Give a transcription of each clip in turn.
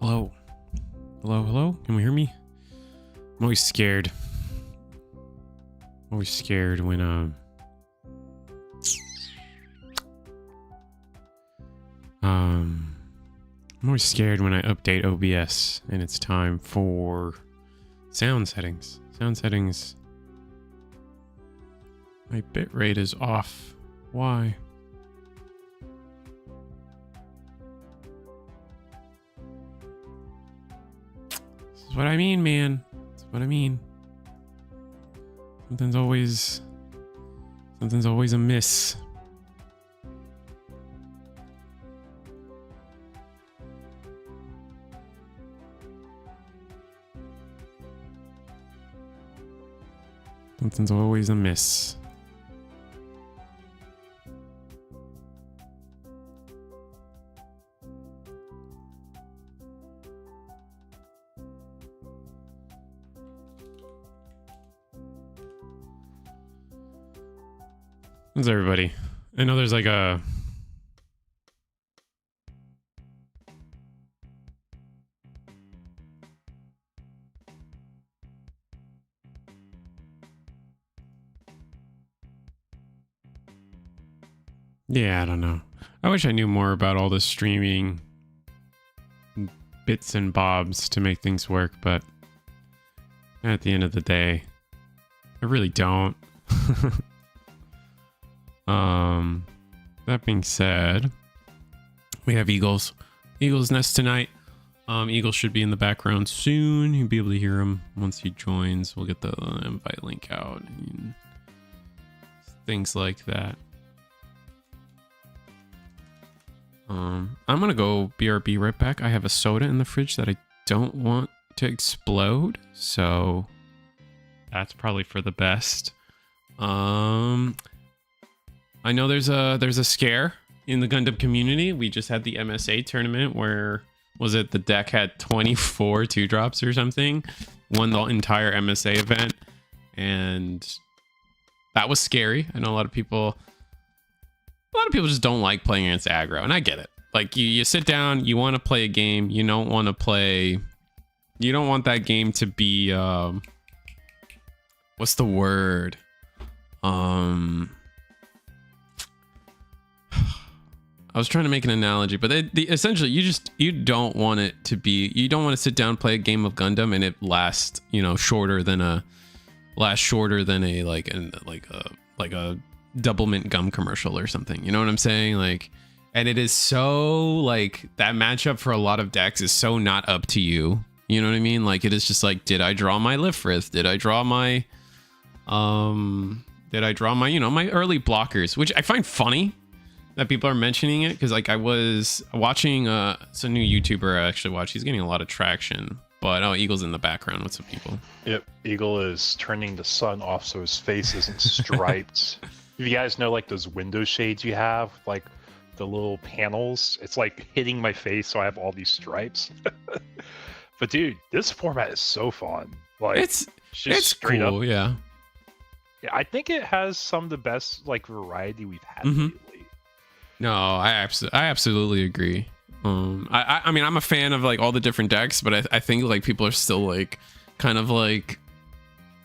Hello? Hello, hello? Can we hear me? I'm always scared. I'm always scared when, I'm always scared when I update OBS and it's time for sound settings. Sound settings. My bitrate is off. Why? This is what I mean, man. That's what I mean. Something's always amiss. Something's always amiss. How's everybody? I know there's like a... Yeah, I don't know. I wish I knew more about all the streaming bits and bobs to make things work, but at the end of the day, I really don't. That being said, we have Eagles Nest tonight. Eagle should be in the background soon. You'll be able to hear him once he joins. We'll get the invite link out and things like that. I'm gonna go BRB right back. I have a soda in the fridge that I don't want to explode, so that's probably for the best. I know there's a scare in the Gundam community. We just had the MSA tournament where, was it, the deck had 24 2-drops or something, won the entire MSA event, and that was scary. I know a lot of people just don't like playing against aggro, and I get it. Like, you sit down, you want to play a game, you don't want that game to be what's the word? I was trying to make an analogy, but essentially you don't want it to be, you don't want to sit down and play a game of Gundam and it lasts, shorter than a like a double mint gum commercial or something. You know what I'm saying? Like, and it is so, like, that matchup for a lot of decks is so not up to you. You know what I mean? Like, it is just like, did I draw my Lifrith? Did I draw my my early blockers, which I find funny that people are mentioning it, because like I was watching it's a new YouTuber I actually watch. He's getting a lot of traction. But oh, Eagle's in the background. What's up, people? Yep, Eagle is turning the sun off so his face isn't striped. If you guys know, like, those window shades you have, like the little panels, it's like hitting my face, so I have all these stripes. But dude, this format is so fun. Like, it's straight cool, up. Yeah, I think it has some of the best, like, variety we've had lately. No, I absolutely agree. I mean, I'm a fan of like all the different decks, but I think like people are still like kind of like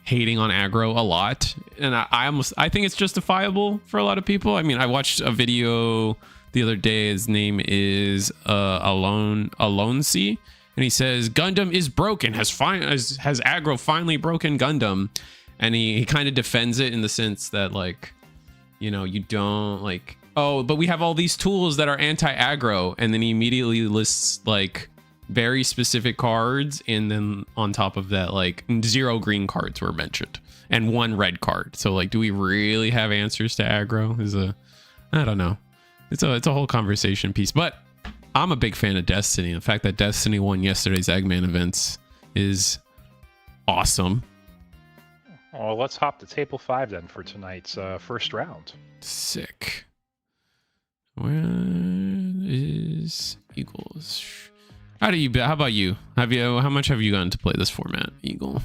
hating on aggro a lot, and I think it's justifiable for a lot of people. I mean, I watched a video the other day. His name is Alone C, and he says Gundam is broken. Has aggro finally broken Gundam? And he kind of defends it in the sense that, like, you don't like, oh, but we have all these tools that are anti-aggro, and then he immediately lists like very specific cards, and then on top of that, like 0 green cards were mentioned and 1 red card. So like, do we really have answers to aggro? I don't know. It's a whole conversation piece, but I'm a big fan of Destiny. The fact that Destiny won yesterday's Eggman events is awesome. Well, let's hop to table 5 then for tonight's first round. Sick. Where is Eagles? How about you? How much have you gotten to play this format, Eagle?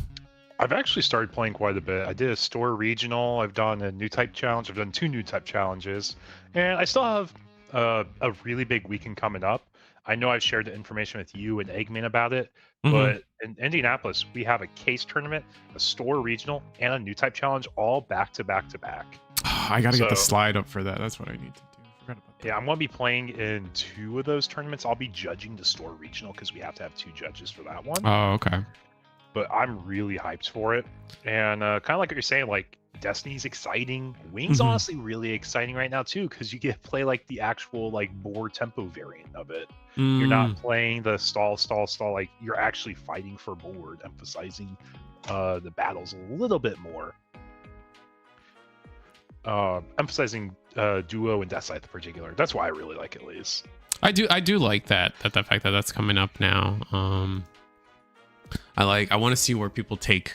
I've actually started playing quite a bit. I did a store regional. I've done a new type challenge. I've done 2 new type challenges, and I still have a really big weekend coming up. I know I've shared the information with you and Eggman about it, Mhm. but in Indianapolis, we have a case tournament, a store regional, and a new type challenge all back to back to back. I gotta get the So- slide up for that. That's what I need to do. I forgot about that. Yeah, I'm going to be playing in 2 of those tournaments. I'll be judging the store regional because we have to have 2 judges for that one. Oh, okay. But I'm really hyped for it. And kind of like what you're saying, like Destiny's exciting. Wings Mhm. honestly really exciting right now too, because you get to play like the actual like board tempo variant of it. You're not playing the stall. Like you're actually fighting for board, emphasizing the battles a little bit more. Emphasizing duo and decide in particular. That's why I really like it, Liz. I do like that the fact that that's coming up now. I want to see where people take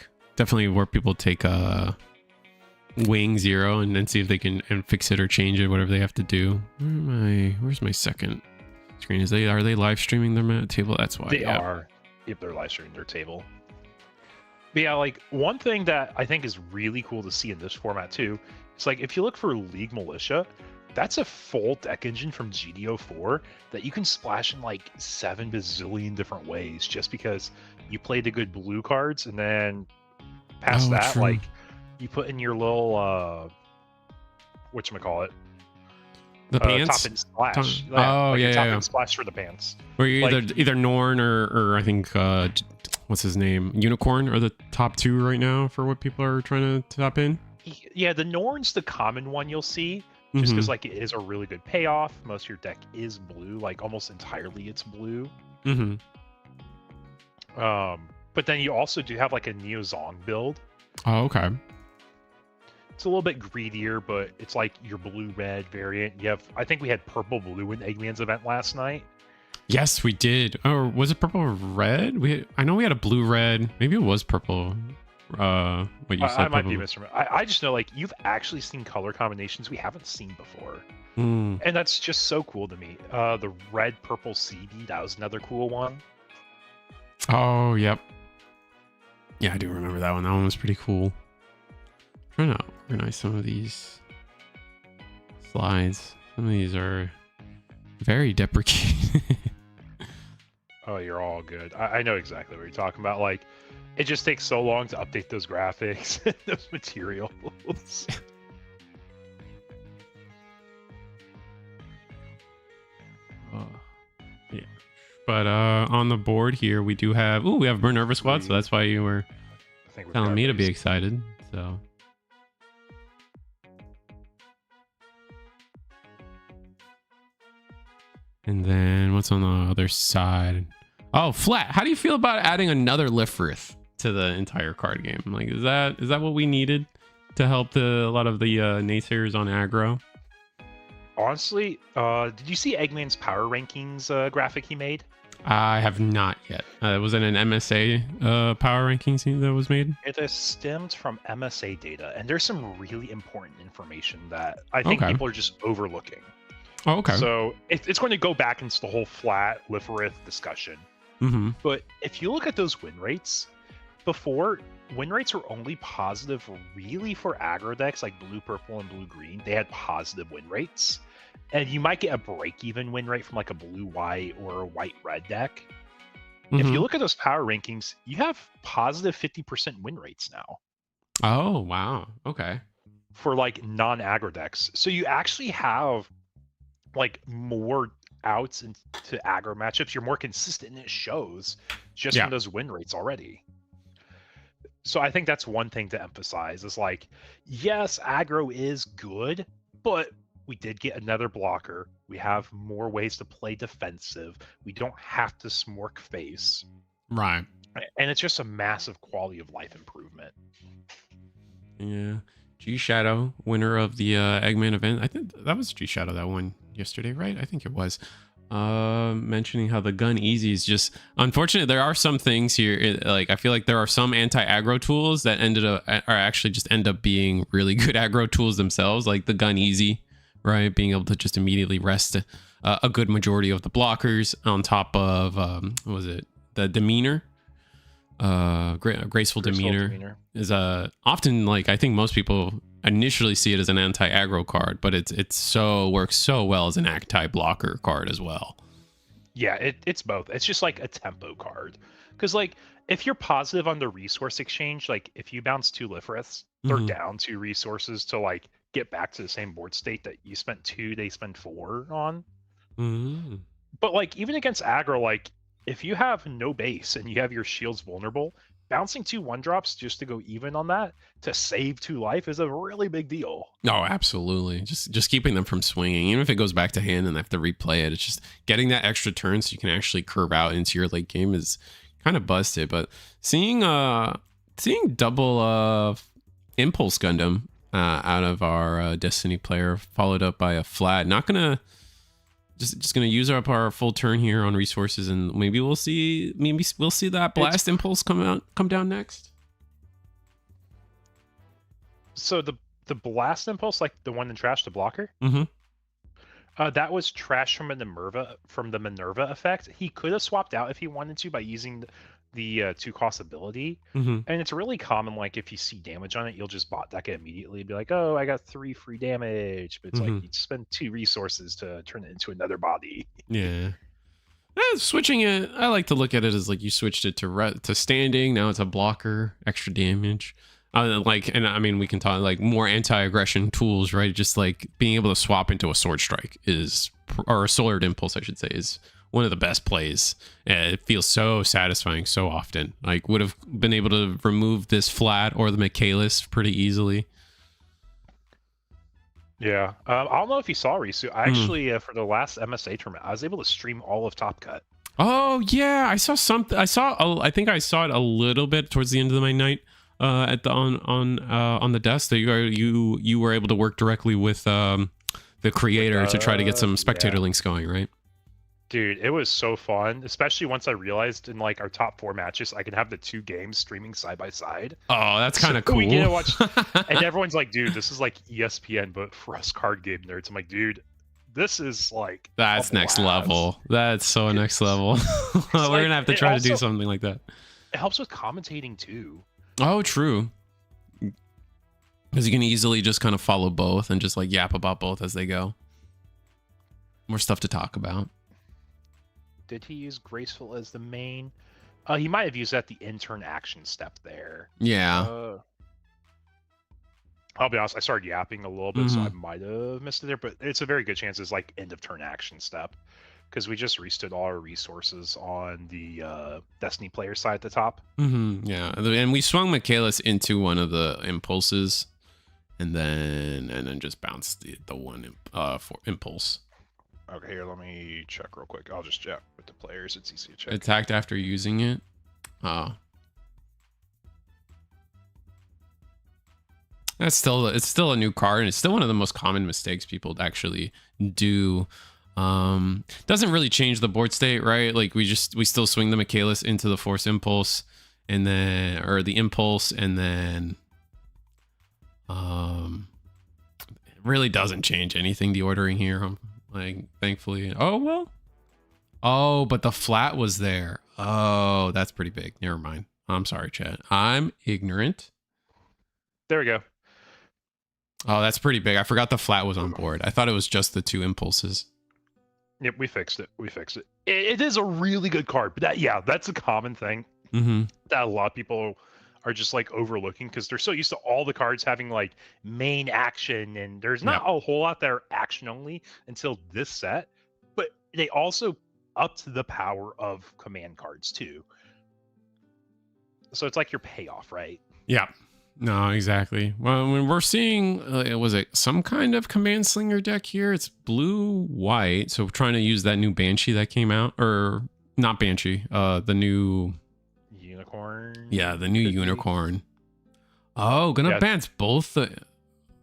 Wing 0 and then see if they can fix it or change it, whatever they have to do. Where's my second screen? Are they live streaming their table? That's why They are. If they're live streaming their table. But yeah, like one thing that I think is really cool to see in this format too, is like if you look for League Militia, that's a full deck engine from GD04 that you can splash in like 7 bazillion different ways just because you played the good blue cards, and then past that, true. like you put in your little whatchamacallit, the pants. top and splash. Oh, yeah, top yeah. and splash for the pants. Where you're like- either Norn or I think what's his name, Unicorn are the top 2 right now for what people are trying to top in. Yeah, the Norn's the common one you'll see, just Mhm. because like it is a really good payoff. Most of your deck is blue, like almost entirely it's blue. Mhm. But then you also do have like a Neo Zong build. Oh, okay. It's a little bit greedier, but it's like your blue-red variant. You have, I think we had purple-blue in Eggman's event last night. Yes, we did. Or was it purple or red? I know we had a blue red. Maybe it was purple. What you said? I might be purple. misremembering. I just know like you've actually seen color combinations we haven't seen before. Mm. And that's just so cool to me. The red purple CD, that was another cool one. Oh, yep. Yeah, I do remember that one. That one was pretty cool. I'm trying to organize some of these slides. Some of these are very deprecating. Oh, you're all good. I know exactly what you're talking about. Like, it just takes so long to update those graphics, those materials. Yeah. But on the board here, we do have... Ooh, we have Minerva Squad, so that's why you were I think we've telling got me to be these. excited. So... And then what's on the other side? Oh, Flat. How do you feel about adding another Lifrith to the entire card game? Like, is that what we needed to help a lot of the naysayers on aggro? Honestly, did you see Eggman's power rankings graphic he made? I have not yet. Was it an MSA power rankings that was made? It is stemmed from MSA data, and there's some really important information that I think Okay. people are just overlooking. Oh, okay. So it's going to go back into the whole flat Lifrith discussion. Mm-hmm. But if you look at those win rates, before, win rates were only positive really for aggro decks like blue, purple, and blue, green. They had positive win rates. And you might get a break-even win rate from like a blue-white or a white-red deck. If you look at those power rankings, you have positive 50% win rates now Oh, wow. Okay. for like non-aggro decks. So you actually have like more outs into aggro matchups. You're more consistent, and it shows just Yeah. from those win rates already. So I think that's one thing to emphasize is like, yes, aggro is good, but we did get another blocker. We have more ways to play defensive. We don't have to smork face. Right. And it's just a massive quality of life improvement. Yeah. G Shadow, winner of the Eggman event. I think that was G Shadow that won yesterday, right? I think it was. Mentioning how the gun easy is just unfortunate. There are some things here, like I feel like there are some anti-aggro tools that actually just end up being really good aggro tools themselves, like the gun easy, right? Being able to just immediately rest a good majority of the blockers on top of what was it? The demeanor. Graceful demeanor is often, like, I think most people initially see it as an anti-aggro card, but it's works so well as an anti-blocker card as well. Yeah, it's both. It's just like a tempo card. Because like if you're positive on the resource exchange, like if you bounce 2 Lifriths, they're Mm-hmm. down 2 resources to like get back to the same board state that you spent 2, they spend 4 on. Mm-hmm. But like even against aggro, like if you have no base and you have your shields vulnerable, bouncing 2 1-drops just to go even on that to save 2 life is a really big deal. Oh, absolutely. Just keeping them from swinging, even if it goes back to hand and they have to replay it. It's just getting that extra turn so you can actually curve out into your late game is kind of busted. But seeing double impulse Gundam out of our Destiny player, followed up by a flat. Not gonna just gonna use up our full turn here on resources, and maybe we'll see that blast impulse come down next. So the blast impulse, like the one in trash, the blocker, Mm-hmm. that was trash from the Minerva effect. He could have swapped out if he wanted to by using the 2-cost ability. Mm-hmm. And it's really common, like if you see damage on it, you'll just bot deck it immediately, be like, oh, I got 3 free damage. But it's like you spend 2 resources to turn it into another body. Yeah. Switching it, I like to look at it as like you switched it to standing. Now it's a blocker, extra damage. And I mean, we can talk like more anti-aggression tools, right? Just like being able to swap into a sword strike or a sword impulse, I should say, is one of the best plays. It feels so satisfying so often. Like would have been able to remove this flat or the Michaelis pretty easily. Yeah. I don't know if you saw, Risu. I actually, for the last MSA tournament, I was able to stream all of Top Cut. Oh yeah, I saw something. I think I saw it a little bit towards the end of my night. On the desk that you were able to work directly with the creator to try to get some spectator links going, right? Dude, it was so fun, especially once I realized in like our top 4 matches I can have the 2 games streaming side by side. Oh, that's kind of cool. We get to watch, and everyone's like, dude, this is like ESPN but for us card game nerds. I'm like, dude, this is like that's next level. That's so next level. We're gonna have to try to do something like that. It helps with commentating too. Oh, true. Because you can easily just kind of follow both and just like yap about both as they go. More stuff to talk about. Did he use graceful as the main? He might have used that the intern action step there. Yeah. I'll be honest, I started yapping a little bit, so I might have missed it there, but it's a very good chance it's like end of turn action step. Because we just restood all our resources on the Destiny player side at the top. Yeah, and we swung Michaelis into one of the impulses, and then just bounced the one for impulse. Okay, here, let me check real quick. I'll just check with the players. It's easy to check. Attacked after using it. It's still a new card, and it's still one of the most common mistakes people actually do. Doesn't really change the board state, right? Like we still swing the Michaelis into the force impulse and then, or the impulse, and then it really doesn't change anything, the ordering here. Like thankfully. Oh, but the flat was there. Oh, that's pretty big. Never mind. I'm sorry, chat. I'm ignorant. There we go. Oh, that's pretty big. I forgot the flat was on board. I thought it was just the 2 impulses. Yep, we fixed it. It is a really good card, but that's a common thing that a lot of people are just like overlooking because they're so used to all the cards having like main action, and there's not a whole lot that are action only until this set, but they also upped the power of command cards too. So it's like your payoff, right? Yeah. No, exactly. Well, when we're seeing, was it some kind of command slinger deck here? It's blue-white, so we're trying to use that new Banshee that came out, or not Banshee, the new Unicorn. Yeah, the new Unicorn. Oh, gonna bounce both the.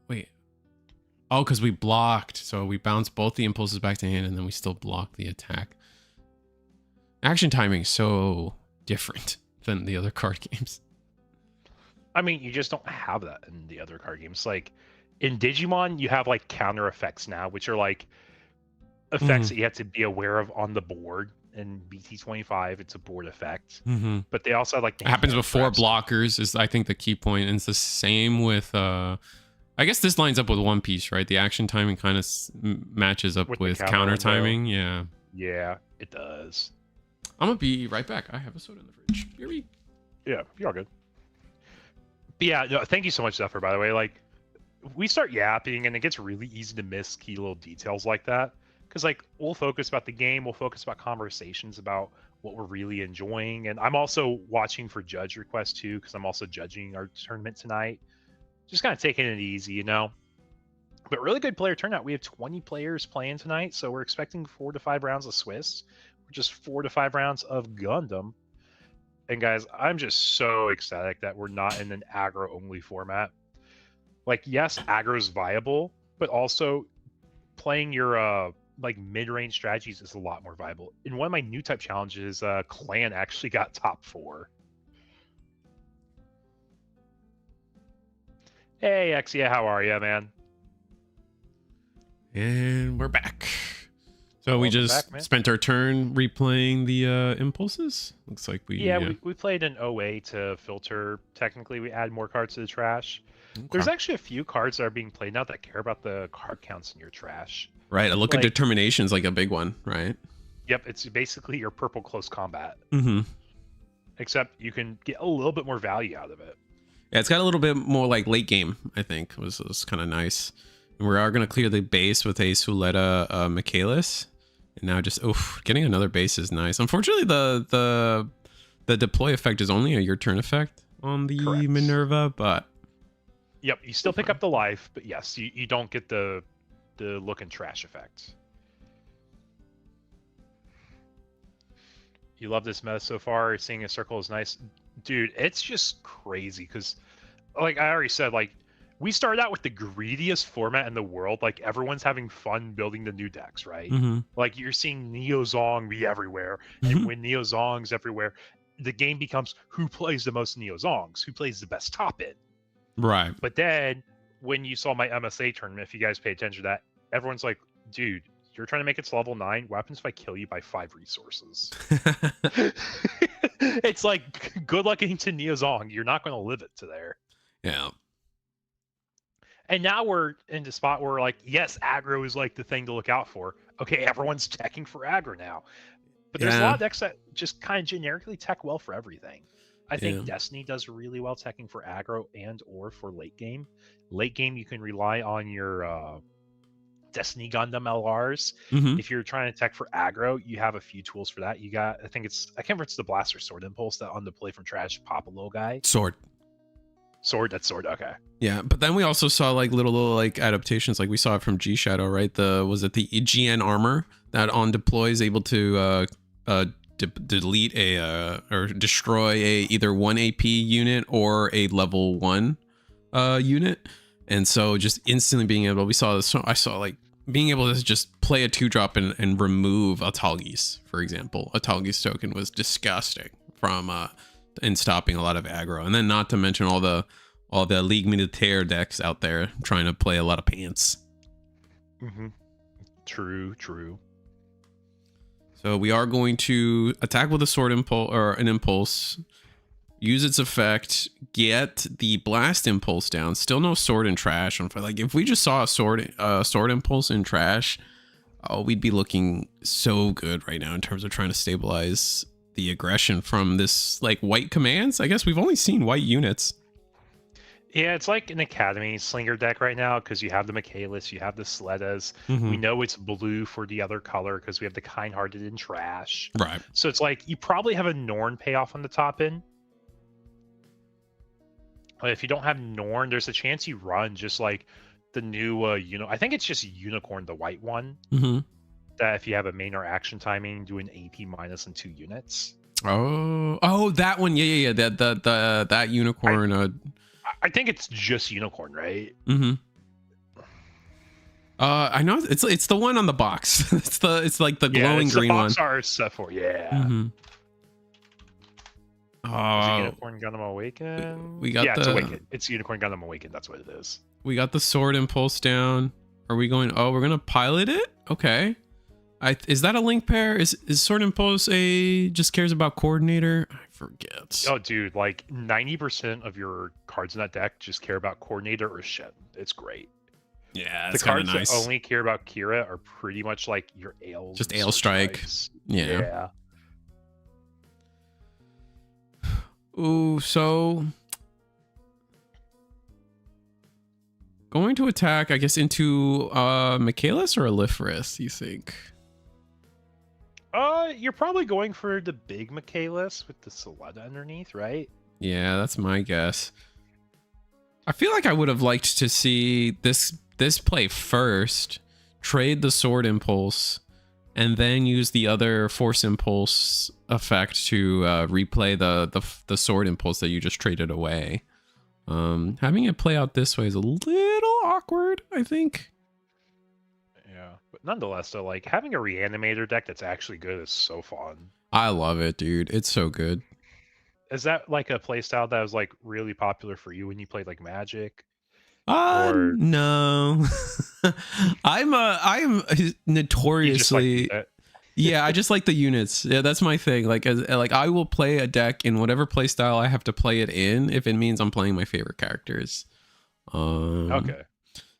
Wait. Oh, because we blocked, so we bounced both the impulses back to hand, and then we still block the attack. Action timing is so different than the other card games. I mean, you just don't have that in the other card games. Like in Digimon, you have like counter effects now, which are like effects that you have to be aware of on the board. In BT25, it's a board effect. But they also have like it happens before blockers is I think the key point, and it's the same with I guess this lines up with One Piece, right? The action timing kind of matches up with counter timing. Yeah, Yeah, it does. I'm gonna be right back. I have a soda in the fridge. Yeah, you're all good. But yeah, no, thank you so much, Zephyr, by the way. Like, we start yapping, and it gets really easy to miss key little details like that. Because, like, we'll focus about the game, we'll focus about conversations about what we're really enjoying. And I'm also watching for judge requests, too, because I'm also judging our tournament tonight. Just kind of taking it easy, you know? But really good player turnout. We have 20 players playing tonight, so we're expecting 4 to 5 rounds of Swiss, just 4 to 5 rounds of Gundam. And guys, I'm just so ecstatic that we're not in an aggro only format. Like, yes, aggro is viable, but also playing your like mid-range strategies is a lot more viable. In one of my new type challenges, Clan actually got top 4. Hey Exia, how are you, man? And we're back. So we just spent our turn replaying the impulses. Looks like we played an OA to filter. Technically, we add more cards to the trash. Okay. There's actually a few cards that are being played now that care about the card counts in your trash. Right. A look at determination is like a big one, right? Yep. It's basically your purple close combat. Mm-hmm. Except you can get a little bit more value out of it. Yeah, it's got a little bit more like late game, I think. Was kind of nice. And we are going to clear the base with a Suleta Michaelis. And now just, getting another base is nice. Unfortunately, the deploy effect is only a your turn effect on the Correct. Minerva, but... Yep, you still pick up the life, but yes, you don't get the look and trash effect. You love this meta so far. Seeing a circle is nice. Dude, it's just crazy because, like I already said, like, we started out with the greediest format in the world. Like, everyone's having fun building the new decks, right? Mm-hmm. Like, you're seeing Neo Zong be everywhere. Mm-hmm. And when Neo Zong's everywhere, the game becomes who plays the most Neo Zongs, who plays the best top end. Right. But then, when you saw my MSA tournament, if you guys pay attention to that, everyone's like, dude, you're trying to make it to level 9? What happens if I kill you by 5 resources? It's like, good luck getting to Neo Zong. You're not going to live it to there. Yeah. And now we're in the spot where, like, yes, aggro is like the thing to look out for. Okay, everyone's teching for aggro now. But there's a lot of decks that just kind of generically tech well for everything. I think Destiny does really well teching for aggro and or for late game. Late game, you can rely on your Destiny Gundam LRs. Mm-hmm. If you're trying to tech for aggro, you have a few tools for that. You got, I can't remember if it's the Blaster Sword Impulse that on the play from trash pop a little guy. Sword, that's sword. Okay. Yeah, but then we also saw like little like adaptations. Like we saw it from G Shadow, right? Was it the GN armor that on deploy is able to delete or destroy either 1 AP unit or a level 1 unit, and so just instantly being able. We saw this. I saw like being able to just play a 2-drop and remove Atalgis, for example. Atalgis token was disgusting from in stopping a lot of aggro, and then not to mention all the League Militaire decks out there trying to play a lot of pants. Mm-hmm. True. So we are going to attack with a sword impulse or an impulse, use its effect, get the blast impulse down. Still no sword in trash. Like if we just saw a sword impulse in trash, we'd be looking so good right now in terms of trying to stabilize the aggression from this like white commands. I guess we've only seen white units. Yeah, it's like an Academy Slinger deck right now because you have the Michaelis, you have the Sledas. Mm-hmm. We know it's blue for the other color because we have the Kind-Hearted in trash. Right. So it's like you probably have a Norn payoff on the top end. But if you don't have Norn, there's a chance you run just like the new, I think it's just Unicorn, the white one. Mm-hmm. That if you have a main or action timing, do an AP minus in 2 units. Oh, that one. Yeah. That Unicorn. I think it's just Unicorn, right? Mm-hmm. I know it's the one on the box. it's like the glowing green one. The box art set for Mm-hmm. Unicorn Gundam Awaken. We got it's Awaken. It's Unicorn Gundam Awaken. That's what it is. We got the sword impulse down. Are we going? Oh, we're gonna pilot it. Okay. Is that a link pair? Is sword impulse just cares about coordinator? I forget. Oh, dude, like 90% of your cards in that deck just care about coordinator or Shen. It's great. Yeah, The it's kind of cards nice. that only care about Kira are pretty much like your Ails. Just and Ale Sword Strike. Strikes. Yeah. Yeah. Ooh, so going to attack, I guess, into Michaelis or Elifris, you think? You're probably going for the big Michaelis with the Soletta underneath, right? Yeah, that's my guess. I feel like I would have liked to see this play first, trade the Sword Impulse, and then use the other Force Impulse effect to replay the Sword Impulse that you just traded away. Having it play out this way is a little awkward, I think. Yeah, but nonetheless, though, like having a Reanimator deck that's actually good is so fun. I love it, dude. It's so good. Is that like a playstyle that was like really popular for you when you played like Magic? Or No. I'm you just like notoriously that? yeah, I just like the units. Yeah, that's my thing. Like like I will play a deck in whatever play style I have to play it in if it means I'm playing my favorite characters. Okay.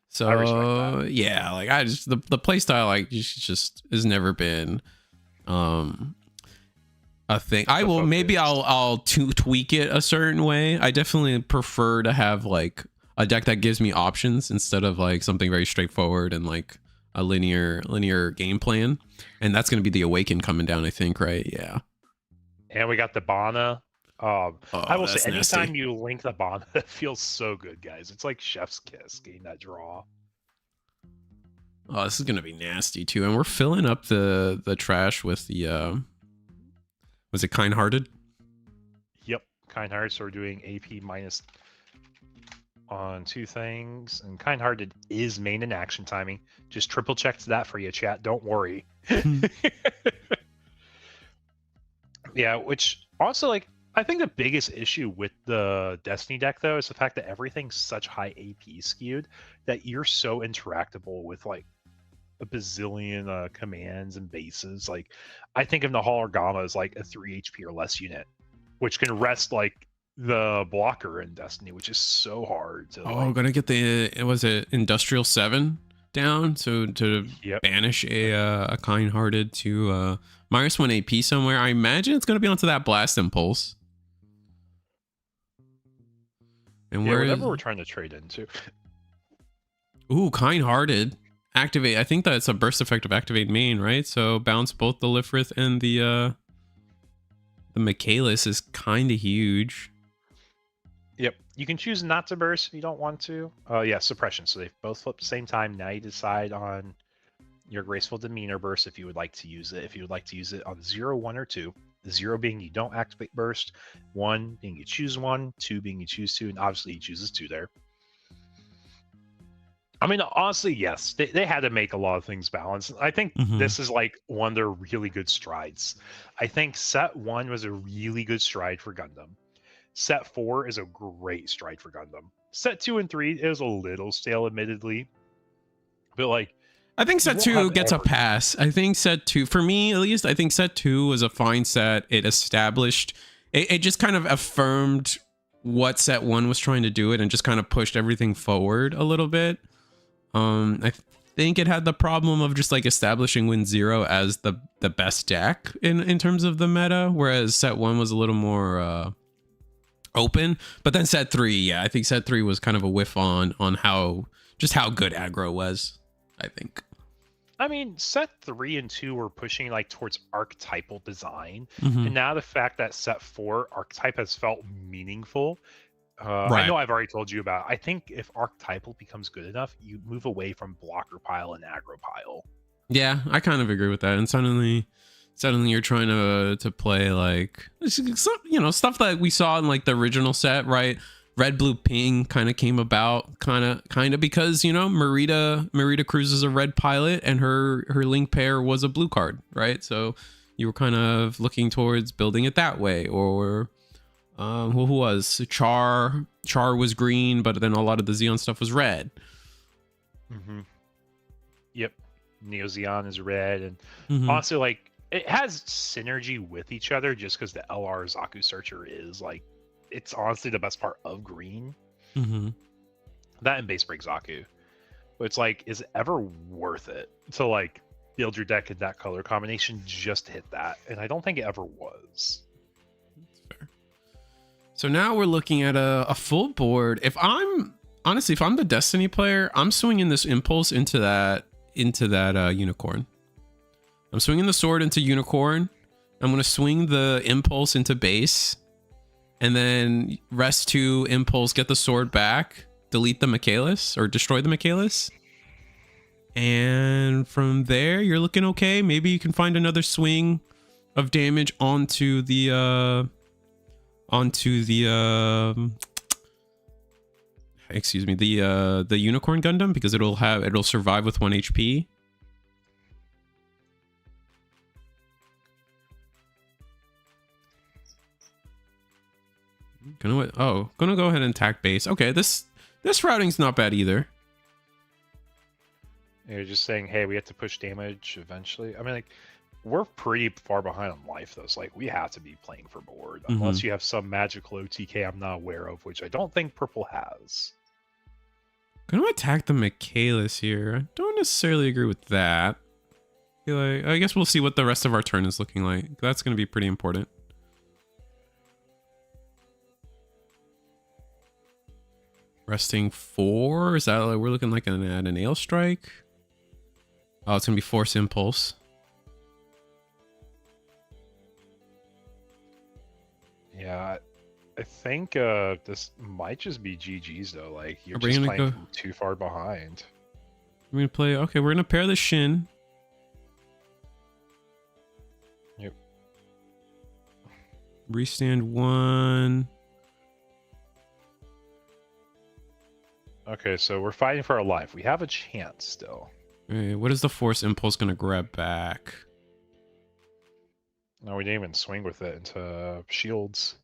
So I respect that. yeah, like I just the play style like just has never been a thing. I will maybe I'll tweak it a certain way. I definitely prefer to have like a deck that gives me options instead of like something very straightforward and like a linear game plan. And that's going to be the Awaken coming down, I think, right? Yeah. And we got the Bana. I will say, anytime nasty. you link the Bana, it feels so good, guys. It's like chef's kiss getting that draw. Oh, this is going to be nasty too. And we're filling up the trash with the was it Kind-Hearted? Yep, Kind-Hearted. So we're doing AP minus on 2 things, and Kind-Hearted is main and action timing. Just triple checked that for you, chat. Don't worry. Yeah, which also, like, I think the biggest issue with the Destiny deck, though, is the fact that everything's such high AP skewed that you're so interactable with, like, a bazillion commands and bases. Like, I think of the Holorgama as, like, a 3 HP or less unit, which can rest, like, the blocker in Destiny, which is so hard to gonna get was it Industrial 7 down to banish a Kind-Hearted to -1 AP somewhere. I imagine it's gonna be onto that Blast Impulse. And whatever we're trying to trade into. Ooh, Kind-Hearted. Activate. I think that's a burst effect of activate main, right? So bounce both the Lifrith and the Michaelis is kind of huge. Yep. You can choose not to burst if you don't want to. Yeah, suppression. So they both flip at the same time. Now you decide on your graceful demeanor burst if you would like to use it. If you would like to use it on 0, 1, or 2. 0 being you don't activate burst, 1 being you choose 1, 2 being you choose 2, and obviously he chooses 2 there. I mean, honestly, yes, they had to make a lot of things balanced. I think this is like one of their really good strides. I think set 1 was a really good stride for Gundam. Set 4 is a great stride for Gundam. Set 2 and 3 is a little stale, admittedly, but like I think set 2 gets a pass. I think set 2, for me at least, I think set 2 was a fine set. It established, it just kind of affirmed what set 1 was trying to do it and just kind of pushed everything forward a little bit. I think it had the problem of just like establishing Win 0 as the best deck in terms of the meta, whereas set 1 was a little more open. But then set 3, yeah, I think set 3 was kind of a whiff on how good aggro was, I think. I mean, set 3 and 2 were pushing like towards archetypal design, and now the fact that set 4 archetype has felt meaningful. I know I've already told you about it. I think if archetypal becomes good enough, you move away from blocker pile and aggro pile. Yeah, I kind of agree with that. And suddenly you're trying to play like, you know, stuff that we saw in like the original set, right? Red, blue, ping kind of came about kind of because, you know, Marita Cruz is a red pilot and her link pair was a blue card, right? So you were kind of looking towards building it that way. Or who was Char was green, but then a lot of the Xeon stuff was red. Yep, Neo Xeon is red, and also like it has synergy with each other just because the LR Zaku Searcher is like, it's honestly the best part of green. That and Base Break Zaku. But it's like, is it ever worth it to like build your deck in that color combination just to hit that? And I don't think it ever was. That's fair. So now we're looking at a full board. If I'm the Destiny player, I'm swinging this Impulse into that Unicorn. I'm swinging the sword into Unicorn. I'm going to swing the Impulse into base. And then rest 2 Impulse, get the sword back, delete the Michaelis, or destroy the Michaelis. And from there, you're looking okay. Maybe you can find another swing of damage onto the excuse me, the Unicorn Gundam, because it'll survive with 1 HP. Gonna go ahead and attack base. Okay, this routing's not bad either. You're just saying, hey, we have to push damage eventually. I mean, like, we're pretty far behind on life, though. So, like, we have to be playing for board. Unless you have some magical OTK I'm not aware of, which I don't think purple has. Gonna attack the Michaelis here. I don't necessarily agree with that. I guess we'll see what the rest of our turn is looking like. That's gonna be pretty important. Resting 4? Is that like we're looking like at an Ale Strike? Oh, it's gonna be Force Impulse. Yeah, I think this might just be GG's though. Like, you're Are we just gonna playing go- too far behind. We're gonna play. Okay, we're gonna pair the Shin. Yep. Restand 1. Okay, so we're fighting for our life. We have a chance still. Alright, what is the Force Impulse gonna grab back? No, we didn't even swing with it into shields.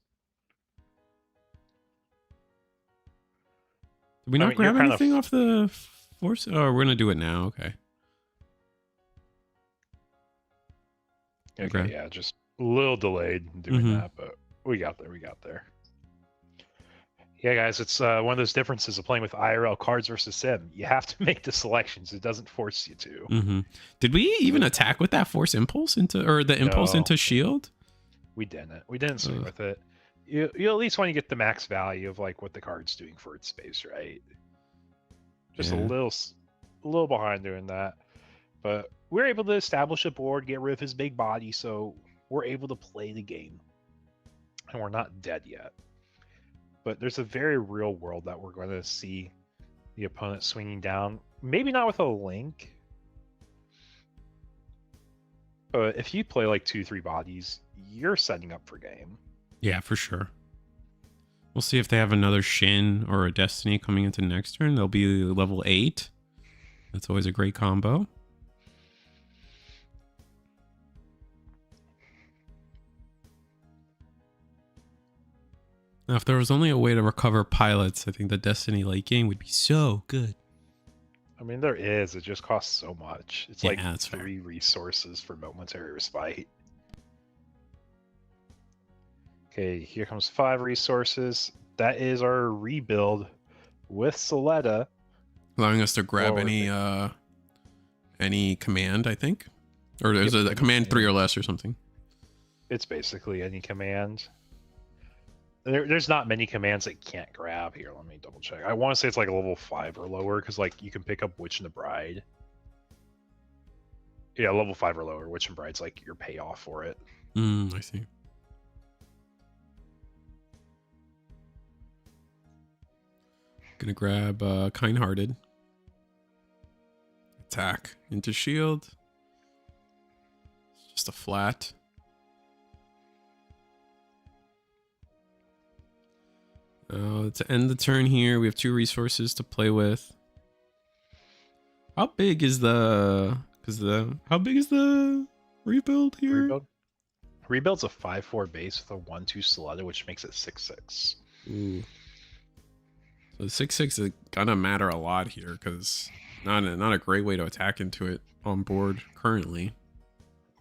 Did we I not mean, you're grab kind anything of- off the Force? Oh, we're gonna do it now. Okay. Okay, Okay. yeah, just a little delayed in doing Mhm. that, but we got there. We got there. Yeah, guys, it's one of those differences of playing with IRL cards versus sim. You have to make the selections. It doesn't force you to. Did we even attack with that Force Impulse or the Impulse No. into shield? We didn't. We didn't swing Ugh. with it. You at least want to get the max value of like what the card's doing for its space, right? Just Yeah. a little behind doing that. But we're able to establish a board, get rid of his big body, so we're able to play the game. And we're not dead yet. But there's a very real world that we're going to see the opponent swinging down. Maybe not with a link. But if you play like 2-3 bodies, you're setting up for game. Yeah, for sure. We'll see if they have another Shin or a Destiny coming into next turn. They'll be level 8. That's always a great combo. Now, if there was only a way to recover pilots, I think the Destiny late game would be so good. I mean, there is. It just costs so much. It's Yeah, like that's fair. 3 resources for momentary respite. Okay, here comes 5 resources. That is our rebuild with Soletta. Allowing us to grab Forward. any command, I think. Or is Yep, it a command yeah. 3 or less or something? It's basically any command. There's not many commands that can't grab. Here, let me double check. I want to say it's like a level 5 or lower, because like you can pick up Witch and the Bride. Yeah, level 5 or lower. Witch and Bride's like your payoff for it. I see. Gonna grab Kind-Hearted. Attack into shield. It's just a flat. To end the turn here, we have 2 resources to play with. How big is the rebuild here? Rebuild's a 5/4 base with a 1/2 Soletta, which makes it 6/6. Ooh. So 6/6 is gonna matter a lot here because not a great way to attack into it on board currently.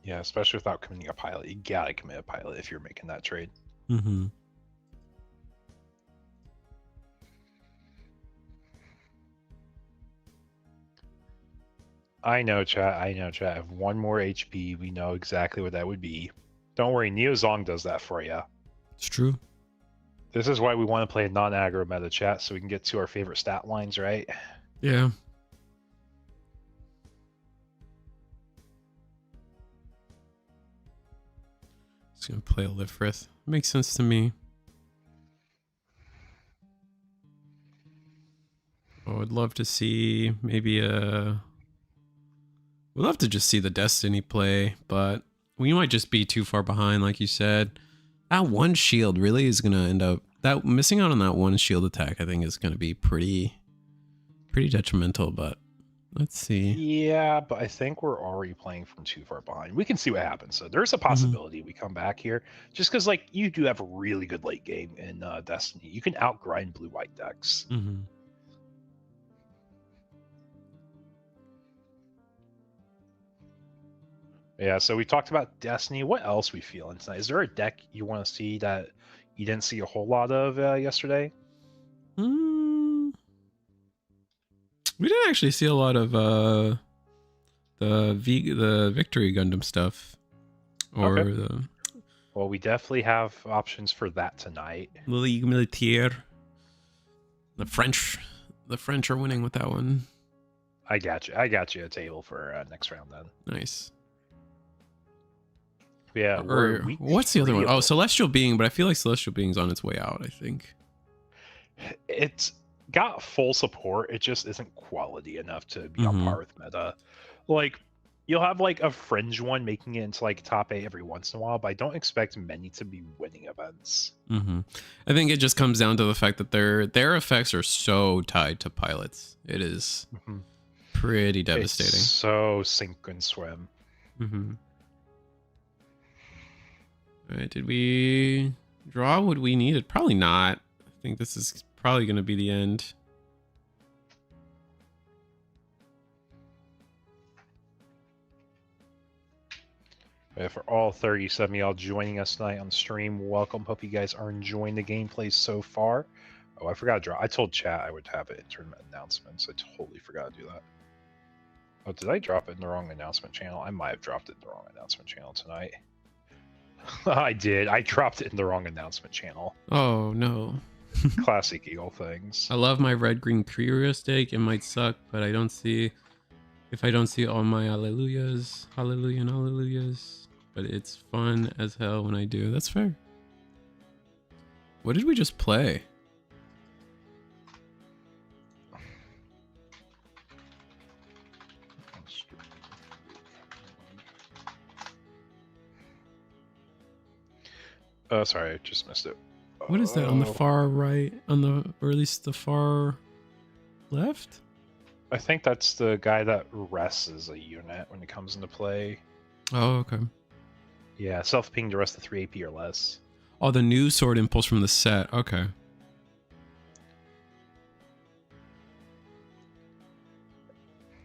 Yeah, especially without committing a pilot. You gotta commit a pilot if you're making that trade. Mm-hmm. I know, chat. I know, chat. I have 1 more HP. We know exactly what that would be. Don't worry, Neozong does that for you. It's true. This is why we want to play a non-aggro meta, chat, so we can get to our favorite stat lines, right? Yeah. Just gonna play a Lifrith. Makes sense to me. I would love to see maybe a... We'd love to just see the Destiny play, but we might just be too far behind, like you said. That one shield really is gonna end up... That missing out on that one shield attack, I think, is gonna be pretty detrimental, but let's see. Yeah, but I think we're already playing from too far behind. We can see what happens. So there's a possibility we come back here, just because like you do have a really good late game in Destiny. You can outgrind blue-white decks. Mm-hmm. Yeah, so we talked about Destiny. What else we feeling tonight? Is there a deck you want to see that you didn't see a whole lot of yesterday? We didn't actually see a lot of the Victory Gundam stuff, or Okay. the Well, we definitely have options for that tonight. Ligue Militaire. The French are winning with that one. I got you. I got you a table for next round then. Nice. Yeah. Or what's the other one? Oh, Celestial Being, but I feel like Celestial Being's on its way out, I think. It's got full support. It just isn't quality enough to be on par with meta. Like, you'll have like a fringe one making it into like top 8 every once in a while, but I don't expect many to be winning events. I think it just comes down to the fact that their effects are so tied to pilots. It is pretty devastating. It's so sink and swim. All right, did we draw what we needed? Probably not. I think this is probably going to be the end. For all 37 y'all joining us tonight on the stream, welcome. Hope you guys are enjoying the gameplay so far. Oh, I forgot to draw. I told chat I would have it in tournament announcements. I totally forgot to do that. Oh, did I drop it in the wrong announcement channel? I might have dropped it in the wrong announcement channel tonight. I did. I dropped it in the wrong announcement channel. Oh, no. Classic Eagle things. I love my red-green Curio stake. It might suck, but I don't see... If I don't see all my hallelujahs, hallelujah and hallelujahs. But it's fun as hell when I do. That's fair. What did we just play? Oh, sorry, I just missed it. What is that on the far right? Or at least the far left? I think that's the guy that rests as a unit when it comes into play. Oh, okay. Yeah, self-ping to rest the 3 AP or less. Oh, the new sword impulse from the set. Okay.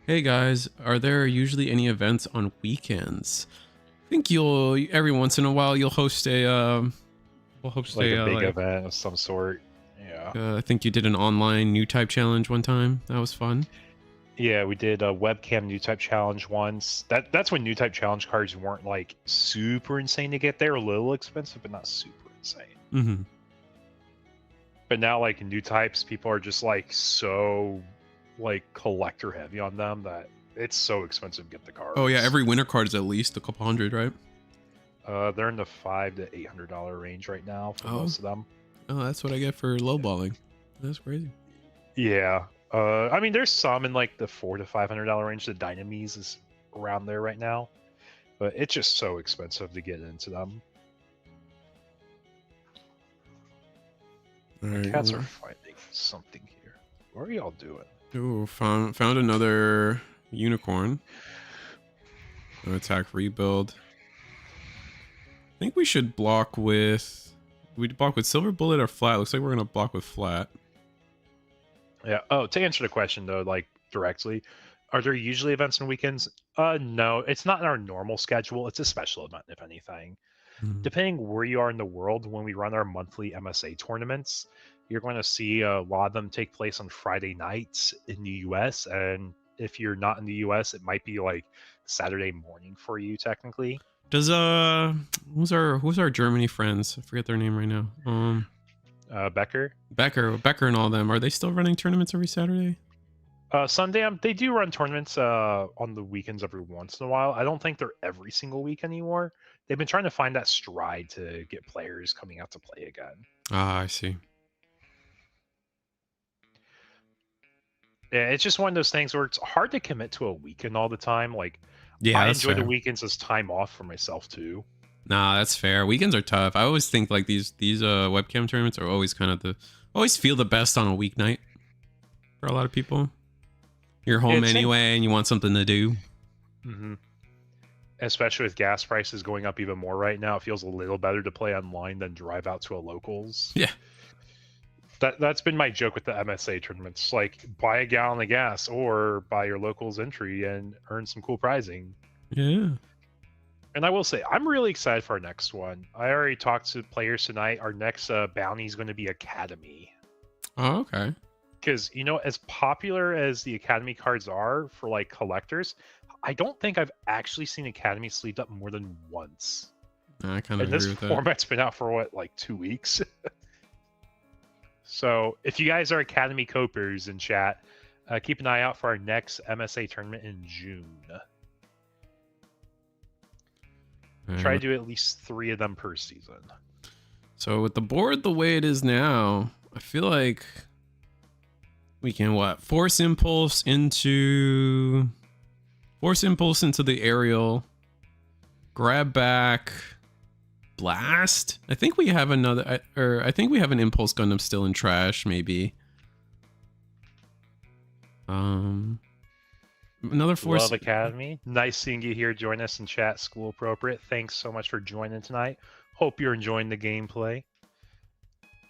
Hey guys, are there usually any events on weekends? I think every once in a while you'll host a we'll host like a big like, event of some sort. Yeah. I think you did an online new type challenge one time. That was fun. Yeah, we did a webcam new type challenge once. That's when new type challenge cards weren't like super insane to get. They were a little expensive, but not super insane. But now, like new types, people are just like so like collector heavy on them that it's so expensive to get the cards. Oh yeah, every winter card is at least a couple hundred, right? They're in the $500 to $800 range right now for most of them. Oh, that's what I get for lowballing. That's crazy. Yeah. I mean, there's some in like the $400 to $500 range. The Dynamis is around there right now, but it's just so expensive to get into them. Right. Cats are finding something here. What are y'all doing? Ooh, found another unicorn. No attack rebuild. I think we should block with... We'd block with silver bullet or flat. Looks like we're gonna block with flat. Yeah. Oh, to answer the question though, like directly, are there usually events on weekends? No, it's not in our normal schedule. It's a special event, if anything. Depending where you are in the world, when we run our monthly MSA tournaments, you're going to see a lot of them take place on Friday nights in the US, and if you're not in the US, it might be like Saturday morning for you technically. Does who's our Germany friends? I forget their name right now. Becker and all them, are they still running tournaments every Saturday? Sundam, they do run tournaments on the weekends every once in a while. I don't think they're every single week anymore. They've been trying to find that stride to get players coming out to play again. Ah, I see. Yeah, it's just one of those things where it's hard to commit to a weekend all the time. Like, Yeah, I that's enjoy fair. the weekends as time off for myself too. Nah, that's fair. Weekends are tough. I always think like these webcam tournaments are always kind of always feel the best on a weeknight for a lot of people. You're home anyway, and you want something to do. Mm-hmm. Especially with gas prices going up even more right now, it feels a little better to play online than drive out to a locals. Yeah. That's been my joke with the MSA tournaments. Like, buy a gallon of gas or buy your locals entry and earn some cool prizing. Yeah. And I will say, I'm really excited for our next one. I already talked to players tonight. Our next bounty is going to be Academy. Oh, okay. Because, you know, as popular as the Academy cards are for, like, collectors, I don't think I've actually seen Academy sleeved up more than once. I kind of agree with that. And this format's been out for, what, like 2 weeks? So, if you guys are Academy copers in chat, keep an eye out for our next MSA tournament in June. Try to do at least 3 of them per season. So, with the board the way it is now, I feel like we can force impulse into the aerial, grab back, blast. I think we have another, I think we have an impulse Gundam still in trash, maybe. Another force. Love Academy. Nice seeing you here. Join us in chat. School appropriate. Thanks so much for joining tonight. Hope you're enjoying the gameplay.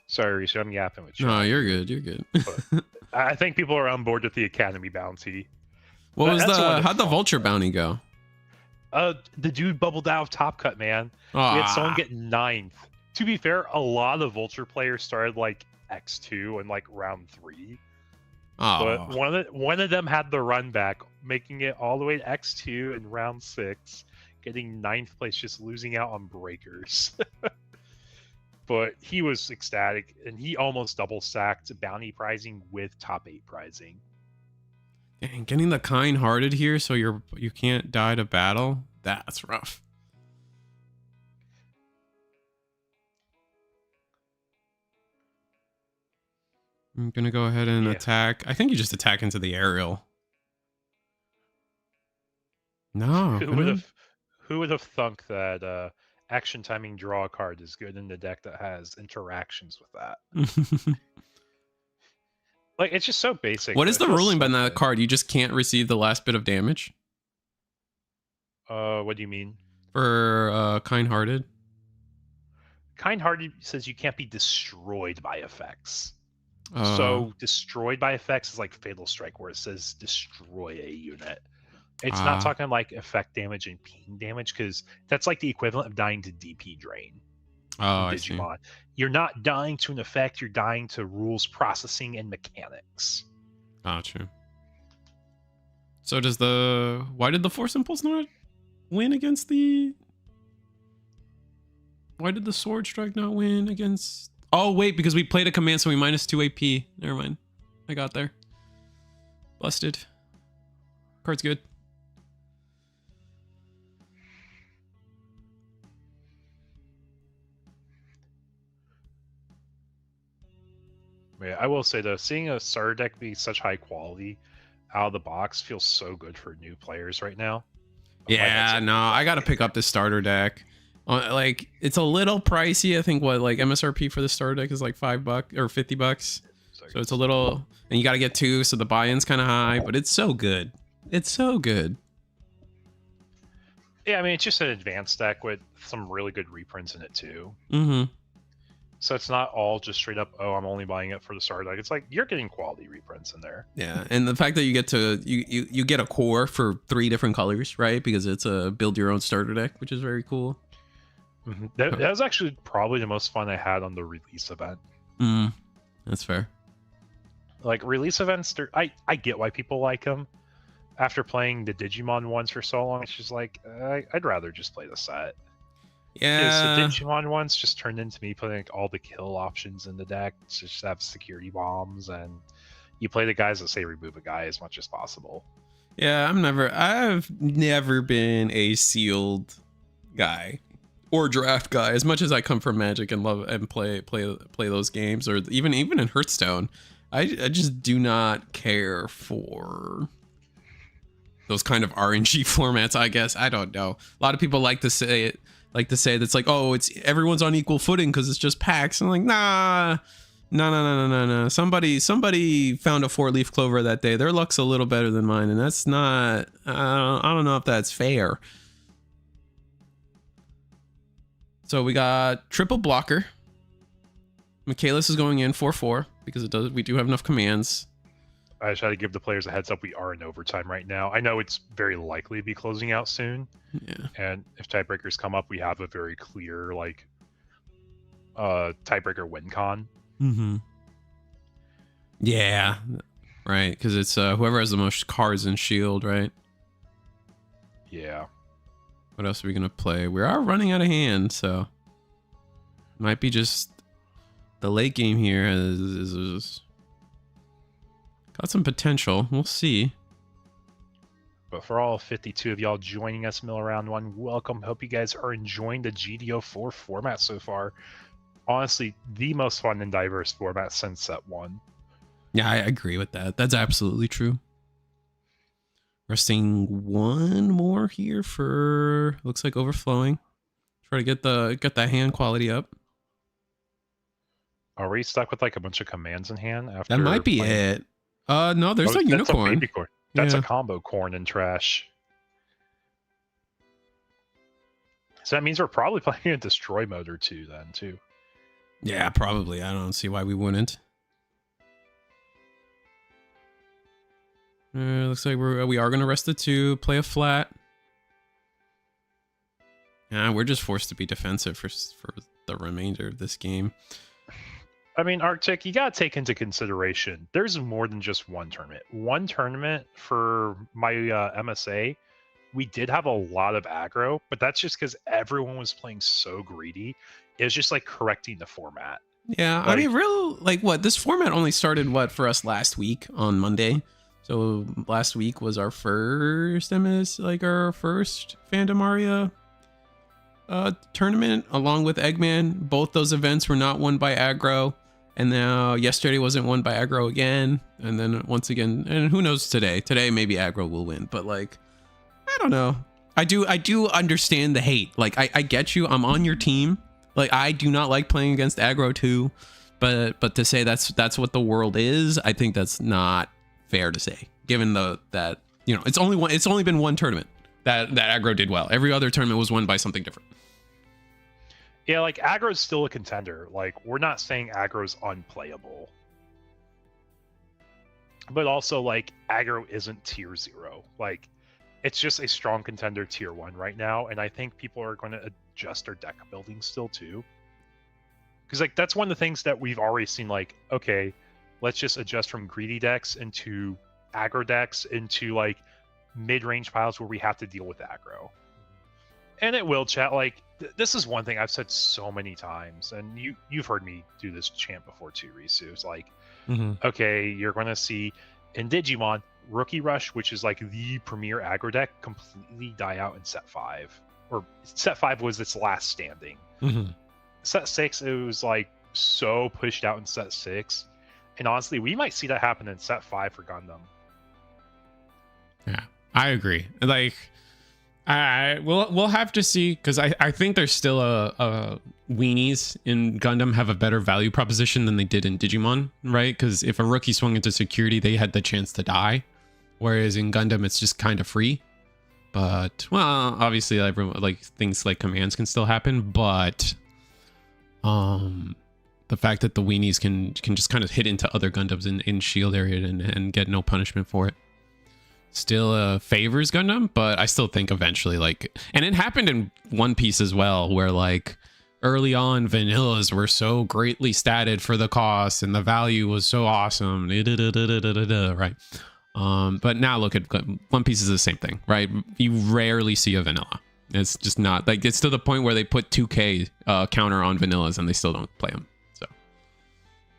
Sorry, Risha, I'm yapping with you. No, you're good. You're good. I think people are on board with the Academy bounty. What was how'd the Vulture bounty go? The dude bubbled out of Top Cut, man. We had someone get 9th. To be fair, a lot of Vulture players started like X2 and like round 3. But one of them had the run back, making it all the way to X2 in round 6, getting 9th place, just losing out on breakers. But he was ecstatic, and he almost double stacked bounty prizing with top 8 prizing. Dang, getting the kind-hearted here so you can't die to battle, that's rough. I'm gonna go ahead and attack. I think you just attack into the aerial. No. Who would have thunk that action timing draw card is good in the deck that has interactions with that? Like, it's just so basic. What is the ruling behind that card? You just can't receive the last bit of damage? What do you mean? For kind-hearted? Kind-hearted says you can't be destroyed by effects. So destroyed by effects is like Fatal Strike, where it says destroy a unit. It's not talking like effect damage and ping damage, because that's like the equivalent of dying to DP drain. I Digimon. see. You're not dying to an effect, you're dying to rules processing and mechanics. Gotcha. So why did the Force Impulse not win against why did the Sword Strike not win against... Oh, wait, because we played a command, so we -2 AP. Never mind. I got there. Busted. Card's good. Yeah, I will say though, seeing a starter deck be such high quality out of the box feels so good for new players right now. Yeah, no, I gotta pick up this starter deck. Like, it's a little pricey. I think MSRP for the starter deck is like $5 or $50. So it's a little, and you gotta get 2, so the buy-in's kind of high, but it's so good. It's so good. Yeah, I mean, it's just an advanced deck with some really good reprints in it too. Mm-hmm. So it's not all just straight up, oh, I'm only buying it for the starter deck. It's like you're getting quality reprints in there. Yeah, and the fact that you get to you get a core for 3 different colors, right? Because it's a build your own starter deck, which is very cool. Mm-hmm. That was actually probably the most fun I had on the release event. That's fair. Like, release events, I get why people like them, after playing the Digimon ones for so long, it's just like I'd rather just play the set. Yeah. The Digimon ones just turned into me putting like, all the kill options in the deck to just have security bombs, and you play the guys that say remove a guy as much as possible. Yeah, I've never been a sealed guy or draft guy. As much as I come from Magic and love and play those games, or even in Hearthstone, I just do not care for those kind of RNG formats, I guess. I don't know. A lot of people like to say that's like, oh, it's everyone's on equal footing because it's just packs. I'm like, nah. Somebody found a 4-leaf clover that day. Their luck's a little better than mine, and that's not. I don't know if that's fair. So we got triple blocker. Michaelis is going in 4/4 because we do have enough commands. I try to give the players a heads up. We are in overtime right now. I know it's very likely to be closing out soon. Yeah. And if tiebreakers come up, we have a very clear like tiebreaker win con. Mm-hmm. Yeah. Right, because it's whoever has the most cards in Shield, right? Yeah. What else are we gonna play? We are running out of hand, so might be just the late game here is got some potential. We'll see. But for all 52 of y'all joining us, Mill Round 1, welcome. Hope you guys are enjoying the GD04 format so far. Honestly, the most fun and diverse format since set 1. Yeah, I agree with that. That's absolutely true. We're seeing one more here for looks like overflowing. Try to get that hand quality up. Are we stuck with like a bunch of commands in hand after That might be it. No, there's a unicorn. That's a baby corn. That's Yeah. a combo corn and trash. So that means we're probably playing a destroy mode or two then too. Yeah, probably. I don't see why we wouldn't. Looks like we are gonna rest the 2, play a flat. Yeah, we're just forced to be defensive for the remainder of this game. I mean, Arctic, you gotta take into consideration there's more than just one tournament. One tournament for my MSA, we did have a lot of aggro, but that's just because everyone was playing so greedy. It was just like correcting the format. Yeah, Like, I mean, what this format only started for us last week on Monday. So last week was our first our first Fandom ARIA tournament along with Eggman. Both those events were not won by aggro, and now yesterday wasn't won by aggro again, and then once again, and who knows today maybe aggro will win, but like I don't know. I do understand the hate. Like I get you. I'm on your team. Like I do not like playing against aggro too, but to say that's what the world is, I think that's not fair to say, given that it's only been one tournament that aggro did well. Every other tournament was won by something different. Yeah, like aggro's still a contender. Like we're not saying aggro's unplayable, but also like aggro isn't tier 0. Like it's just a strong contender tier 1 right now, and I think people are going to adjust their deck building still too. Because like that's one of the things that we've already seen. Like okay, let's just adjust from greedy decks into aggro decks into like mid-range piles where we have to deal with aggro. And it will, chat. Like this is one thing I've said so many times, and you've heard me do this chant before too, Risu. It's like, okay, you're going to see in Digimon Rookie Rush, which is like the premier aggro deck, completely die out in set 5. Or set 5 was its last standing. Set 6, it was like so pushed out in set 6. And honestly, we might see that happen in set 5 for Gundam. Yeah, I agree. Like, we'll have to see, because I think there's still a weenies in Gundam have a better value proposition than they did in Digimon, right? Because if a rookie swung into security, they had the chance to die, whereas in Gundam it's just kind of free. But well, obviously everyone like things like commands can still happen, but the fact that the weenies can just kind of hit into other Gundams in shield area and get no punishment for it still favors Gundam. But I still think eventually, like, and it happened in One Piece as well, where like early on vanillas were so greatly statted for the cost and the value was so awesome, right? But now look at One Piece is the same thing, right? You rarely see a vanilla. It's just not like, it's to the point where they put 2K counter on vanillas and they still don't play them. So,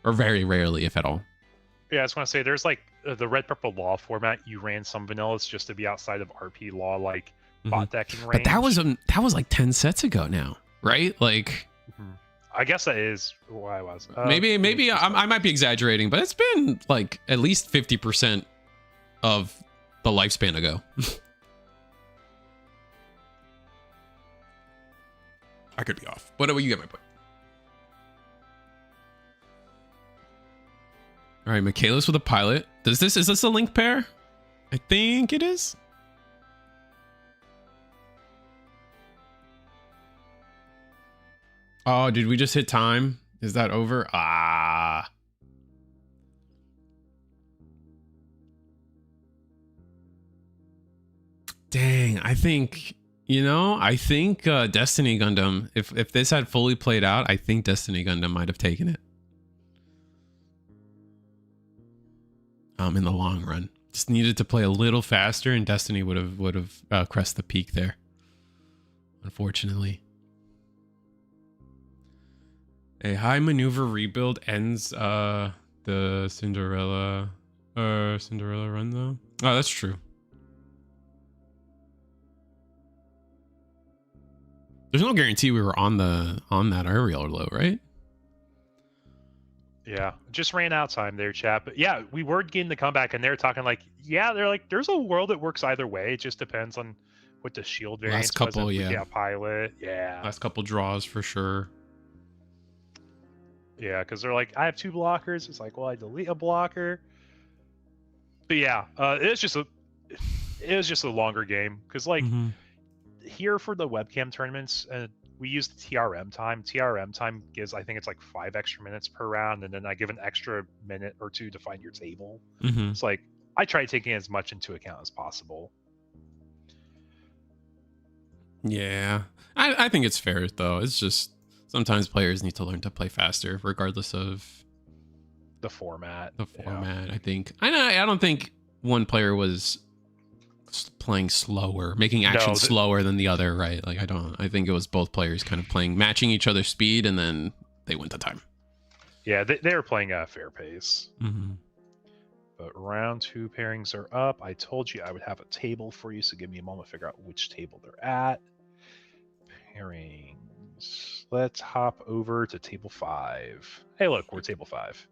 or very rarely, if at all. Yeah, I just want to say there's like the red purple law format. You ran some vanillas just to be outside of RP law, like bot decking range. But that was like 10 sets ago now, right? Like, I guess that is why I was. Maybe I might be exaggerating, but it's been like at least 50% of the lifespan ago. I could be off. But you get my point. All right, Michaelis with a pilot. Is this a link pair? I think it is. Oh, did we just hit time? Is that over? Ah. Dang, I think Destiny Gundam, if this had fully played out, I think Destiny Gundam might have taken it. In the long run. Just needed to play a little faster and Destiny would have crested the peak there. Unfortunately. A high maneuver rebuild ends the Cinderella run though. Oh, that's true. There's no guarantee we were on that aerial low, right? Yeah, just ran out time there, chat. But yeah, we were getting the comeback, and they're talking like, yeah, they're like, there's a world that works either way. It just depends on what the shield variance. Last couple, yeah, pilot, yeah. Last couple draws for sure. Yeah, because they're like, I have 2 blockers. It's like, well, I delete a blocker. But yeah, it was just a longer game because like here for the webcam tournaments, we use the TRM time. TRM time gives, I think it's like 5 extra minutes per round, and then I give an extra minute or 2 to find your table. It's like I try taking as much into account as possible. Yeah, I think it's fair though. It's just sometimes players need to learn to play faster, regardless of the format. Yeah. I think I don't think one player was playing slower, making action slower than the other, right? Like I think it was both players kind of matching each other's speed, and then they went to time. Yeah, they were playing a fair pace. But round 2 pairings are up. I told you I would have a table for you, so give me a moment to figure out which table they're at. Pairings. Let's hop over to table 5. Hey, look, we're table 5.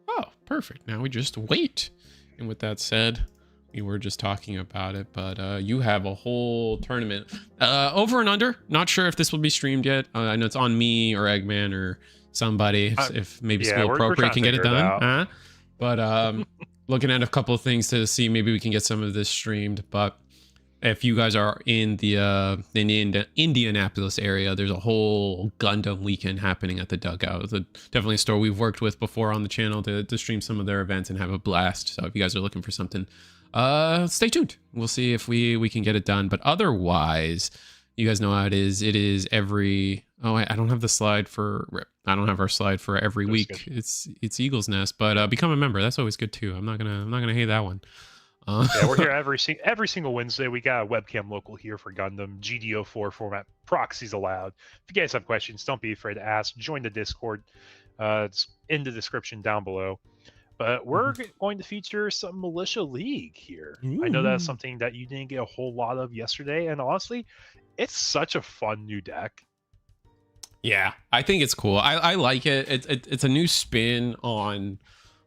Oh, perfect. Now we just wait. And with that said, we were just talking about it, but you have a whole tournament over and under. Not sure if this will be streamed yet. I know it's on me or Eggman or somebody, if maybe School Appropriate can get it done. But looking at a couple of things to see maybe we can get some of this streamed. But if you guys are in the Indianapolis area, there's a whole Gundam weekend happening at the Dugout. It's definitely a store we've worked with before on the channel to stream some of their events and have a blast. So if you guys are looking for something, stay tuned. We'll see if we can get it done. But otherwise, you guys know how it is. It is every... Oh, I don't have the slide for... I don't have our slide for every week. Good. It's Eagle's Nest, but become a member. That's always good too. I'm not gonna hate that one. Yeah, we're here every single Wednesday. We got a webcam local here for Gundam, GD04 format, proxies allowed. If you guys have questions, don't be afraid to ask. Join the Discord. It's in the description down below. But we're going to feature some Militia League here. I know that's something that you didn't get a whole lot of yesterday, and honestly, it's such a fun new deck. Yeah, I think it's cool. I like it. It's a new spin on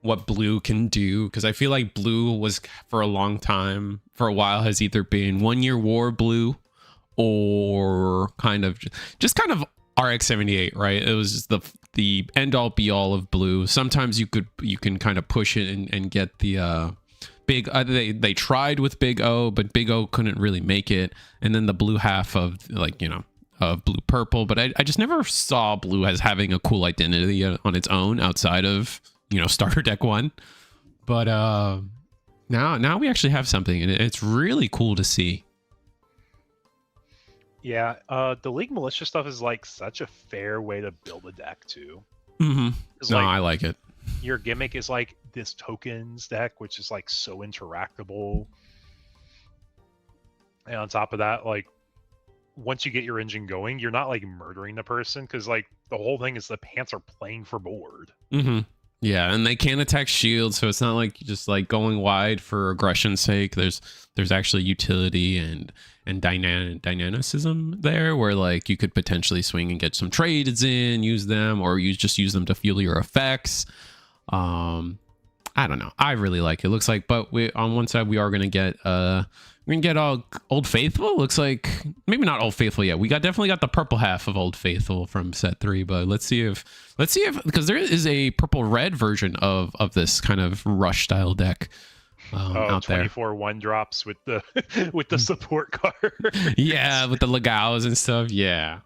what blue can do, because I feel like blue was for a while has either been 1 year war blue or kind of RX-78, right? It was the end all be all of blue. Sometimes you can kind of push it and get the big they tried with Big O, but Big O couldn't really make it, and then the blue half of of blue purple. But I just never saw blue as having a cool identity on its own outside of starter deck 1. But now we actually have something, and it's really cool to see. Yeah, the League Militia stuff is like such a fair way to build a deck too. I like it. your gimmick is like this tokens deck, which is like so interactable. And on top of that, like once you get your engine going, you're not like murdering the person because like the whole thing is the pants are playing for board. Mm-hmm. Yeah, and they can attack shields, so it's not like just like going wide for aggression's sake. There's actually utility and dynamicism there, where like you could potentially swing and get some trades in, use them, or you just use them to fuel your effects. I don't know. I really like it. Looks like, but we on one side we are gonna get all Old Faithful. Looks like maybe not Old Faithful yet. We definitely got the purple half of Old Faithful from set 3, but let's see if because there is a purple red version of this kind of rush style deck out there. 24 1-drops with the with the support card. Yeah, with the Legaos and stuff. Yeah.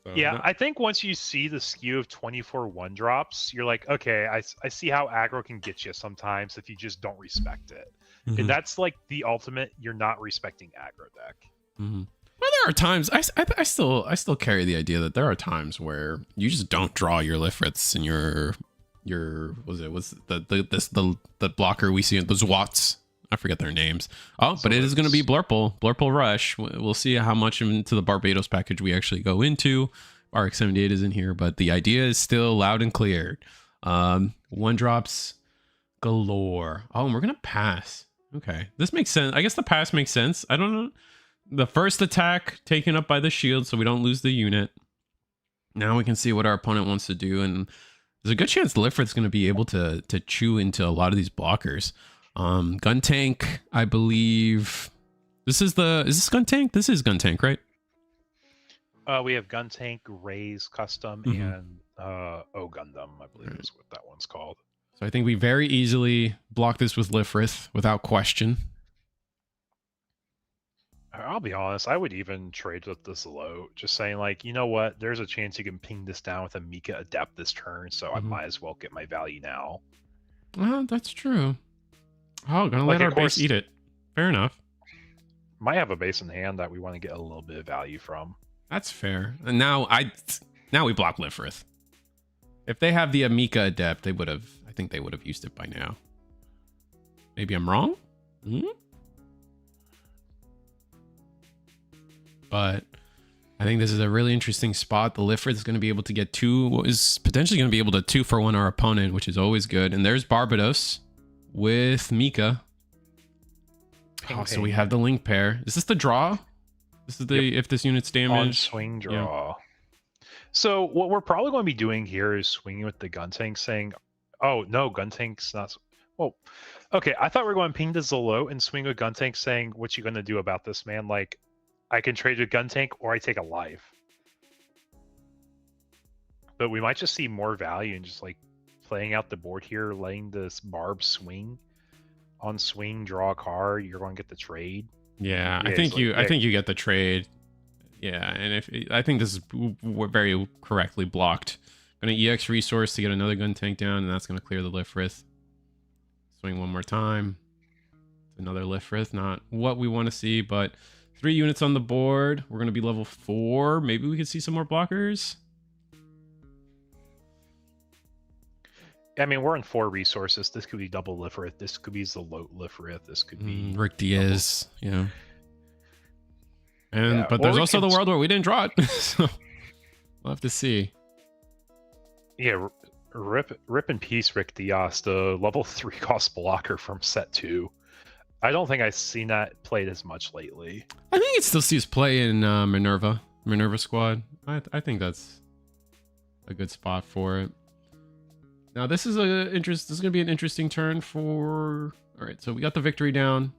So, yeah, I think once you see the skew of 24 1-drops, you're like, okay, I see how aggro can get you sometimes if you just don't respect it. Mm-hmm. And that's like the ultimate, you're not respecting aggro deck. Mm-hmm. Well, there are times I still carry the idea that there are times where you just don't draw your Lifriths and your the blocker we see, the Zwats. I forget their names. Oh, but it is going to be Blurple Rush. We'll see how much into the Barbados package we actually go into. RX-78 is in here, but the idea is still loud and clear. 1-drops galore. Oh, and we're going to pass. Okay, this makes sense. I guess the pass makes sense. I don't know. The first attack taken up by the shield, so we don't lose the unit. Now we can see what our opponent wants to do, and there's a good chance Lifrith's going to be able to chew into a lot of these blockers. Gun Tank, I believe. Is this Gun Tank? This is Gun Tank, right? We have Gun Tank, Raise Custom, and Gundam, I believe is what that one's called. So I think we very easily block this with Lifrith without question. I'll be honest, I would even trade with this low, just saying like, you know what, there's a chance you can ping this down with a Mika Adept this turn, so I might as well get my value now. Well, that's true. Oh, gonna let our base eat it. Fair enough. Might have a base in hand that we want to get a little bit of value from. That's fair. And now we block Lifrith. If they have the Amika Adept, I think they would have used it by now. Maybe I'm wrong? But I think this is a really interesting spot. The Lifrith is going to be able to get is potentially going to be able to 2-for-1 our opponent, which is always good. And there's Barbados with Mika. So we have the link pair. Is this the draw? This is the if this unit's damaged. On swing draw. Yeah. So what we're probably going to be doing here is swinging with the Gun Tank, saying, oh, no, Gun Tank's not... Well, okay, I thought we were going to ping to Zolo and swing with Gun Tank, saying, what you going to do about this, man? Like, I can trade a Gun Tank or I take a life. But we might just see more value in just, like, playing out the board here, letting this Barb swing. On swing, draw a card, you're going to get the trade. Yeah, I think you get the trade. Yeah, and I think this is very correctly blocked. Going to EX resource to get another Gun Tank down, and that's going to clear the Lifrith. Swing one more time. Another Lifrith, not what we want to see, but 3 units on the board. We're going to be level 4. Maybe we could see some more blockers. I mean, we're in 4 resources. This could be double Lifrith. This could be Zalote Lifrith. This could be Rick Diaz. Yeah. And but there's also the world where we didn't draw it, so we'll have to see. Yeah, rip in peace, Rick Diaz, the level 3 cost blocker from set 2. I don't think I've seen that played as much lately. I think it still sees play in Minerva squad. I think that's a good spot for it. Now this is this is gonna be an interesting turn for. All right, so we got the victory down.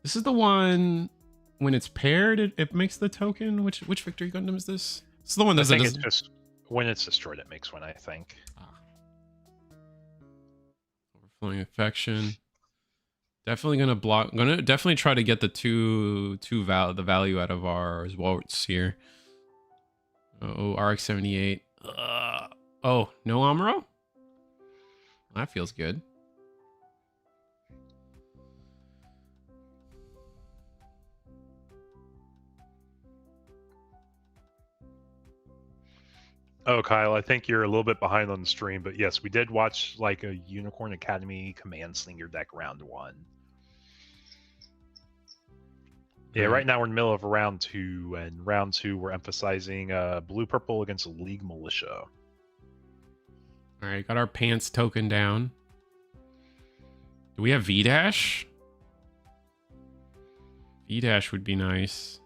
This is the one when it's paired, it makes the token. Which victory Gundam is this? This is the one that it's just when it's destroyed, it makes one. I think. Overflowing affection. Definitely gonna block. Gonna definitely try to get the the value out of our Zwats here. Oh, RX-78. Oh, no Amuro? That feels good. Oh, Kyle, I think you're a little bit behind on the stream, but yes, we did watch like a Unicorn Academy Command Slinger deck round 1. Yeah, right now we're in the middle of round 2, and round 2 we're emphasizing blue purple against League Militia. All right, got our pants token down. Do we have V-Dash? V-Dash would be nice.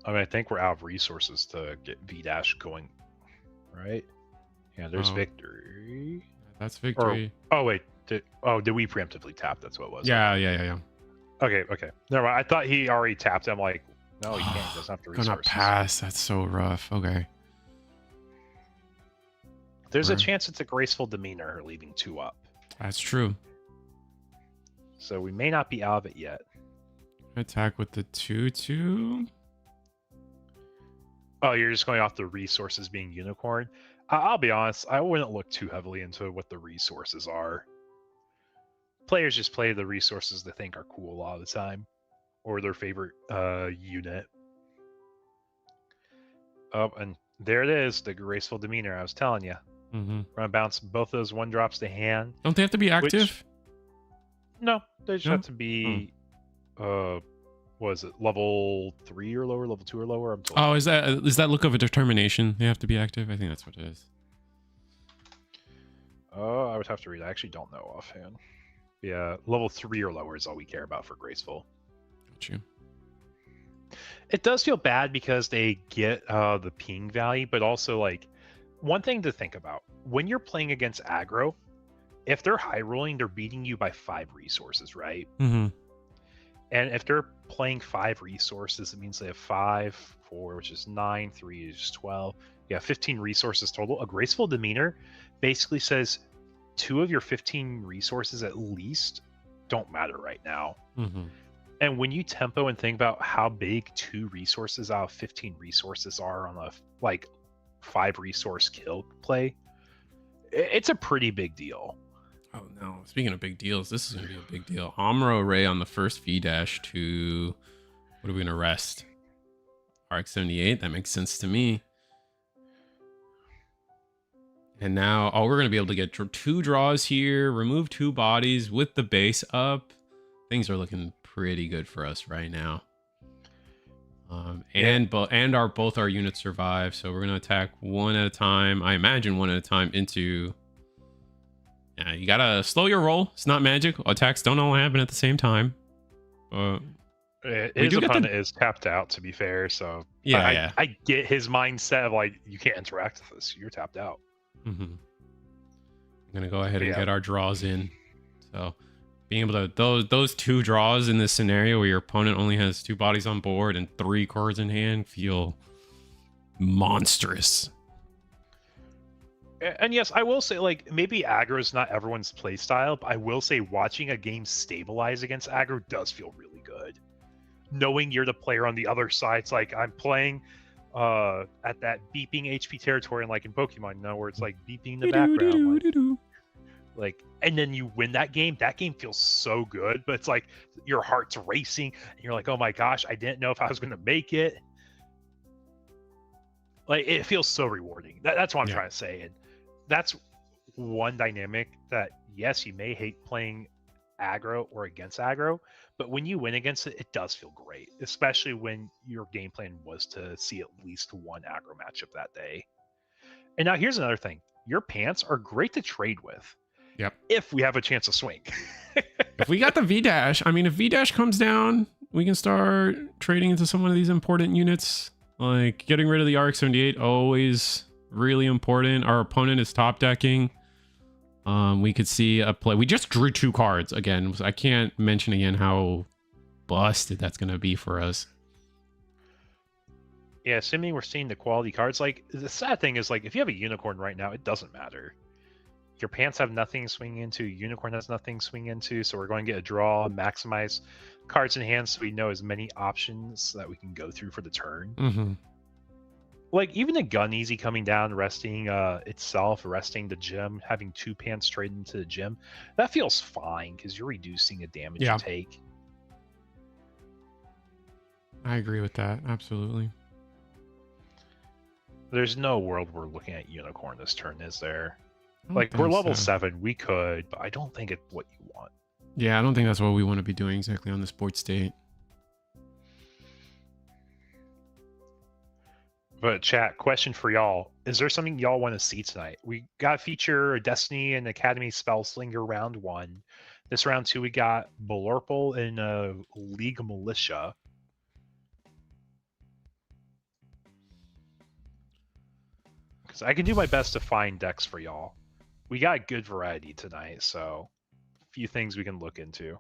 I mean, I think we're out of resources to get V-Dash going, right? Yeah, there's victory. That's victory. Or, oh, wait. Did we preemptively tap? That's what it was. Yeah. Okay. Never mind. I thought he already tapped. I'm like, no, he can't. He doesn't have the resources. Gonna pass. That's so rough. Okay. There's a chance it's a graceful demeanor leaving 2 up. That's true. So we may not be out of it yet. Attack with the 2/2. Oh, you're just going off the resources being unicorn? I'll be honest, I wouldn't look too heavily into what the resources are. Players just play the resources they think are cool a lot of the time, or their favorite unit. Oh, and there it is, the graceful demeanor I was telling you. Mm-hmm. We're gonna bounce both those 1-drops to hand. Don't they have to be active? No, they just have to be what is it, level 3 or lower, level 2 or lower? I'm told. Oh, is that look of a determination? They have to be active? I think that's what it is. I would have to read. I actually don't know offhand. Yeah, level 3 or lower is all we care about for graceful. Got you. It does feel bad because they get the ping value, but also like one thing to think about when you're playing against aggro, if they're high rolling, they're beating you by 5 resources, right? Mm-hmm. And if they're playing 5 resources, it means they have 5, 4, which is 9, 3 is 12. Yeah, 15 resources total. A graceful demeanor basically says 2 of your 15 resources at least don't matter right now. Mm-hmm. And when you tempo and think about how big 2 resources out of 15 resources are on a like 5 resource kill play, it's a pretty big deal. Oh no! Speaking of big deals, this is gonna be a big deal. Amuro Ray on the first V-Dash to what are we gonna rest? RX-78. That makes sense to me. And now, we're gonna be able to get 2 draws here, remove 2 bodies with the base up. Things are looking pretty good for us right now. And both our units survive, so we're gonna attack 1 at a time. I imagine 1 at a time into. Yeah, you gotta slow your roll. It's not magic. Attacks don't all happen at the same time. His opponent is tapped out, to be fair. So yeah, I get his mindset of like, you can't interact with this. You're tapped out. Mm-hmm. I'm gonna go ahead and get our draws in. So being able to those 2 draws in this scenario where your opponent only has 2 bodies on board and 3 cards in hand feel monstrous. And yes, I will say, like, maybe aggro is not everyone's play style, but I will say watching a game stabilize against aggro does feel really good. Knowing you're the player on the other side, it's like I'm playing at that beeping HP territory, and like in Pokemon, you know, where it's like beeping in the background. Like, and then you win that game feels so good, but it's like your heart's racing, and you're like, oh my gosh, I didn't know if I was going to make it. Like, it feels so rewarding. That's what I'm trying to say. And that's one dynamic that, yes, you may hate playing aggro or against aggro, but when you win against it, it does feel great, especially when your game plan was to see at least 1 aggro matchup that day. And now here's another thing. Your pants are great to trade with. Yep. If we have a chance to swing. If we got the V-Dash, I mean, if V-Dash comes down, we can start trading into some of these important units. Like, getting rid of the RX-78, always really important. Our opponent is top decking. We could see a play. We just drew 2 cards again. I can't mention again how busted that's going to be for us. Yeah, assuming we're seeing the quality cards. Like, the sad thing is, like, if you have a unicorn right now, it doesn't matter. Your pants have nothing to swing into. Unicorn has nothing to swing into. So we're going to get a draw, maximize cards in hand so we know as many options that we can go through for the turn. Mm-hmm. Like, even a gun easy coming down, resting itself, resting the gem, having 2 pants trade into the gem, that feels fine because you're reducing the damage you take. I agree with that. Absolutely. There's no world we're looking at Unicorn this turn, is there? I don't Like, we're think level so. 7, we could, but I don't think it's what you want. Yeah, I don't think that's what we want to be doing exactly on the sports state. But chat, question for y'all. Is there something y'all want to see tonight? We got to feature Destiny and Academy Spellslinger round 1. This round 2, we got Blurple and League Militia. Because I can do my best to find decks for y'all. We got a good variety tonight, so a few things we can look into.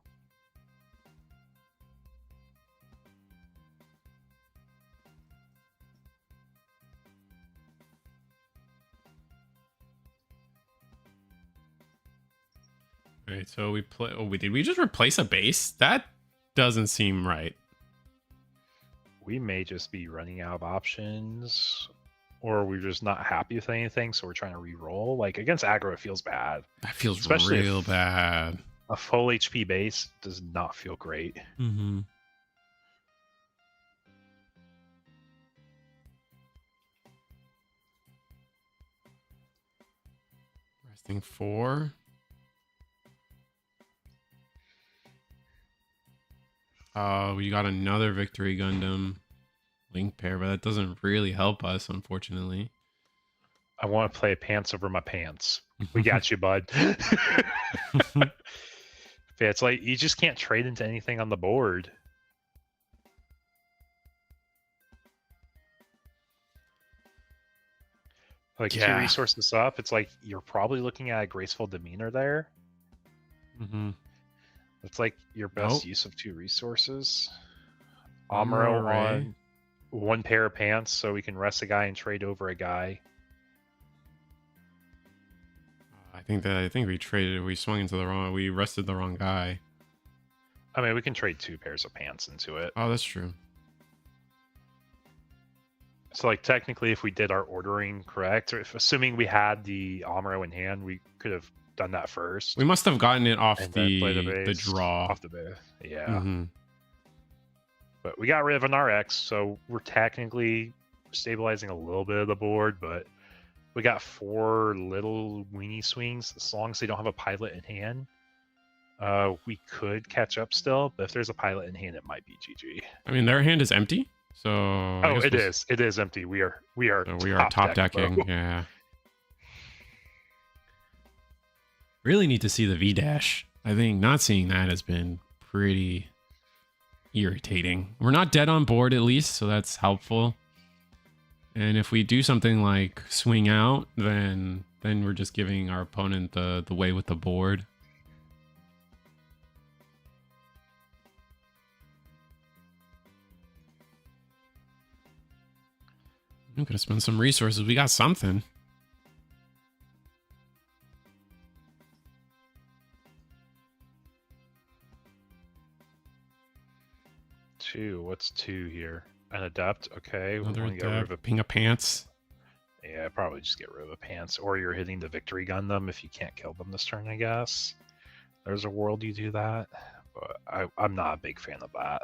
All right, so we play. Oh, did we just replace a base? That doesn't seem right. We may just be running out of options, or we're just not happy with anything, so we're trying to re-roll. Like, against aggro, it feels bad. That feels Especially real if bad. a full HP base does not feel great. Mm-hmm. Resting 4. We got another Victory Gundam link pair, but that doesn't really help us, unfortunately. I want to play pants over my pants. We got you, bud. Yeah, it's like you just can't trade into anything on the board. Like, 2 resources up, it's like you're probably looking at a graceful demeanor there. Mm-hmm. It's like your best use of 2 resources. Amuro on 1 pair of pants, so we can rest a guy and trade over a guy. I think we traded. We swung into the wrong. We rested the wrong guy. I mean, we can trade 2 pairs of pants into it. Oh, that's true. So, like, technically, if we did our ordering correct, or if assuming we had the Amuro in hand, we could have done that first. We must have gotten it off and then play the draw. Off the base. Yeah. Mm-hmm. But we got rid of an RX, so we're technically stabilizing a little bit of the board, but we got 4 little weenie swings. As long as they don't have a pilot in hand, we could catch up still, but if there's a pilot in hand, it might be GG. I mean, their hand is empty, so it is. It is empty. We are top decking. Yeah. Really need to see the V dash. I think not seeing that has been pretty irritating. We're not dead on board at least, so that's helpful. And if we do something like swing out, then we're just giving our opponent the way with the board. I'm gonna spend some resources. We got something. 2. What's 2 here? An adept. Okay. Another we get rid of adept. Ping of pants. Yeah, probably just get rid of a pants. Or you're hitting the victory gun them if you can't kill them this turn, I guess. There's a world you do that, but I'm not a big fan of that.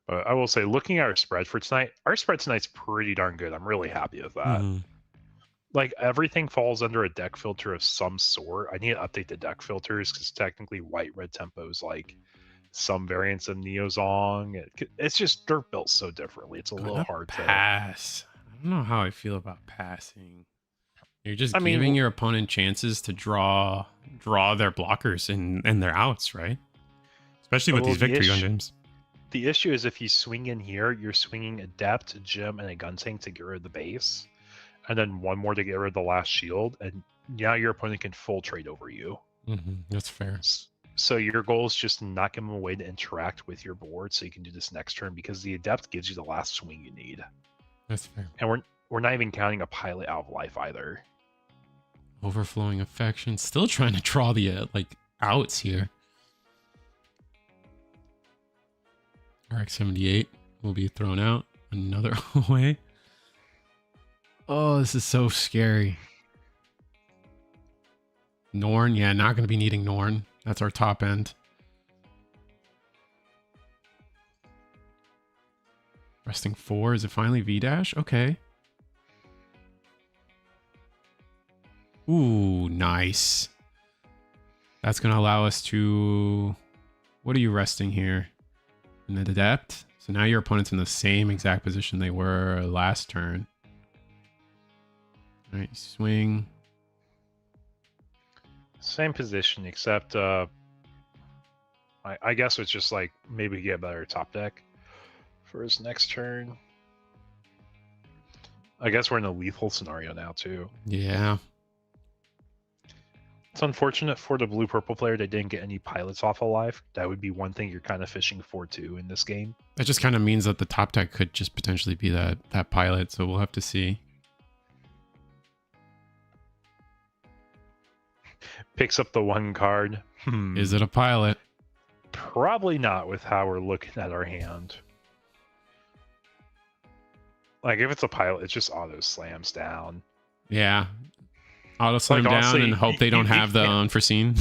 But I will say, looking at our spread for tonight, our spread tonight's pretty darn good. I'm really happy with that. Mm-hmm. Like, everything falls under a deck filter of some sort. I need to update the deck filters because technically white-red tempo is like some variants of Neozong. It's just they're built so differently. It's a little hard to pass. I don't know how I feel about passing. You're just giving your opponent chances to draw their blockers and their outs, right? Especially with these victory Gundams. The issue is if you swing in here, you're swinging Adept, Gem, and a gun tank to get rid of the base. And then 1 more to get rid of the last shield. And now your opponent can full trade over you. Mm-hmm. That's fair. So your goal is just to not give them a way to interact with your board so you can do this next turn because the Adept gives you the last swing you need. That's fair. And we're not even counting a pilot out of life either. Overflowing affection. Still trying to draw the outs here. RX-78 will be thrown out. Another way. Oh, this is so scary. Norn, yeah, not going to be needing Norn. That's our top end. Resting 4. Is it finally V-dash? Okay. Ooh, nice. That's going to allow us to... What are you resting here? An adept? So now your opponent's in the same exact position they were last turn. All right, swing. Same position, except I guess it's just like maybe get a better top deck for his next turn. I guess we're in a lethal scenario now too. Yeah. It's unfortunate for the blue-purple player they didn't get any pilots off alive. That would be one thing you're kind of fishing for too in this game. That just kind of means that the top deck could just potentially be that pilot, so we'll have to see. Picks up the one card. Is it a pilot? Probably not with how we're looking at our hand. Like, if it's a pilot, it just auto slams down. Yeah. Auto slam Like, down honestly, and hope they don't have the can't- unforeseen.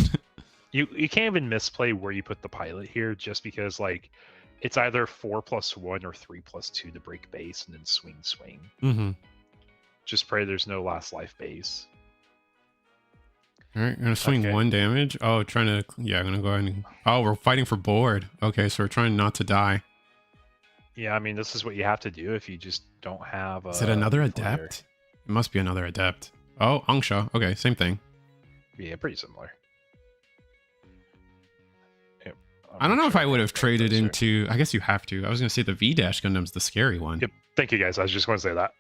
You can't even misplay where you put the pilot here, just because, like, it's either 4+1 or 3+2 to break base and then swing. Mm-hmm. Just pray there's no last life base. All right, I'm gonna swing Okay. 1 damage. Oh, trying to... Yeah, I'm gonna go ahead and... Oh, we're fighting for board. Okay, so we're trying not to die. Yeah, I mean, this is what you have to do if you just don't have a... Is it another player. adept? It must be another adept. Oh, Angsha. Okay, same thing. Yeah, pretty similar. Yep. I don't know if I would have Those traded are- into... I guess you have to. I was gonna say the V-Dash Gundam's the scary one. Yep. Thank you, guys. I was just going to say that.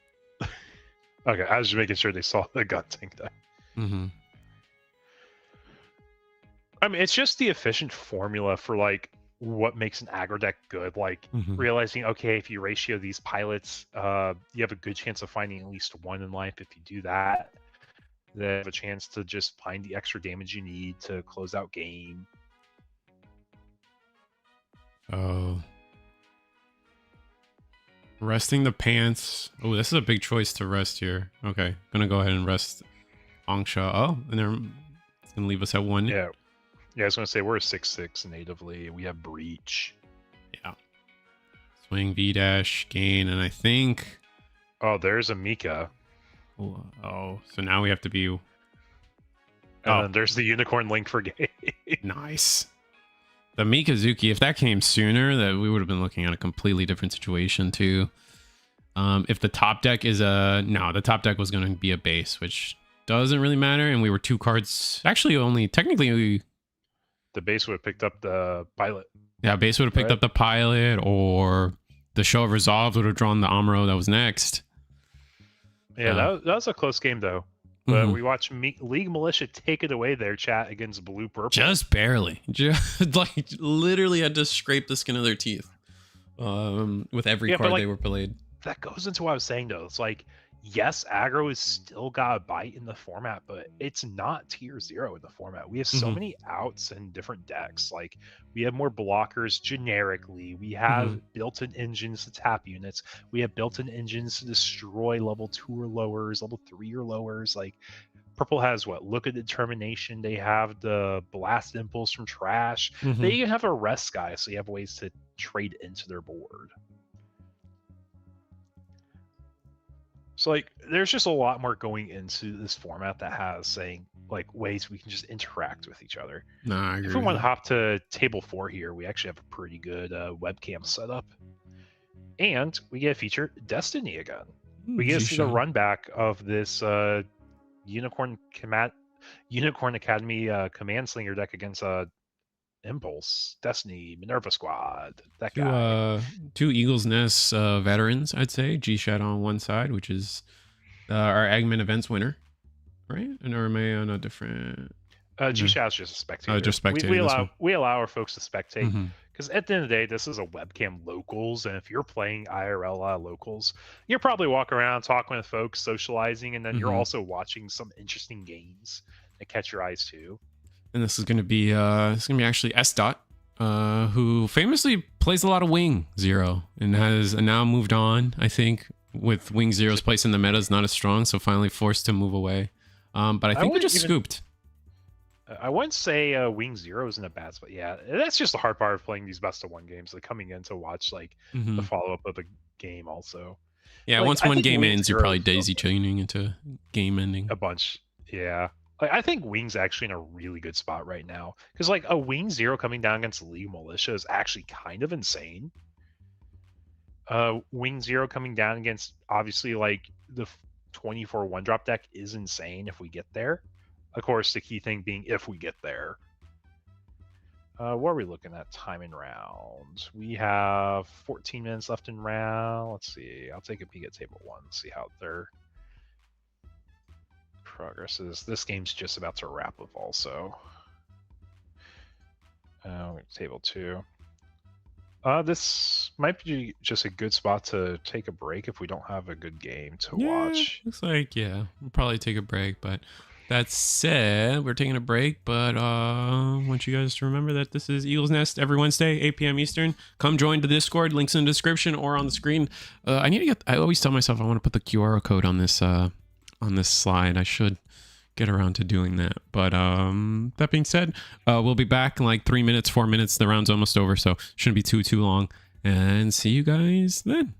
Okay, I was just making sure they saw the gut tank there. Mm-hmm. I mean, it's just the efficient formula for, like, what makes an aggro deck good. Like, Mhm. realizing, okay, if you ratio these pilots, you have a good chance of finding at least one in life. If you do that, then you have a chance to just find the extra damage you need to close out game. Oh. Resting the pants. Oh, this is a big choice to rest here. Okay, gonna go ahead and rest Angsha. Oh, and then it's gonna leave us at 1. Yeah. Yeah, I was going to say, we're a 6/6 natively. We have Breach. Yeah. Swing, V-dash, gain, and I think... Oh, there's a Mika. Oh, so now we have to be... And Oh. then there's the Unicorn Link for game. Nice. The Mikazuki, if that came sooner, that we would have been looking at a completely different situation too. If the top deck is a... No, the top deck was going to be a base, which doesn't really matter. And we were 2 cards... Actually, only... Technically... The base would have picked up the pilot. Yeah, base would have picked Right. up the pilot, or the Show of Resolve would have drawn the Amuro that was next. Yeah, that was a close game, though. But Mhm. we watched League Militia take it away there, chat, against Blue Purple. Just barely. Just like literally had to scrape the skin of their teeth with every Yeah, but, card like, they were played. That goes into what I was saying, though. It's like, yes, aggro is still got a bite in the format, but it's not tier 0 in the format. We have so Mhm. many outs and different decks. Like, we have more blockers generically. We have built-in engines to tap units. We have built-in engines to destroy level 2 or lowers, level 3 or lowers. Like, Purple has what? Look at Determination. They have the Blast Impulse from Trash. Mhm. They even have a Rest guy, so you have ways to trade into their board. So, like, there's just a lot more going into this format that has saying, like, ways we can just interact with each other. Nah, I agree. If we with want to you. hop to table 4 here, we actually have a pretty good webcam setup. And we get to feature Destiny again. We get to see the G-Shock. run back of this Unicorn Academy Command Slinger deck against Impulse, Destiny, Minerva Squad. That guy. Two Eagles Nest veterans, I'd say. G-Shat on one side, which is our Eggman Events winner, right? And or am I on a different... G-Shad's just a spectator. just spectating We this allow one. we allow our folks to spectate Mhm. because at the end of the day, this is a webcam locals, and if you're playing IRL locals, you're probably walking around talking with folks, socializing, and then you're Mhm. also watching some interesting games that catch your eyes too. And this is going to be actually S. Dot, who famously plays a lot of Wing Zero and has now moved on. I think with Wing Zero's place in the meta is not as strong, so finally forced to move away. But I think we wouldn't just even- scooped. I wouldn't say Wing Zero isn't a bad spot. Yeah, that's just the hard part of playing these best of one games. Like coming in to watch like the follow up of the game also. Yeah, Like once I one think game Wing ends, you're Zero probably is daisy okay. chaining into game ending. A bunch. Yeah. Like, I think Wing's actually in a really good spot right now because like a Wing Zero coming down against League Militia is actually kind of insane. Wing Zero coming down against obviously like the 24 one drop deck is insane if we get there. Of course, the key thing being if we get there. What are we looking at time in rounds? We have 14 minutes left in round. Let's see. I'll take a peek at table one, see how their progress is. This game's just about to wrap up also. Table two. This might be just a good spot to take a break if we don't have a good game to watch. Looks like, yeah, we'll probably take a break. But that said, we're taking a break. But I want you guys to remember that this is Eagle's Nest every Wednesday, 8 p.m. Eastern. Come join the Discord. Links in the description or on the screen. I always tell myself I want to put the QR code on this slide. I should get around to doing that. But that being said, we'll be back in like 3 minutes, 4 minutes. The round's almost over, so shouldn't be too long. And see you guys then.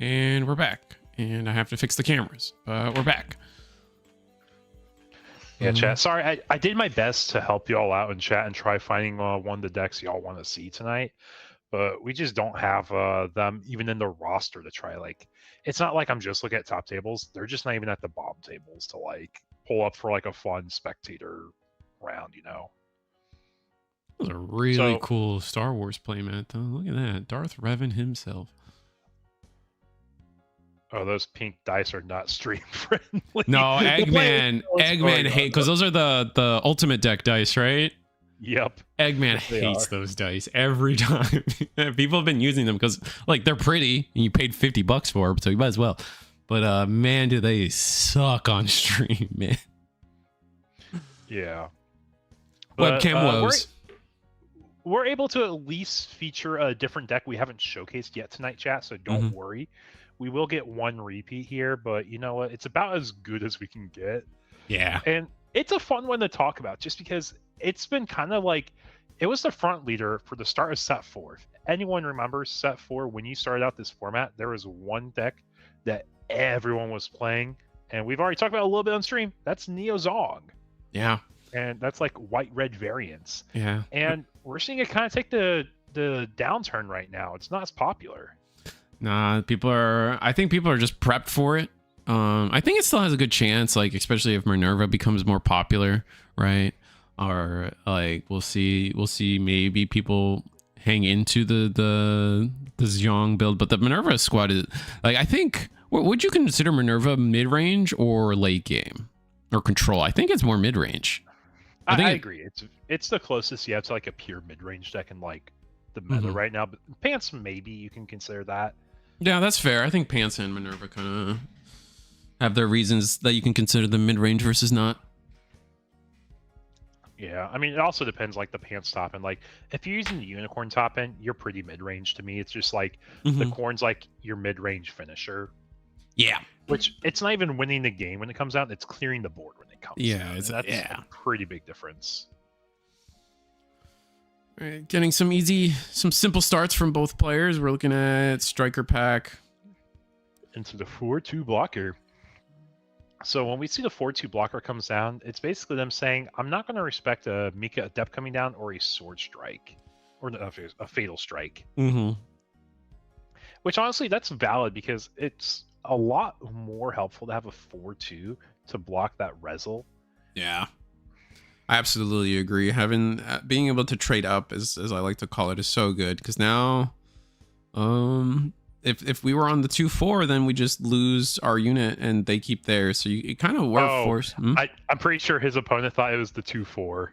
And we're back. And I have to fix the cameras, but we're back. Yeah, chat. Sorry, I did my best to help you all out in chat and try finding one of the decks y'all want to see tonight, but we just don't have them even in the roster to try. Like, it's not like I'm just looking at top tables. They're just not even at the bottom tables to like pull up for like a fun spectator round, you know. That was a really cool Star Wars playmat, though. Look at that, Darth Revan himself. Oh, those pink dice are not stream friendly. No, Eggman hate, because those are the ultimate deck dice, right? Yep. Eggman hates those dice every time. People have been using them because like they're pretty and you paid $50 for them, so you might as well. But man, do they suck on stream, man. Yeah. Webcam woes. We're able to at least feature a different deck we haven't showcased yet tonight, chat, so don't worry. We will get one repeat here, but you know what? It's about as good as we can get. Yeah. And it's a fun one to talk about just because it's been kind of like, it was the front leader for the start of set 4. If anyone remembers set 4, when you started out this format, there was one deck that everyone was playing, and we've already talked about it a little bit on stream. That's Neo Zong. Yeah. And that's like white-red variants. Yeah. And we're seeing it kind of take the downturn right now. It's not as popular. Nah, I think people are just prepped for it. I think it still has a good chance, like especially if Minerva becomes more popular, right? Or like we'll see maybe people hang into the Zhong build, but the Minerva squad is like, I think, would you consider Minerva mid-range or late game or control? I think it's more mid-range. I agree. It's the closest you have to like a pure mid-range deck in like the meta right now, but Pants, maybe you can consider that. Yeah, that's fair. I think Pants and Minerva kind of have their reasons that you can consider them mid-range versus not. Yeah, I mean, it also depends, like, the Pants top end. Like, if you're using the Unicorn top end, you're pretty mid-range to me. It's just, like, the Corn's, like, your mid-range finisher. Yeah. Which, it's not even winning the game when it comes out. It's clearing the board when it comes out. That's a pretty big difference. All right, getting some simple starts from both players. We're looking at Striker Pack. Into the 4-2 blocker. So when we see the 4-2 blocker comes down, it's basically them saying, I'm not going to respect a Mika Adept coming down or a Sword Strike. Or a Fatal Strike. Which honestly, that's valid because it's a lot more helpful to have a 4-2 to block that Rezel. Yeah. I absolutely agree. Having being able to trade up, as I like to call it, is so good because now, if we were on the 2-4, then we just lose our unit and they keep theirs. So you kind of were forced. I'm pretty sure his opponent thought it was the 2-4.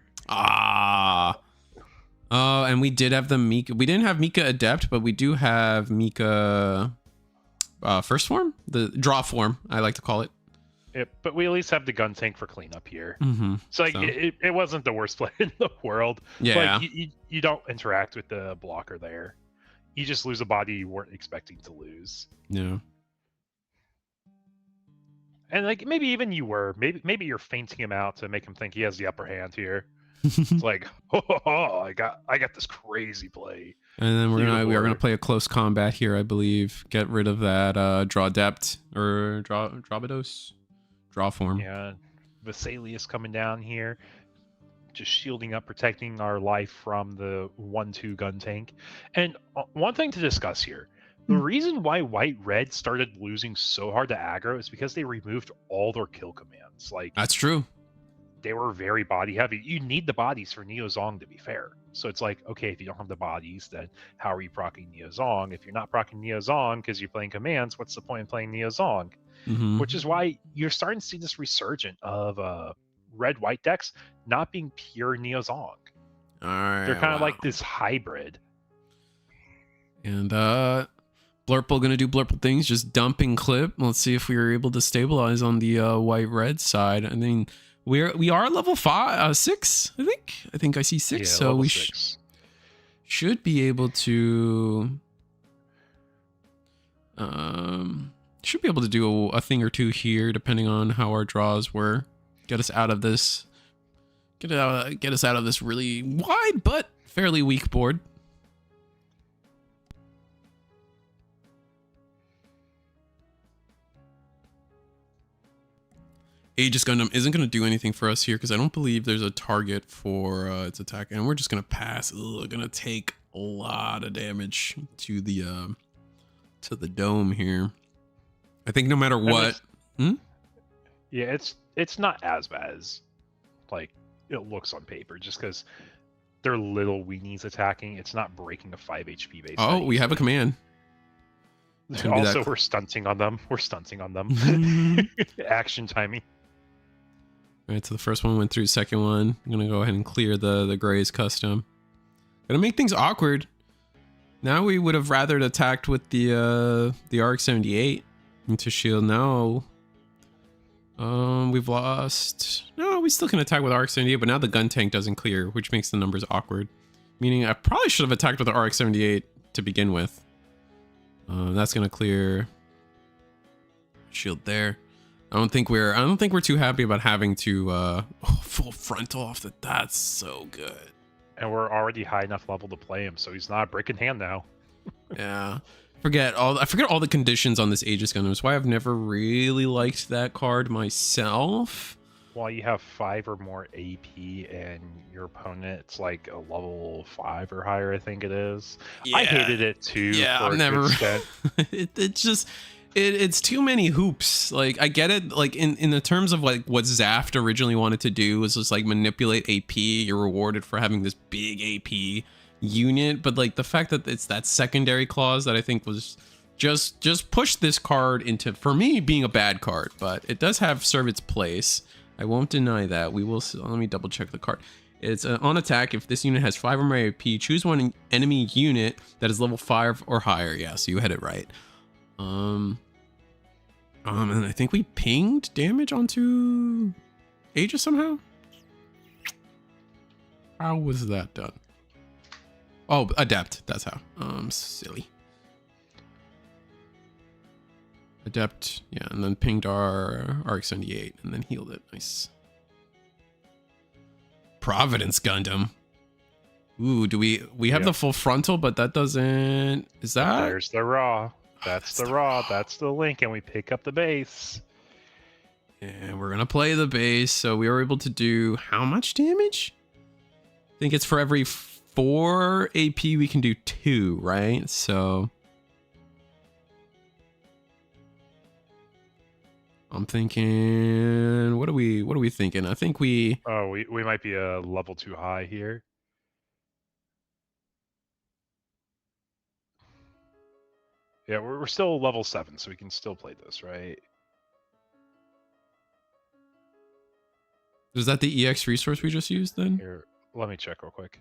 And we did have the Mika. We didn't have Mika Adept, but we do have Mika first form, the draw form, I like to call it. But we at least have the gun tank for cleanup here. So, like, it wasn't the worst play in the world. Yeah. Like, you don't interact with the blocker there. You just lose a body you weren't expecting to lose. Yeah. And like maybe even you were. Maybe you're fainting him out to make him think he has the upper hand here. It's like, I got this crazy play. And then we are gonna play a close combat here, I believe. Get rid of that draw adept or Drabados. Draw form. Yeah, Vesalius coming down here, just shielding up, protecting our life from the 1-2 gun tank. And one thing to discuss here, the reason why White-Red started losing so hard to aggro is because they removed all their kill commands. Like, that's true. They were very body heavy. You need the bodies for Neo Zong, to be fair. So it's like, okay, if you don't have the bodies, then how are you proccing Neo Zong? If you're not proccing Neo Zong because you're playing commands, what's the point in playing Neo Zong? Which is why you're starting to see this resurgent of red-white decks not being pure Neo Zong. All right, they're kind of like this hybrid. And Blurple gonna do Blurple things, just dumping clip. Let's see if we are able to stabilize on the white-red side. I mean, we are level 6. I think I see 6. Yeah, so we should be able to do a thing or two here, depending on how our draws were. Get us out of this. Get us out of this really wide but fairly weak board. Aegis Gundam isn't going to do anything for us here because I don't believe there's a target for its attack, and we're just going to pass. Ugh, going to take a lot of damage to the dome here. I think no matter what. Yeah, it's not as bad as like it looks on paper, just because they're little weenies attacking. It's not breaking a 5 HP base. Oh, we have a command. Also, we're stunting on them. We're stunting on them. Action timing. All right, so the first one went through. Second one, I'm gonna go ahead and clear the Gray's custom. Gonna make things awkward. Now we would have rather attacked with the RX-78 into shield. Now, we've lost. No, we still can attack with RX-78, but now the gun tank doesn't clear, which makes the numbers awkward. Meaning I probably should have attacked with the RX-78 to begin with. That's gonna clear shield there. I don't think we're too happy about having to full frontal off the. That's so good. And we're already high enough level to play him, so he's not a brick in hand now. Yeah. I forget all the conditions on this Aegis Gundam. That's why I've never really liked that card myself. While you have 5 or more AP and your opponent's like a level 5 or higher, I think it is. Yeah. I hated it too. Yeah, I've never. It's too many hoops. Like, I get it. Like in the terms of like what Zaft originally wanted to do was just like manipulate AP. You're rewarded for having this big AP unit, but like the fact that it's that secondary clause that I think was just push this card into, for me, being a bad card. But it does serve its place. I won't deny that. We will. Let me double check the card. It's on attack. If this unit has 5 or more AP, choose one enemy unit that is level 5 or higher. Yeah, so you had it right. And I think we pinged damage onto Aegis somehow. How was that done? Oh, adept. That's how. Silly. Adept, yeah, and then pinged our RX-78 and then healed it. Nice. Providence Gundam. Ooh, do we have the full frontal, but that doesn't. Is that? There's the raw. That's the raw. That's the link, and we pick up the base. And we're gonna play the base, so we were able to do how much damage? I think it's for every 4 AP we can do 2, right? So I'm thinking, what are we thinking? I think we. Oh, we might be a level too high here. Yeah, we're still level 7, so we can still play this, right? Is that the EX resource we just used then? Here, let me check real quick.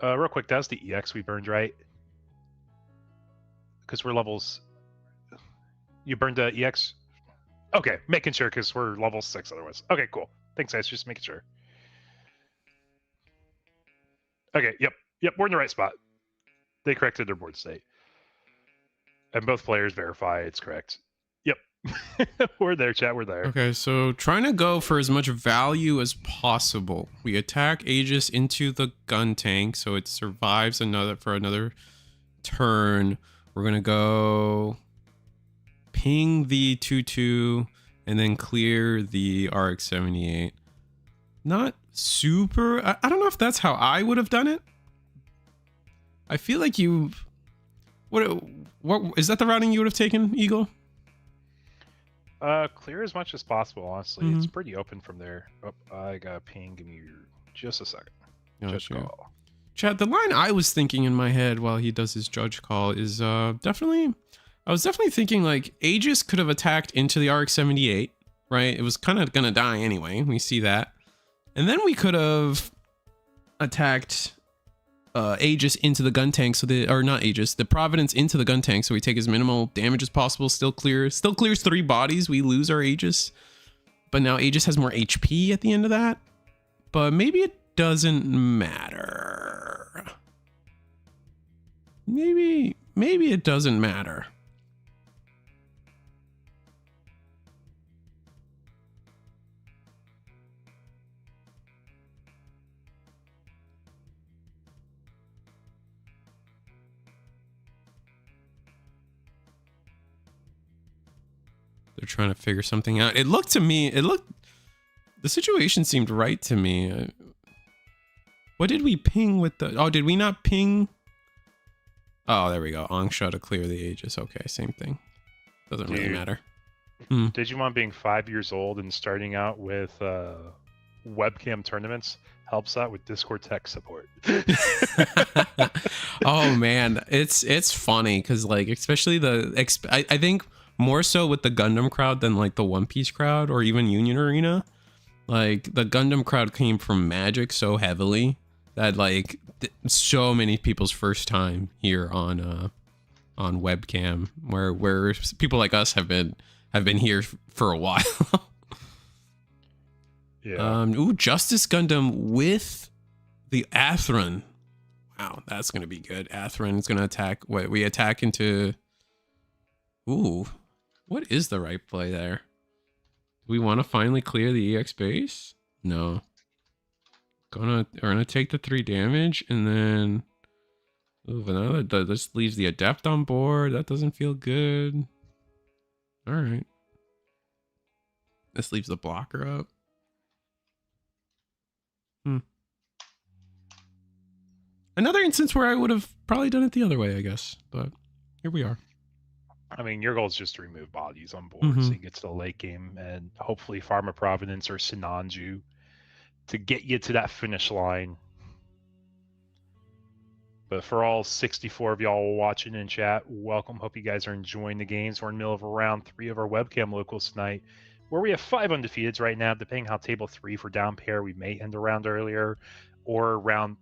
Real quick, that's the EX we burned, right? Because we're levels. You burned the EX? Okay, making sure because we're level 6 otherwise. Okay, cool. Thanks, guys. Just making sure. Okay, yep, we're in the right spot. They corrected their board state. And both players verify it's correct. Yep. We're there, chat. We're there. Okay, so trying to go for as much value as possible. We attack Aegis into the gun tank, so it survives for another turn. We're going to go ping the 2-2 and then clear the RX-78. Not super. I don't know if that's how I would have done it. I feel like you. What is that the routing you would have taken, Eagle? Clear as much as possible, honestly. It's pretty open from there. Oh, I got a ping. Give me just a second. Judge call. Chad, the line I was thinking in my head while he does his judge call is definitely. I was definitely thinking like Aegis could have attacked into the RX-78, right? It was kind of gonna die anyway. We see that, and then we could have attacked Aegis into the gun tank, so the Providence into the gun tank, so we take as minimal damage as possible. Still clears 3 bodies. We lose our Aegis, but now Aegis has more HP at the end of that. But maybe it doesn't matter. Maybe it doesn't matter. They're trying to figure something out. It looked to me, the situation seemed right to me. What did we ping with the, oh, did we not ping? Oh, there we go. Angsha to clear the Aegis. Okay, same thing. Doesn't really matter. Digimon being 5 years old and starting out with webcam tournaments helps out with Discord tech support. Oh man, it's funny because like especially I think more so with the Gundam crowd than like the One Piece crowd or even Union Arena. Like the Gundam crowd came from Magic so heavily that like so many people's first time here on webcam, where people like us have been here for a while. Yeah. Ooh, Justice Gundam with the Atheron. Wow, that's gonna be good. Atheron is gonna attack. What we attack into? Ooh, what is the right play there? Do we want to finally clear the EX base? No. We're gonna take the 3 damage and then. Ooh, another. This leaves the Adept on board. That doesn't feel good. All right. This leaves the blocker up. Another instance where I would have probably done it the other way, I guess. But here we are. I mean, your goal is just to remove bodies on board so you get to the late game and hopefully Pharma Providence or Sinanju to get you to that finish line. But for all 64 of y'all watching in chat, welcome. Hope you guys are enjoying the games. We're in the middle of round 3 of our webcam locals tonight, where we have 5 undefeateds right now. Depending how table 3 for down pair, we may end a round earlier, or round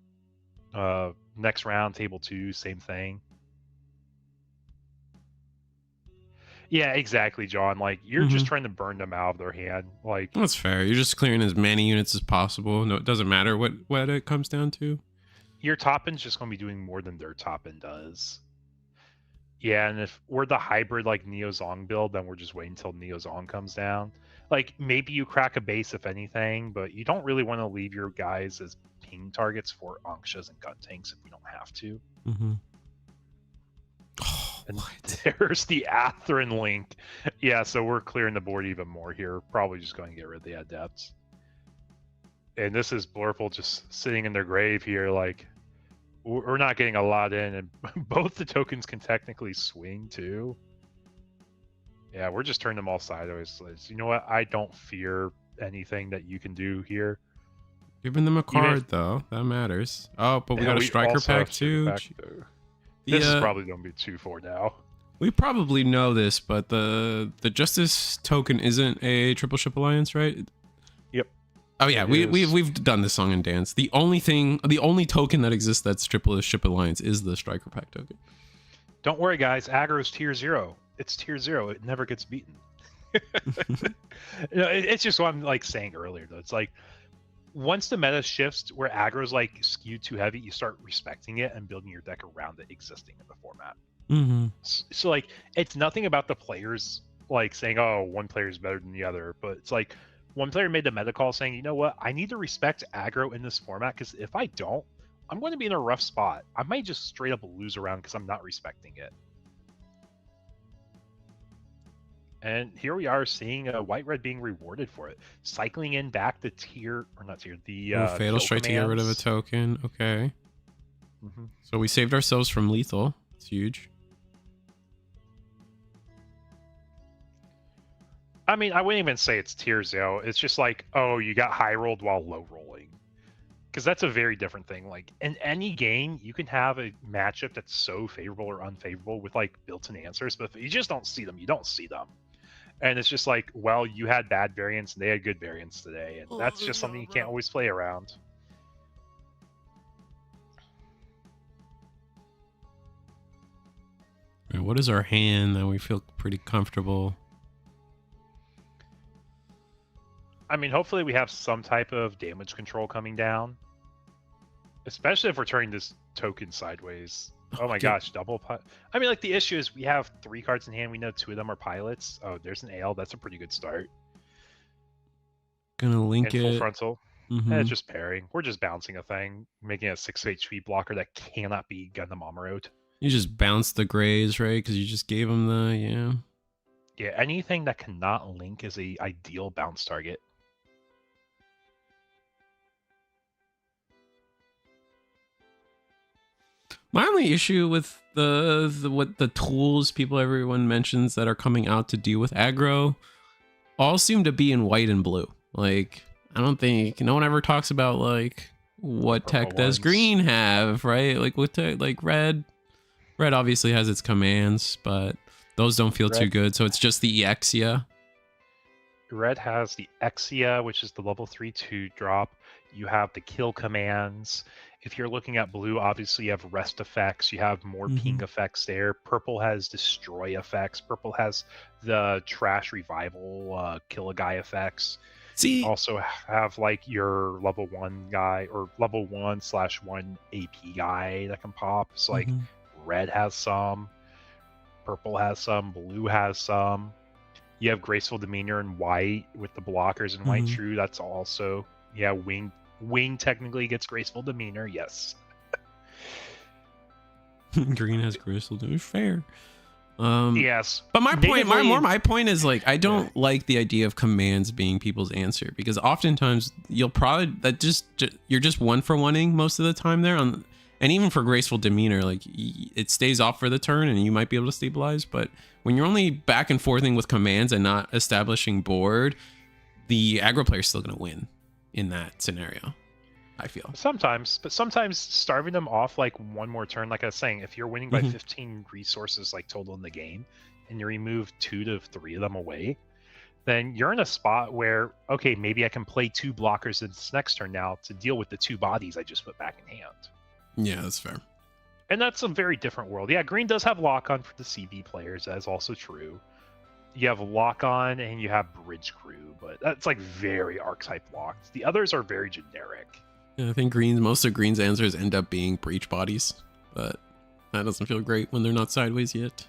next round table 2, same thing. Yeah, exactly, John. Like you're just trying to burn them out of their hand. Like that's fair. You're just clearing as many units as possible. No, it doesn't matter what it comes down to. Your top end's just going to be doing more than their top end does. Yeah, and if we're the hybrid like Neo Zong build, then we're just waiting until Neo Zong comes down. Like maybe you crack a base if anything, but you don't really want to leave your guys as ping targets for Ankshas and gun tanks if we don't have to. Oh, and what? There's the Atherin link. Yeah, so we're clearing the board even more here. Probably just going to get rid of the Adepts. And this is Blurple just sitting in their grave here, like, we're not getting a lot in, and both the tokens can technically swing too. Yeah, we're just turning them all sideways. You know what? I don't fear anything that you can do here. Giving them a card, though. That matters. Oh, but we got a striker pack too. This is probably going to be 2-4 now. We probably know this, but the Justice token isn't a triple ship alliance, right? Yep. Oh yeah, we've done this song and dance. The only token that exists that's triple ship alliance is the striker pack token. Don't worry, guys. Aggro's tier 0. It's tier 0. It never gets beaten. It's just what I'm like saying earlier, though. It's like once the meta shifts where aggro's like skewed too heavy, you start respecting it and building your deck around it existing in the format. So like it's nothing about the players like saying, oh, one player is better than the other, but it's like one player made the meta call saying, you know what, I need to respect aggro in this format because if I don't, I'm going to be in a rough spot. I might just straight up lose around because I'm not respecting it. And here we are seeing white red being rewarded for it, cycling in back the tier or not tier the fatal strike to get rid of a token. Okay, so we saved ourselves from lethal. It's huge. I mean, I wouldn't even say it's tier 0. It's just like, oh, you got high rolled while low rolling, because that's a very different thing. Like in any game, you can have a matchup that's so favorable or unfavorable with like built-in answers, but if you just don't see them, you don't see them. And it's just like, well, you had bad variants and they had good variants today. And that's just something you can't always play around. Right, what is our hand that we feel pretty comfortable? I mean, hopefully we have some type of damage control coming down. Especially if we're turning this token sideways. Oh my gosh, double I mean, like, the issue is we have 3 cards in hand. We know 2 of them are pilots. Oh, there's an AL. That's a pretty good start. Gonna link and it. Full frontal. It's just pairing. We're just bouncing a thing, making a 6 HP blocker that cannot be Gundam Amarot. You just bounced the grays, right? Because you just gave them the, Yeah, anything that cannot link is a ideal bounce target. My only issue with the tools everyone mentions that are coming out to deal with aggro all seem to be in white and blue. Like, I don't think no one ever talks about like what tech does green have, right? Like what tech, like red obviously has its commands, but those don't feel too good. So it's just the Exia. Red has the Exia, which is the level 3/2 drop. You have the kill commands. If you're looking at blue, obviously you have rest effects. You have more ping effects there. Purple has destroy effects. Purple has the trash revival, kill a guy effects. See, you also have like your level 1 guy or level 1/1 AP guy that can pop. So like red has some, purple has some, blue has some. You have graceful demeanor in white with the blockers in white. True, that's also, yeah, wing technically gets graceful demeanor. Yes. Green has graceful demeanor. Fair. Yes. But my point is like, I don't like the idea of commands being people's answer, because oftentimes you'll probably you're just one for oneing most of the time there on. And even for graceful demeanor, like it stays off for the turn and you might be able to stabilize. But when you're only back and forthing with commands and not establishing board, the aggro player is still going to win in that scenario, I feel. Sometimes, but sometimes starving them off like one more turn, like I was saying, if you're winning by 15 resources like total in the game and you remove 2 to 3 of them away, then you're in a spot where, okay, maybe I can play 2 blockers this next turn now to deal with the 2 bodies I just put back in hand. Yeah, that's fair. And that's a very different world. Yeah, green does have lock-on for the CB players. That is also true. You have lock-on and you have bridge crew, but that's like very archetype locked. The others are very generic. Yeah, I think most of green's answers end up being breach bodies, but that doesn't feel great when they're not sideways yet.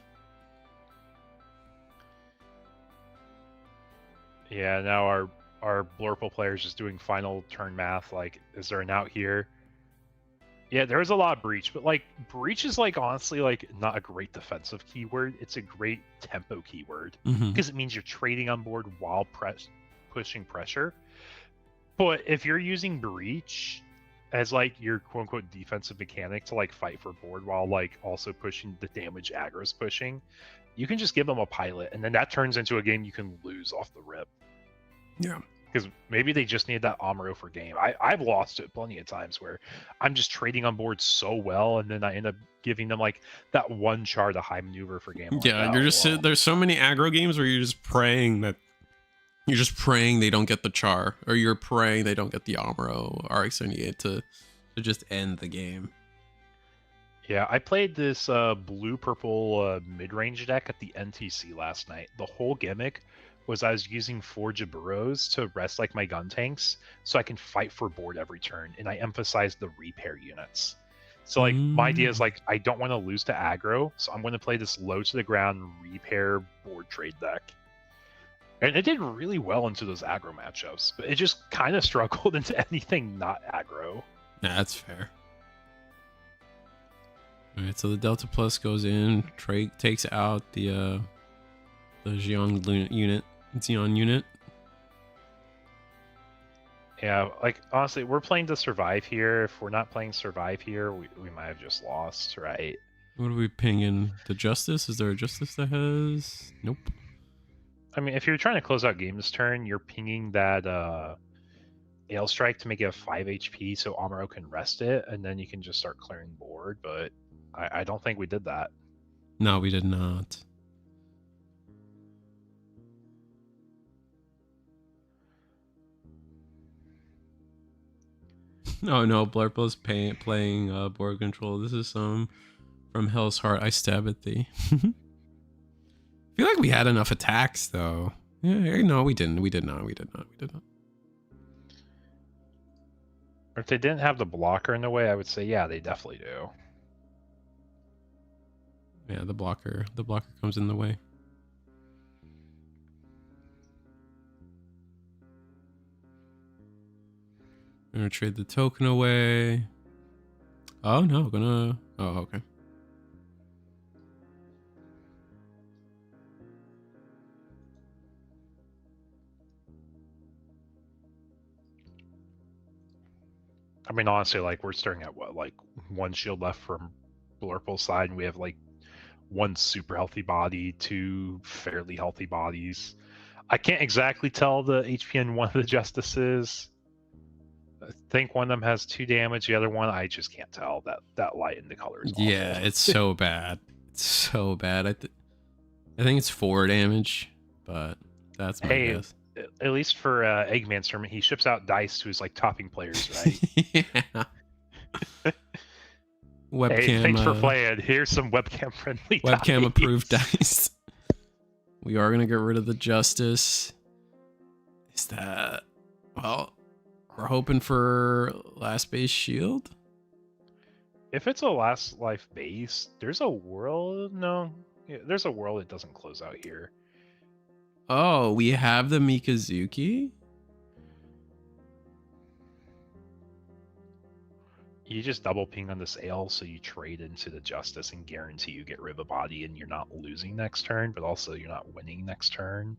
Yeah, now our Blurple players just doing final turn math. Like, is there an out here? Yeah, there is a lot of breach, but like breach is like honestly like not a great defensive keyword. It's a great tempo keyword because it means you're trading on board while pushing pressure. But if you're using breach as like your quote unquote defensive mechanic to like fight for board while like also pushing the damage aggro's pushing, you can just give them a pilot and then that turns into a game you can lose off the rip. Yeah. Because maybe they just need that Amuro for game. I've lost it plenty of times where I'm just trading on board so well, and then I end up giving them like that one char to high maneuver for game. Yeah, like, you're just there's so many aggro games where you're just praying they don't get the char, or you're praying they don't get the Amuro RX-78 to just end the game. Yeah, I played this blue-purple mid-range deck at the NTC last night. The whole gimmick was I was using 4 Jaburos to rest like my gun tanks so I can fight for board every turn, and I emphasized the repair units. So like my idea is like I don't want to lose to aggro, so I'm going to play this low to the ground repair board trade deck. And it did really well into those aggro matchups, but it just kind of struggled into anything not aggro. Nah, that's fair. All right, so the Delta Plus goes in, takes out the Xeon unit. Yeah, like honestly, we're playing to survive here. If we're not playing survive here, we might have just lost, right? What are we pinging? The Justice? Is there a Justice that has? Nope. I mean, if you're trying to close out game this turn, you're pinging that Ale Strike to make it a 5 HP so Amuro can rest it, and then you can just start clearing board, but I don't think we did that. No, we did not. Oh no, Blurple's playing board control. This is some from Hell's Heart. I stab at thee. I feel like we had enough attacks though. Yeah, no, we didn't. We did not. If they didn't have the blocker in the way, I would say yeah, they definitely do. Yeah, the blocker comes in the way. Gonna trade the token away. Oh no, oh okay. I mean, honestly, like we're staring at what, like 1 shield left from Blurple's side, and we have like 1 super healthy body, 2 fairly healthy bodies. I can't exactly tell the HP in one of the Justices. I think one of them has 2 damage. The other one, I just can't tell. That light in the color is Yeah, awful. it's so bad. It's so bad. I think it's 4 damage, but that's my guess. At least for Eggman's tournament, he ships out dice to his like topping players, right? Yeah. Webcam. Hey, thanks for playing. Here's some webcam friendly. Webcam dice. approved dice. We are gonna get rid of the Justice. Is that, well, we're hoping for last base shield. If it's a last life base, there's a world. No, yeah, there's a world that doesn't close out here. Oh, we have the Mikazuki. You just double ping on this ale, so you trade into the Justice and guarantee you get rid of a body, and you're not losing next turn, but also you're not winning next turn.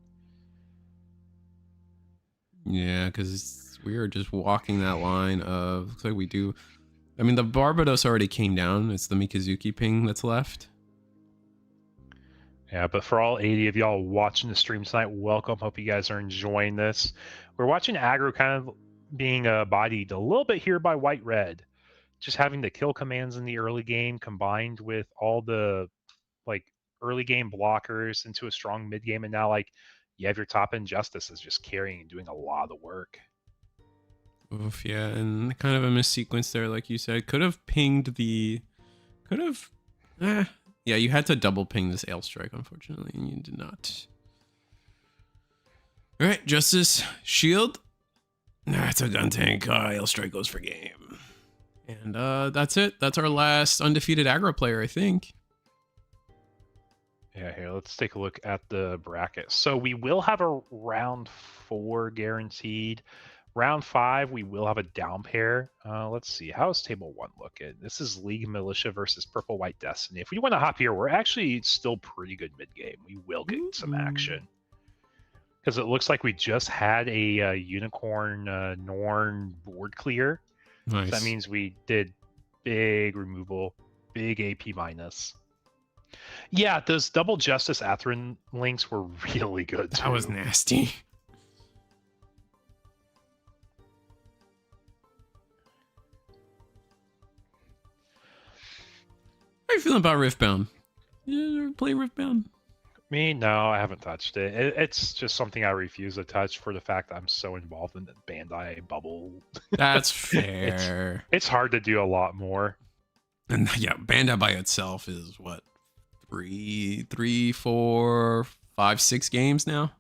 Yeah, because we are just walking that line of, looks like we do. I mean, the Barbados already came down. It's the Mikazuki ping that's left. Yeah, but for all 80 of y'all watching the stream tonight, welcome. Hope you guys are enjoying this. We're watching aggro kind of being bodied a little bit here by white-red. Just having the kill commands in the early game combined with all the like early game blockers into a strong mid game, and now like you have your top end Justices just carrying and doing a lot of work. Oof, yeah, and kind of a missequence there, like you said. Could have pinged the, yeah, you had to double ping this Ale Strike, unfortunately, and you did not. All right, Justice, shield. That's a gun tank. Ale Strike goes for game. And that's it. That's our last undefeated aggro player, I think. Yeah, here, let's take a look at the bracket. So we will have a round 4 guaranteed. Round 5, we will have a down pair. Let's see, how's table 1 looking? This is League Militia versus Purple White Destiny. If we want to hop here, we're actually still pretty good mid game. We will get some action. Because it looks like we just had a Unicorn Norn board clear. Nice. So that means we did big removal, big AP minus. Yeah, those double Justice Atherin links were really good too. That was nasty. How are you feeling about Riftbound? You ever play Riftbound? Me? No, I haven't touched it. It's just something I refuse to touch for the fact that I'm so involved in the Bandai bubble. That's fair. It's hard to do a lot more. And yeah, Bandai by itself is what? 3, 4, 5, 6 games now?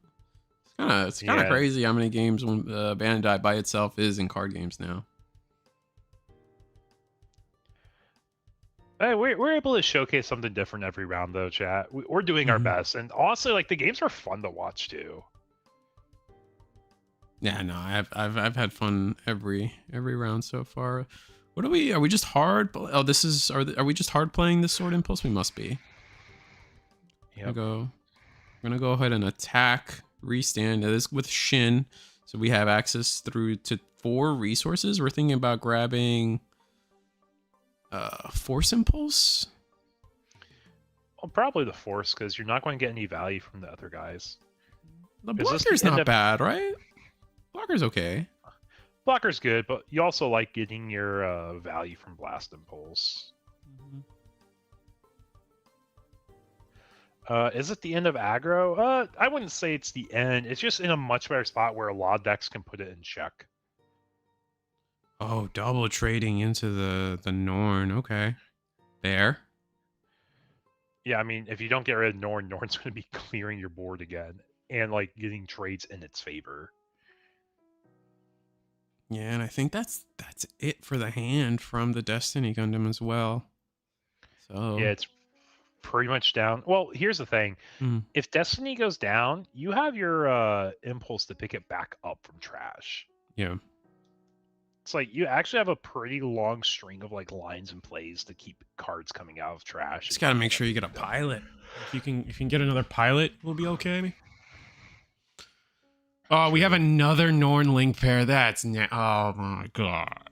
It's kind of crazy how many games Bandai by itself is in card games now. Hey, we're able to showcase something different every round, though, chat. We're doing our best, and honestly, like the games are fun to watch too. Yeah, no, I've had fun every round so far. What are we? Are we just hard? Oh, this is. Are we just hard playing this Sword Impulse? We must be. Yep. We're gonna go ahead and attack, restand. This with Shin, so we have access through to 4 resources. We're thinking about grabbing. Force Impulse? Well, probably the Force, because you're not going to get any value from the other guys. The blocker's not bad, right? Blocker's okay. Blocker's good, but you also like getting your value from Blast Impulse. Is it the end of aggro? I wouldn't say it's the end. It's just in a much better spot where a lot of decks can put it in check. Oh, double trading into the Norn. Okay. There. Yeah, I mean, if you don't get rid of Norn's going to be clearing your board again and like getting trades in its favor. Yeah, and I think that's it for the hand from the Destiny Gundam as well. So yeah, it's pretty much down. Well, here's the thing. If Destiny goes down, you have your impulse to pick it back up from trash. Yeah. It's like you actually have a pretty long string of like lines and plays to keep cards coming out of trash. Just gotta make sure you get a pilot. If you can get another pilot, we'll be okay. Oh, we have another Norn link pair. That's oh my god.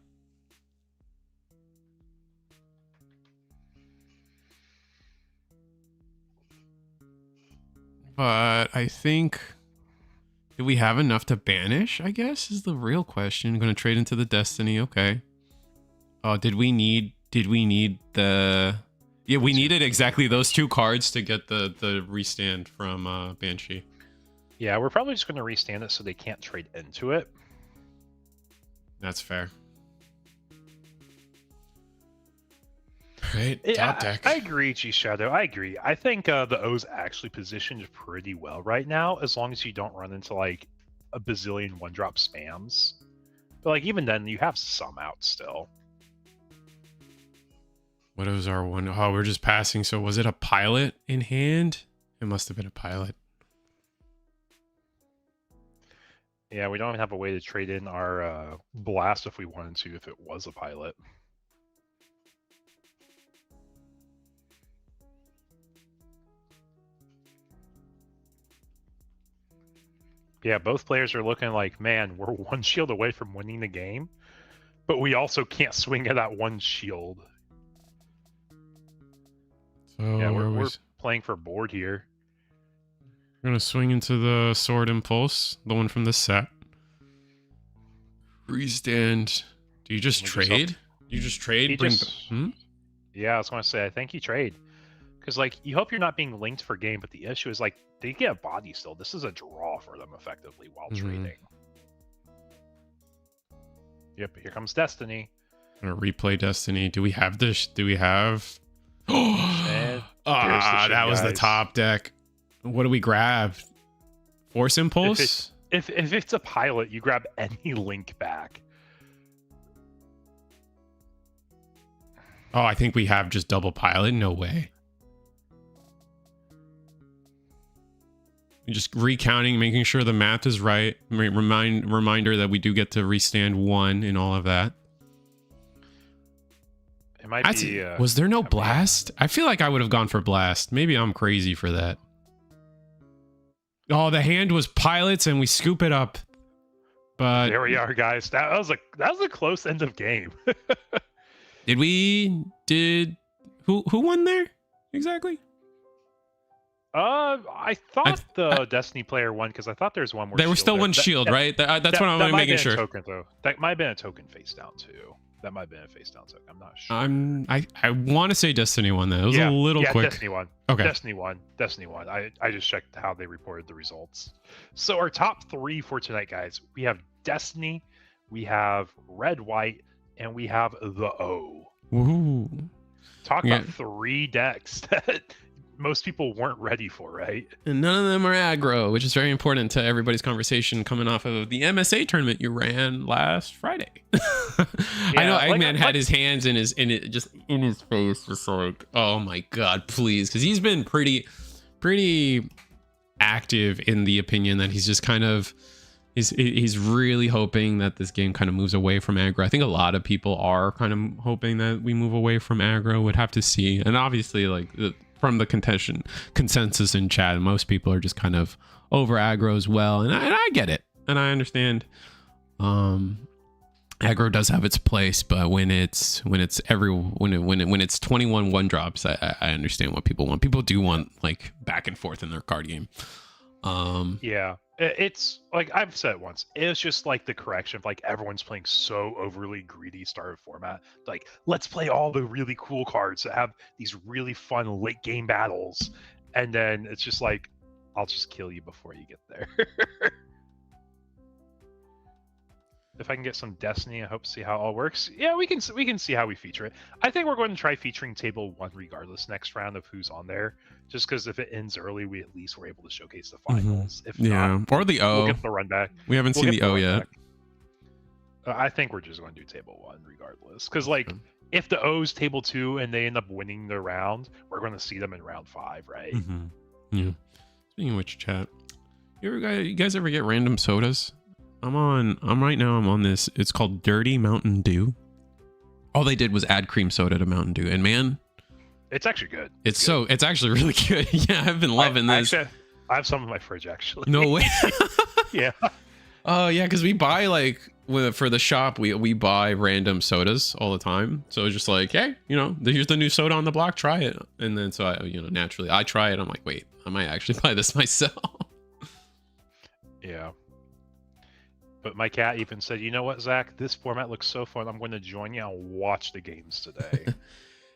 But I think, do we have enough to banish, I guess, is the real question. I'm going to trade into the Destiny. Okay. Oh, did we need the... Yeah, we needed exactly those 2 cards to get the restand from Banshee. Yeah, we're probably just going to restand it so they can't trade into it. That's fair. Right, Yeah, top deck. I agree, G-Shadow. I agree. I think the O's actually positioned pretty well right now, as long as you don't run into like a bazillion 1-drop spams. But like even then, you have some out still. What was our one? Oh, we're just passing. So was it a pilot in hand? It must have been a pilot. Yeah, we don't even have a way to trade in our blast if we wanted to, if it was a pilot. Yeah, both players are looking like, man, we're 1 shield away from winning the game, but we also can't swing at that 1 shield. So yeah, we're playing for board here. We're going to swing into the Sword Impulse, the one from the set. Restand. Do you just trade? You just trade? Yeah, I was going to say, I think you trade. Because, like, you hope you're not being linked for game, but the issue is, like, they get a body still. This is a draw for them, effectively, while trading. Yep, here comes Destiny. I'm going to replay Destiny. Do we have this? Do we have... that was the top deck. What do we grab? Force Impulse? If it's a pilot, you grab any link back. Oh, I think we have just double pilot. No way. Just recounting, making sure the math is right. Reminder that we do get to restand 1 in all of that. It might be. Was there no blast? I feel like I would have gone for blast. Maybe I'm crazy for that. Oh, the hand was pilots, and we scoop it up. But there we are, guys. That was a close end of game. Who won there exactly? I thought the Destiny player won because I thought there's one more. There was still one shield, right? That's what I'm making sure. Token, though. That might have been a token face down too. That might have been a face down token. I'm not sure. I want to say Destiny won though. It was a little quick. Destiny won. Okay. Destiny won. I just checked how they reported the results. So our top 3 for tonight, guys. We have Destiny, we have Red White, and we have the O. Woohoo. Talk about 3 decks that most people weren't ready for, right? And none of them are aggro, which is very important to everybody's conversation coming off of the MSA tournament you ran last Friday. I know Eggman had his hands in his face, just like, oh my god, please, because he's been pretty active in the opinion that he's just kind of he's really hoping that this game kind of moves away from aggro. I think a lot of people are kind of hoping that we move away from aggro. Would have to see, and obviously from the consensus in chat, most people are just kind of over aggro as well, and I get it, and I understand. Aggro does have its place, but when it's 21 1-drops, I understand what people want. People do want like back and forth in their card game. Yeah, it's like I've said it once. It's just like the correction of like everyone's playing so overly greedy starter format. Like, let's play all the really cool cards that have these really fun late game battles, and then it's just like, I'll just kill you before you get there. If I can get some Destiny, I hope to see how it all works. Yeah, we can see how we feature it. I think we're going to try featuring table 1 regardless next round of who's on there. Just because if it ends early, we at least were able to showcase the finals. If not, or the O. We'll get the run back. We haven't seen the O yet. I think we're just going to do table 1 regardless. Because if the O's table 2 and they end up winning the round, we're going to see them in round 5, right? Yeah. Speaking of which, chat, you guys ever get random sodas? I'm on this. It's called Dirty Mountain Dew. All they did was add cream soda to Mountain Dew, and man, it's actually good. It's actually really good. Yeah, I've been loving this. Actually, I have some in my fridge actually. No way. Yeah. Oh yeah, because we buy like for the shop, we buy random sodas all the time. So it's just like, hey, here's the new soda on the block, try it. And then so I, naturally I try it. I'm like, wait, I might actually buy this myself. Yeah. But my cat even said, you know what, Zach, this format looks so fun. I'm going to join you and watch the games today.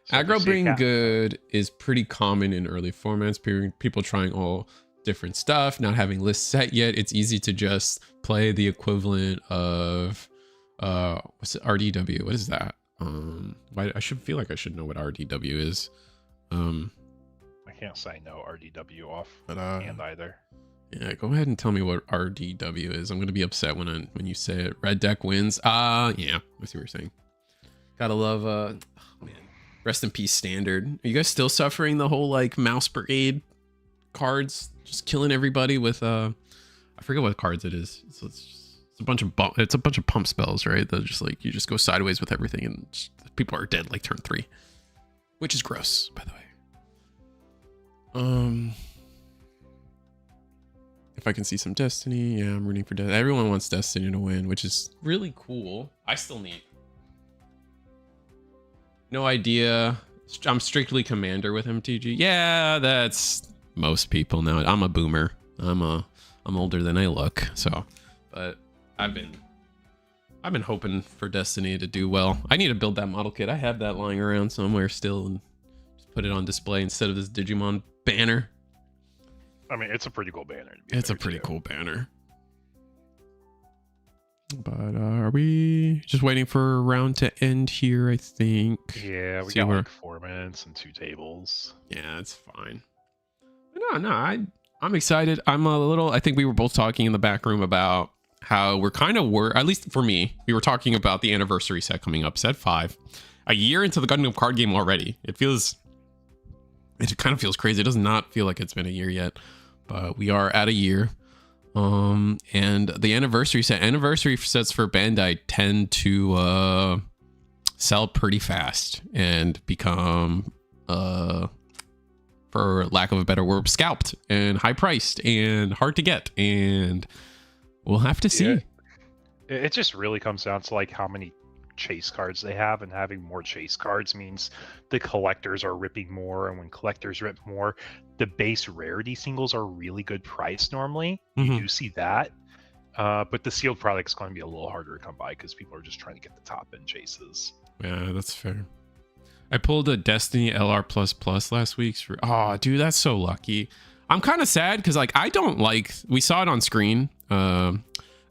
So Aggro being good is pretty common in early formats. People trying all different stuff, not having lists set yet. It's easy to just play the equivalent of what's it, RDW? What is that? I should feel like I should know what RDW is. I can't say no RDW off hand either. Yeah, go ahead and tell me what RDW is. I'm gonna be upset when you say it. Red deck wins. Yeah, I see what you're saying. Gotta love oh man. Rest in peace, Standard. Are you guys still suffering the whole like Mouse Brigade cards, just killing everybody with I forget what cards it is. It's a bunch of pump spells, right? That just like you just go sideways with everything and people are dead like turn 3, which is gross, by the way. If I can see some Destiny, yeah, I'm rooting for Destiny. Everyone wants Destiny to win, which is really cool. I still need. No idea. I'm strictly Commander with MTG. Yeah, that's most people now. I'm a boomer. I'm older than I look. So, but I've been hoping for Destiny to do well. I need to build that model kit. I have that lying around somewhere still, and just put it on display instead of this Digimon banner. I mean, it's a pretty cool banner. It's a pretty cool banner. But are we just waiting for a round to end here, I think? Yeah, we got like 4 minutes and 2 tables. Yeah, it's fine. No, I'm excited. I think we were both talking in the back room about how we're kind of at least for me, we were talking about the anniversary set coming up, set 5. A year into the Gundam card game already. It kind of feels crazy. It does not feel like it's been a year yet, but we are at a year. And the anniversary sets for Bandai tend to sell pretty fast and become for lack of a better word, scalped and high priced and hard to get, and we'll have to see. It just really comes down to like how many chase cards they have, and having more chase cards means the collectors are ripping more, and when collectors rip more, the base rarity singles are really good price normally. You do see that, but the sealed product's going to be a little harder to come by because people are just trying to get the top end chases. Yeah, that's fair. I pulled a Destiny LR++ last week. Oh, dude, that's so lucky. I'm kind of sad because like we saw it on screen.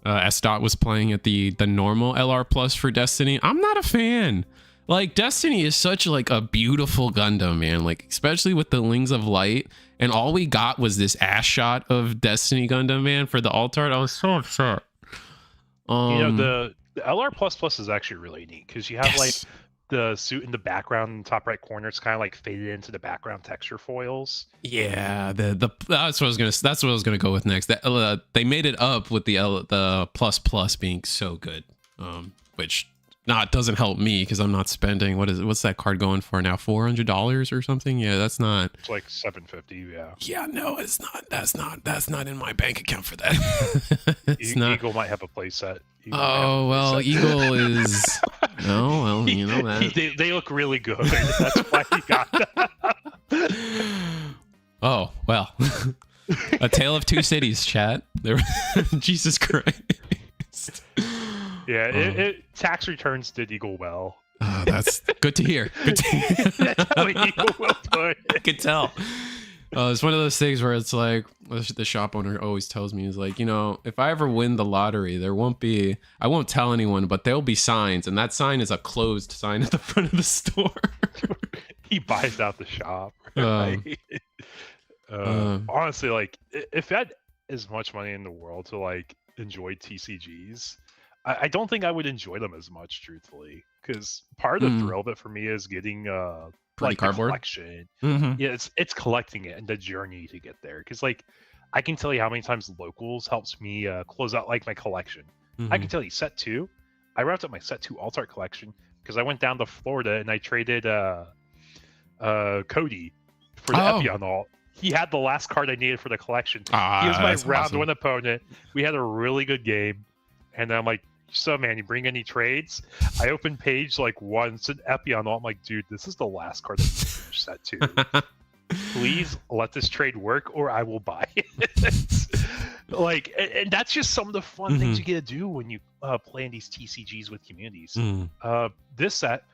S-Dot was playing at the normal LR Plus for Destiny. I'm not a fan. Like, Destiny is such like a beautiful Gundam, man. Like, especially with the Wings of Light, and all we got was this ass shot of Destiny Gundam, man, for the alt art. I was so upset. The LR++ is actually really neat because you have like the suit in the background in the top right corner. It's kind of like faded into the background texture foils. Yeah, that's what I was gonna go with next. They made it up with the plus being so good, which doesn't help me because I'm not spending what's that card going for now, $400 or something? Yeah, that's not. It's like $750. Yeah. Yeah, no, it's not. That's not in my bank account for that. It's not. Eagle might have a play set. Eagle is. No, well, you know that they look really good. That's why he got that. Oh well, A Tale of Two Cities, chat. Jesus Christ. Yeah, tax returns did Eagle well. Oh, that's good to hear. Good to hear. That's how Eagle will put it. I can tell. It's one of those things where it's like the shop owner always tells me, is like, if I ever win the lottery, I won't tell anyone, but there'll be signs, and that sign is a closed sign at the front of the store. He buys out the shop. Right? Honestly, like, if I had as much money in the world to like enjoy TCGs, I don't think I would enjoy them as much, truthfully, because part of the thrill of it for me is getting like cardboard collection. Yeah, it's collecting it and the journey to get there. Because like I can tell you how many times locals helps me close out like my collection. I can tell you set 2. I wrapped up my set 2 alt art collection because I went down to Florida and I traded Cody for the Epion alt. he had the last card I needed for the collection. He was my round awesome. 1 opponent. We had a really good game, and then I'm like, so man, you bring any trades? I opened page like once an Epion. I'm like, dude, this is the last card I need to finish set 2. Please let this trade work, or I will buy it. Like, and that's just some of the fun things you get to do when you play in these TCGs with communities. This set,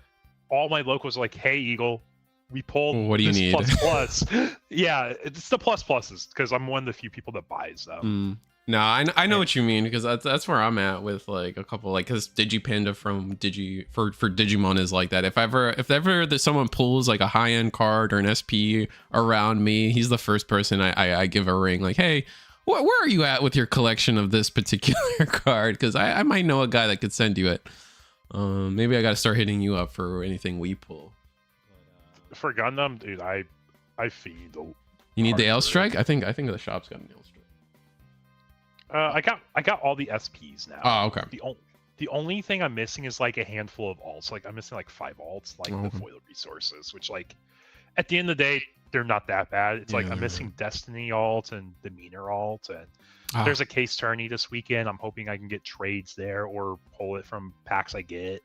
all my locals are like, hey, Eagle, we pulled what do you need? plus. Yeah, it's the pluses because I'm one of the few people that buys them. No, I know what you mean, because that's where I'm at with like a couple, like, because Digipanda from for Digimon is like that. If ever that someone pulls like a high end card or an SP around me, he's the first person I give a ring, like, hey, where are you at with your collection of this particular card? Because I might know a guy that could send you it. Maybe I got to start hitting you up for anything we pull. For Gundam, dude, I feed. You need the L strike? I think the shop's got an L strike. I got all the SPs now. Oh, okay. The only thing I'm missing is like a handful of alts. Like I'm missing like 5 alts, like the foil resources, which like at the end of the day they're not that bad. It's like I'm missing Destiny alt and Demeanor alt, and there's a case tourney this weekend. I'm hoping I can get trades there or pull it from packs I get.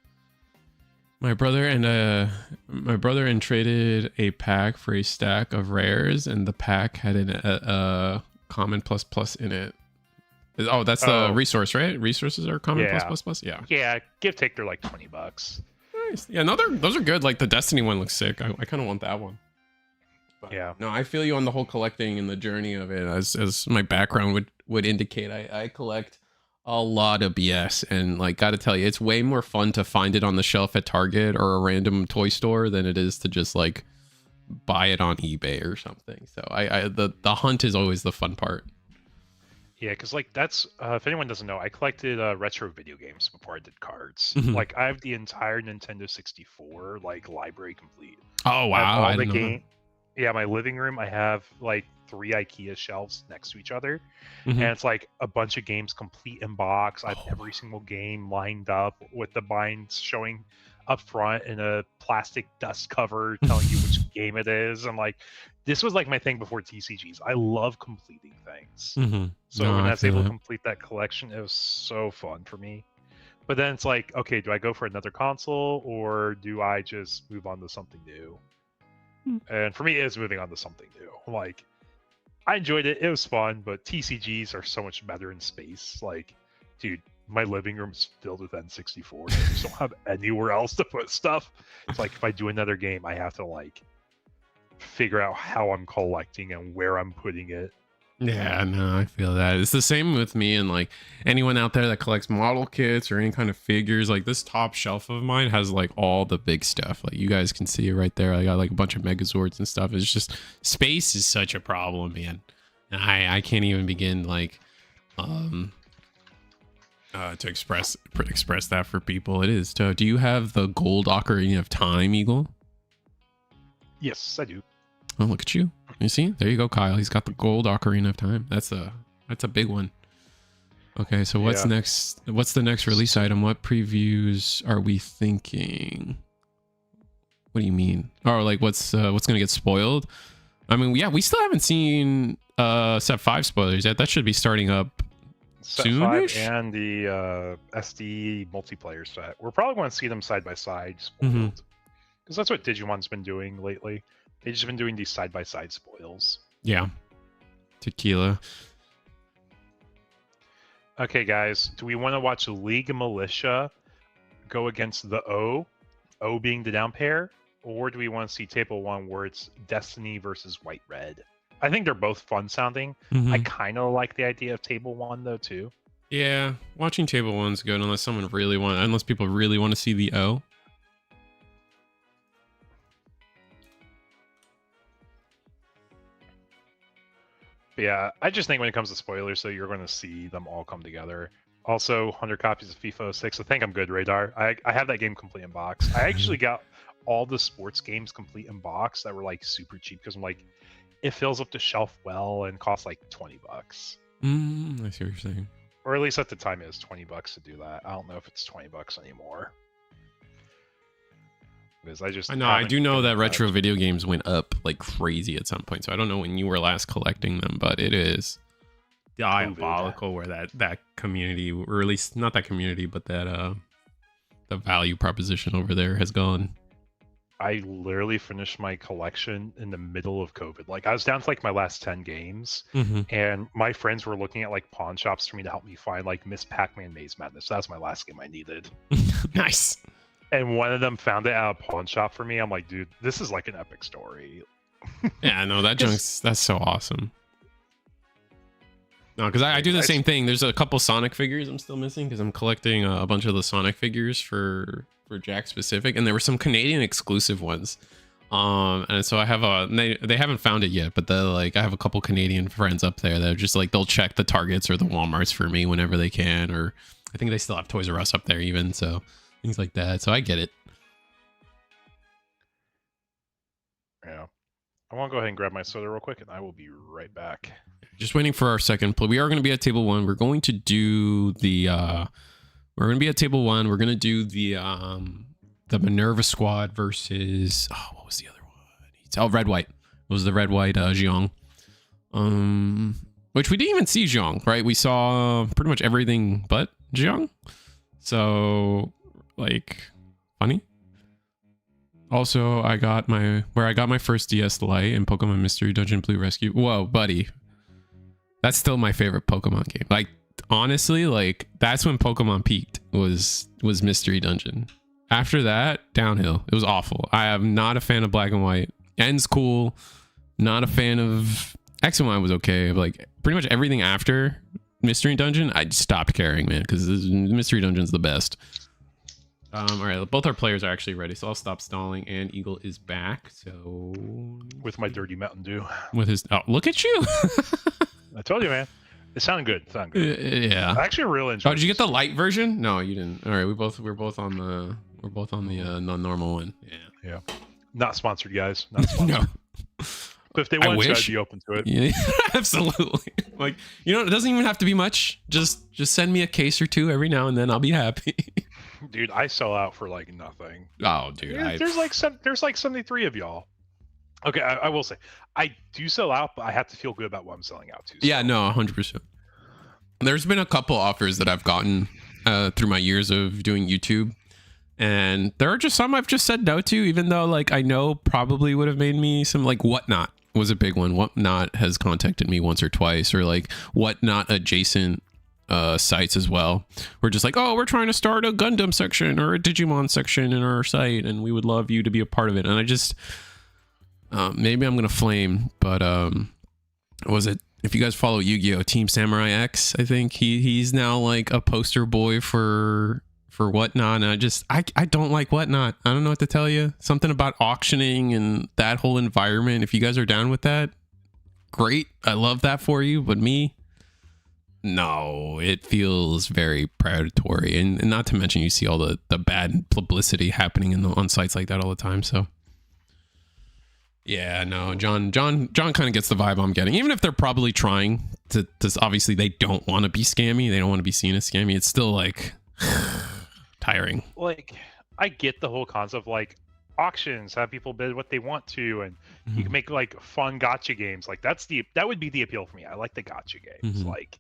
My brother traded a pack for a stack of rares, and the pack had a common plus in it. Oh, that's the resource, right? Resources are common plus. Yeah. Yeah, give take, they're like $20. Nice. Yeah, no, those are good. Like the Destiny one looks sick. I kind of want that one. But, yeah. No, I feel you on the whole collecting and the journey of it. As my background would indicate, I collect a lot of BS, and like, gotta tell you, it's way more fun to find it on the shelf at Target or a random toy store than it is to just like buy it on eBay or something. So the hunt is always the fun part. Yeah, because like that's if anyone doesn't know, I collected retro video games before I did cards. Like I have the entire Nintendo 64 like library complete. Oh wow! All the game. Yeah, my living room, I have like 3 IKEA shelves next to each other, and it's like a bunch of games complete in box. I have every single game lined up with the binds showing up front in a plastic dust cover telling you which game it is. And like, this was like my thing before TCGs. I love completing things. So when I was able to complete that collection, it was so fun for me. But then it's like, okay, do I go for another console or do I just move on to something new? And for me, it is moving on to something new. Like, I enjoyed it. It was fun, but TCGs are so much better in space. Like, dude, my living room is filled with N64. I just don't have anywhere else to put stuff. It's like if I do another game, I have to like figure out how I'm collecting and where I'm putting it. Yeah, no, I feel that. It's the same with me, and like anyone out there that collects model kits or any kind of figures, like this top shelf of mine has like all the big stuff. Like you guys can see it right there. I got like a bunch of Megazords and stuff. It's just space is such a problem, man. And I can't even begin like to express that for people. It is tough. Do you have the gold Ocarina of Time, Eagle? Yes, I do. Oh, look at you. You see? There you go, Kyle. He's got the gold Ocarina of Time. That's a big one. Okay, so what's next? What's the next release item? What previews are we thinking? What do you mean? Or like what's gonna get spoiled? I mean, yeah, we still haven't seen set 5 spoilers yet. That should be starting up soonish. Set 5 and the SD multiplayer set. We're probably going to see them side by side spoiled. Because that's what Digimon's been doing lately. They've just been doing these side-by-side spoils. Yeah. Tequila. Okay, guys. Do we want to watch League of Militia go against the O being the down pair? Or do we want to see Table 1 where it's Destiny versus White-Red? I think they're both fun-sounding. I kind of like the idea of Table 1, though, too. Yeah. Watching Table 1's good unless people really want to see the O. But yeah, I just think when it comes to spoilers, so you're going to see them all come together. Also, 100 copies of FIFA 06. I think I'm good, Radar. I have that game complete in box. I actually got all the sports games complete in box that were like super cheap because I'm like, it fills up the shelf well and costs like $20. I see what you're saying. Or at least at the time it was $20 to do that. I don't know if it's $20 anymore. is. I just I know. I haven't do know been that retro touched. video games went up like crazy at some point. So I don't know when you were last collecting them, but it is diabolical where that community, or at least not that community, but that the value proposition over there has gone. I literally finished my collection in the middle of COVID. Like I was down to like my last 10 games, and my friends were looking at like pawn shops for me to help me find like Miss Pac-Man Maze Madness. That was my last game I needed. Nice. And one of them found it at a pawn shop for me. I'm like, dude, this is like an epic story. Yeah, no, that's so awesome. No, because I do the same thing. There's a couple Sonic figures I'm still missing because I'm collecting a bunch of the Sonic figures for Jack specific, and there were some Canadian exclusive ones. And so I have they haven't found it yet, but I have a couple Canadian friends up there that are just like they'll check the Targets or the Walmarts for me whenever they can, or I think they still have Toys R Us up there even, so things like that. So I get it. Yeah. I want to go ahead and grab my soda real quick, and I will be right back. Just waiting for our second play. We are going to be at table 1. We're going to do the we're going to be at table 1. We're going to do the Minerva squad versus what was the other one? Red White. It was the Red White Jiang. Which we didn't even see Jiang, right? We saw pretty much everything but Jiang. So like funny. Also, I got my first DS Lite in Pokemon Mystery Dungeon Blue Rescue. Whoa, buddy. That's still my favorite Pokemon game. Like, honestly, like, that's when Pokemon peaked, was Mystery Dungeon. After that, downhill. It was awful. I am not a fan of Black and White. End's cool. Not a fan of... X and Y was okay. Like, pretty much everything after Mystery Dungeon, I stopped caring, man, because Mystery Dungeon's the best. All right, both our players are actually ready, so I'll stop stalling, and Eagle is back, so... With my dirty Mountain Dew. With his... Oh, look at you! I told you, man. It sounded good. Yeah. I actually really enjoyed it. Oh, did you get the light version? No, you didn't. All right, we're both on the non-normal one. Yeah. Not sponsored, guys. Not sponsored. No. But if they want to, I'd be open to it. Yeah, absolutely. Like, it doesn't even have to be much. Just send me a case or two every now and then. I'll be happy. Dude, I sell out for like nothing. Oh, dude. There's like 73 of y'all. Okay, I will say, I do sell out, but I have to feel good about what I'm selling out to. So. Yeah, no, 100%. There's been a couple offers that I've gotten through my years of doing YouTube, and there are just some I've just said no to, even though like I know probably would have made me some. Like Whatnot was a big one. Whatnot has contacted me once or twice, or like Whatnot adjacent sites as well. We're just like, oh, we're trying to start a Gundam section or a Digimon section in our site, and we would love you to be a part of it. And I just maybe I'm gonna flame, but was it, if you guys follow Yu-Gi-Oh, Team Samurai X, I think he's now like a poster boy for Whatnot, and I don't like Whatnot. I don't know what to tell you. Something about auctioning and that whole environment. If you guys are down with that, great. I love that for you, but me, no, it feels very predatory, and not to mention you see all the bad publicity happening on sites like that all the time. So yeah, no, John kind of gets the vibe I'm getting. Even if they're probably trying to obviously they don't want to be scammy, they don't want to be seen as scammy. It's still like tiring. Like, I get the whole concept of like auctions, have people bid what they want to, and you can make like fun gotcha games. Like that would be the appeal for me. I like the gotcha games. Like,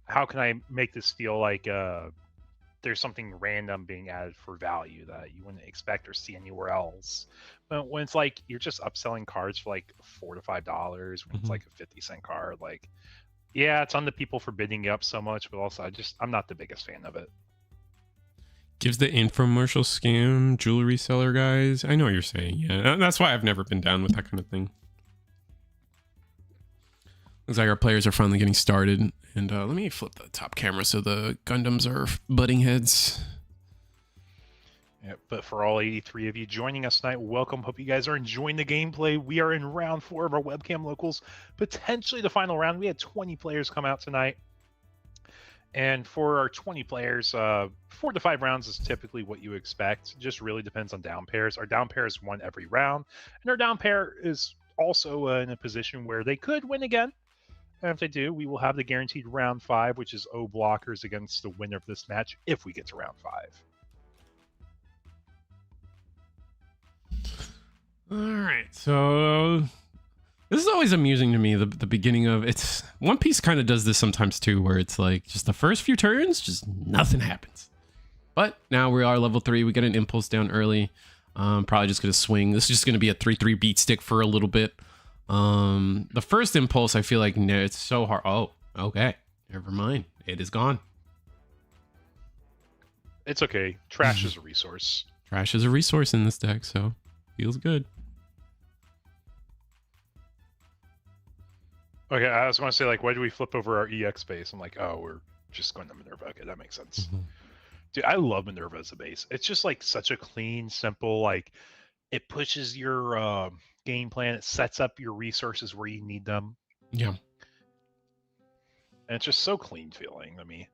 how can I make this feel like there's something random being added for value that you wouldn't expect or see anywhere else? But when it's like you're just upselling cards for like $4 to $5, when it's like a 50-cent card, like, yeah, it's on the people for bidding it up so much, but also I'm not the biggest fan of it. Gives the infomercial scam jewelry seller guys. I know what you're saying. Yeah, that's why I've never been down with that kind of thing. Looks like our players are finally getting started. And let me flip the top camera so the Gundams are butting heads. Yeah, but for all 83 of you joining us tonight, welcome. Hope you guys are enjoying the gameplay. We are in round 4 of our webcam locals, potentially the final round. We had 20 players come out tonight. And for our 20 players, 4 to 5 rounds is typically what you expect. Just really depends on down pairs. Our down pair is won every round, and our down pair is also in a position where they could win again. And if they do, we will have the guaranteed round 5, which is O blockers against the winner of this match if we get to round 5. All right, so this is always amusing to me. The beginning of it's One Piece kind of does this sometimes too, where it's like just the first few turns, just nothing happens. But now we are level 3. We get an impulse down early. Probably just gonna swing. This is just gonna be a 3/3 beat stick for a little bit. The first impulse, I feel like it's so hard. Oh, okay, never mind. It is gone. It's okay. Trash is a resource. Trash is a resource in this deck, so feels good. Okay, I was going to say, like, why do we flip over our EX base? I'm like, oh, we're just going to Minerva. Okay, that makes sense. Dude, I love Minerva as a base. It's just like such a clean, simple, like it pushes your game plan. It sets up your resources where you need them. Yeah. And it's just so clean feeling. I mean,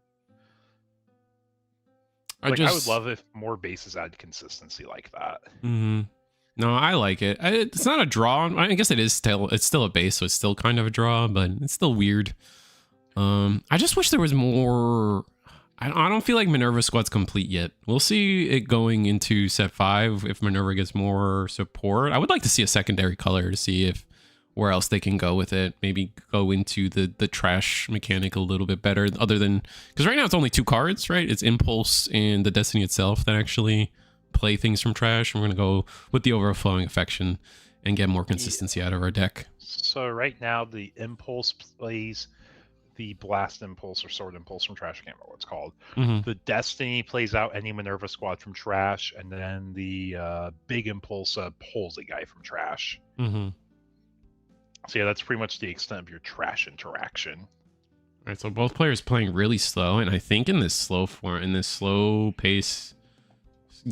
I would love if more bases had consistency like that. No, I like it. It's not a draw. I guess it's still a base, so it's still kind of a draw, but it's still weird. I just wish there was more. I don't feel like Minerva squad's complete yet. We'll see it going into set 5 if Minerva gets more support. I would like to see a secondary color to see if where else they can go with it. Maybe go into the trash mechanic a little bit better, other than because right now it's only 2 cards, right? It's Impulse and the Destiny itself that actually play things from trash. And we're gonna go with the Overflowing Affection and get more consistency out of our deck. So right now the Impulse plays the Blast Impulse or Sword Impulse from trash. I can't remember what it's called. The Destiny plays out any Minerva squad from trash, and then the Big Impulse pulls a guy from trash. So yeah, that's pretty much the extent of your trash interaction. All right, so both players playing really slow, and I think in this slow pace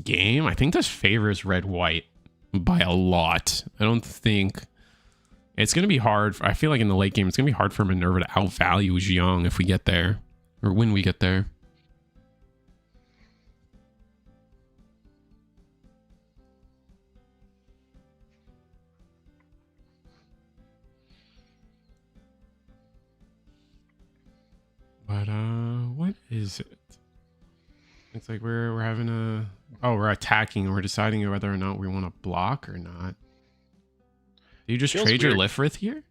game, I think this favors red-white by a lot. I don't think it's going to be hard. I feel like in the late game, it's going to be hard for Minerva to outvalue Xiong if we get there, or when we get there. But what is it? It's like we're having we're attacking and we're deciding whether or not we want to block or not. Do you just trade your Lifrith here?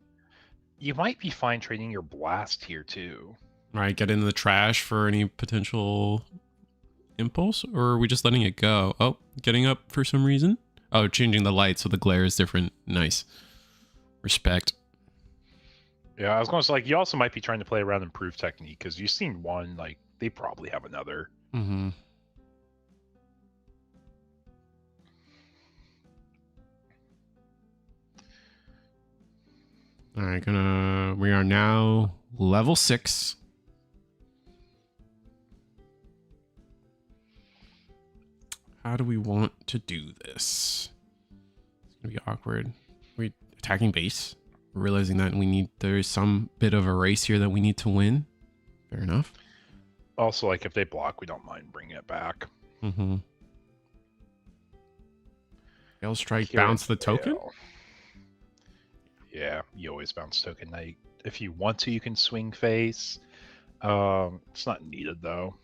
You might be fine trading your Blast here too. All right, get into the trash for any potential impulse, or are we just letting it go? Oh, getting up for some reason. Oh, changing the light so the glare is different. Nice. Respect. Yeah, I was going to say, like, you also might be trying to play around improved technique because you've seen one, like, they probably have another. All right, we are now level 6. How do we want to do this? It's gonna be awkward. We attacking base. We're realizing that there is some bit of a race here that we need to win. Fair enough. Also, like, if they block, we don't mind bringing it back. Hail Strike, bounce the token? Yeah, you always bounce token. Now, if you want to, you can swing face. It's not needed, though.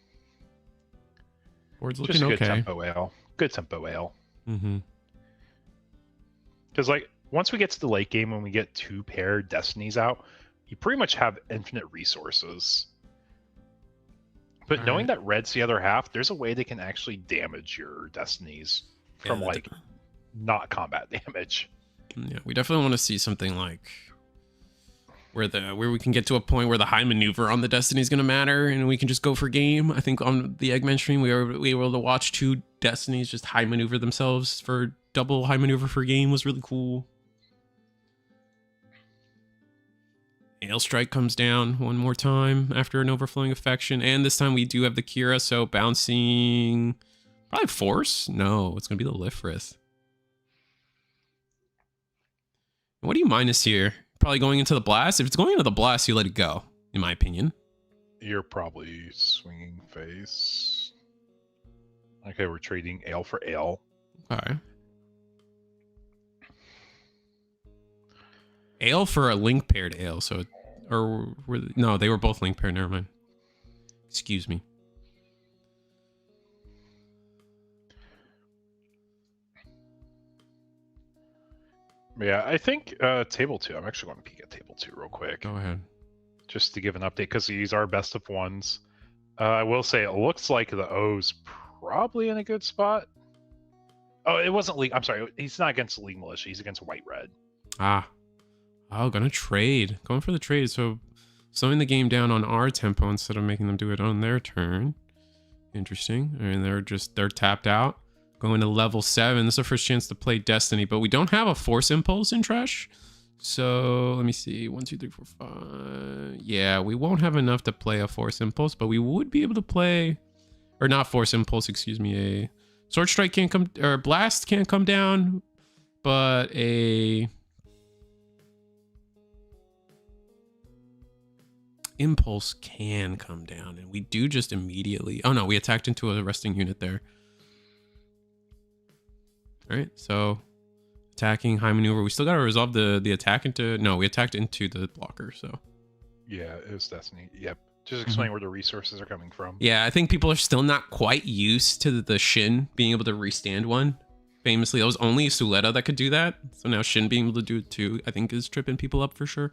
Board's Just looking good okay. tempo ale. Good tempo ale. Because, like, once we get to the late game, when we get 2 paired Destinies out, you pretty much have infinite resources. But knowing that red's the other half, there's a way they can actually damage your Destinies from, like, not combat damage. Yeah, we definitely want to see something like where we can get to a point where the high maneuver on the Destiny is going to matter, and we can just go for game. I think on the Eggman stream, we were able to watch 2 Destinies just high maneuver themselves for double high maneuver for game. Was really cool. Hail Strike comes down one more time after an Overflowing Affection, and this time we do have the Kira, so bouncing probably Force. No, it's going to be the Lifrith. What do you minus here? Probably going into the Blast? If it's going into the Blast, you let it go, in my opinion. You're probably swinging face. Okay, we're trading ale for ale. Okay. Ale for a link paired ale, so... no, they were both link paired, never mind. Excuse me. Yeah, I think table 2. I'm actually going to peek at table 2 real quick. Go ahead. Just to give an update, because these are best of ones. I will say it looks like the O's probably in a good spot. Oh, it wasn't League. I'm sorry. He's not against League Militia. He's against White Red. Ah. Oh, gonna trade. Going for the trade. So slowing the game down on our tempo instead of making them do it on their turn. Interesting. And they're tapped out. Going to level 7. This is our first chance to play Destiny, but we don't have a Force Impulse in Trash. So let me see. 1, 2, 3, 4, 5. Yeah, we won't have enough to play a Force Impulse, but we would be able to play, or not Force Impulse, excuse me. A Sword Strike can't come, or Blast can't come down, but a Impulse can come down, and we do just immediately. Oh no, we attacked into a resting unit there. All right, so attacking, high maneuver. We still got to resolve the attack into. No, we attacked into the blocker. So yeah, it was Destiny. Yep. Just explain where the resources are coming from. Yeah, I think people are still not quite used to the Shin being able to restand one. Famously, it was only Suleta that could do that. So now Shin being able to do it too, I think is tripping people up for sure.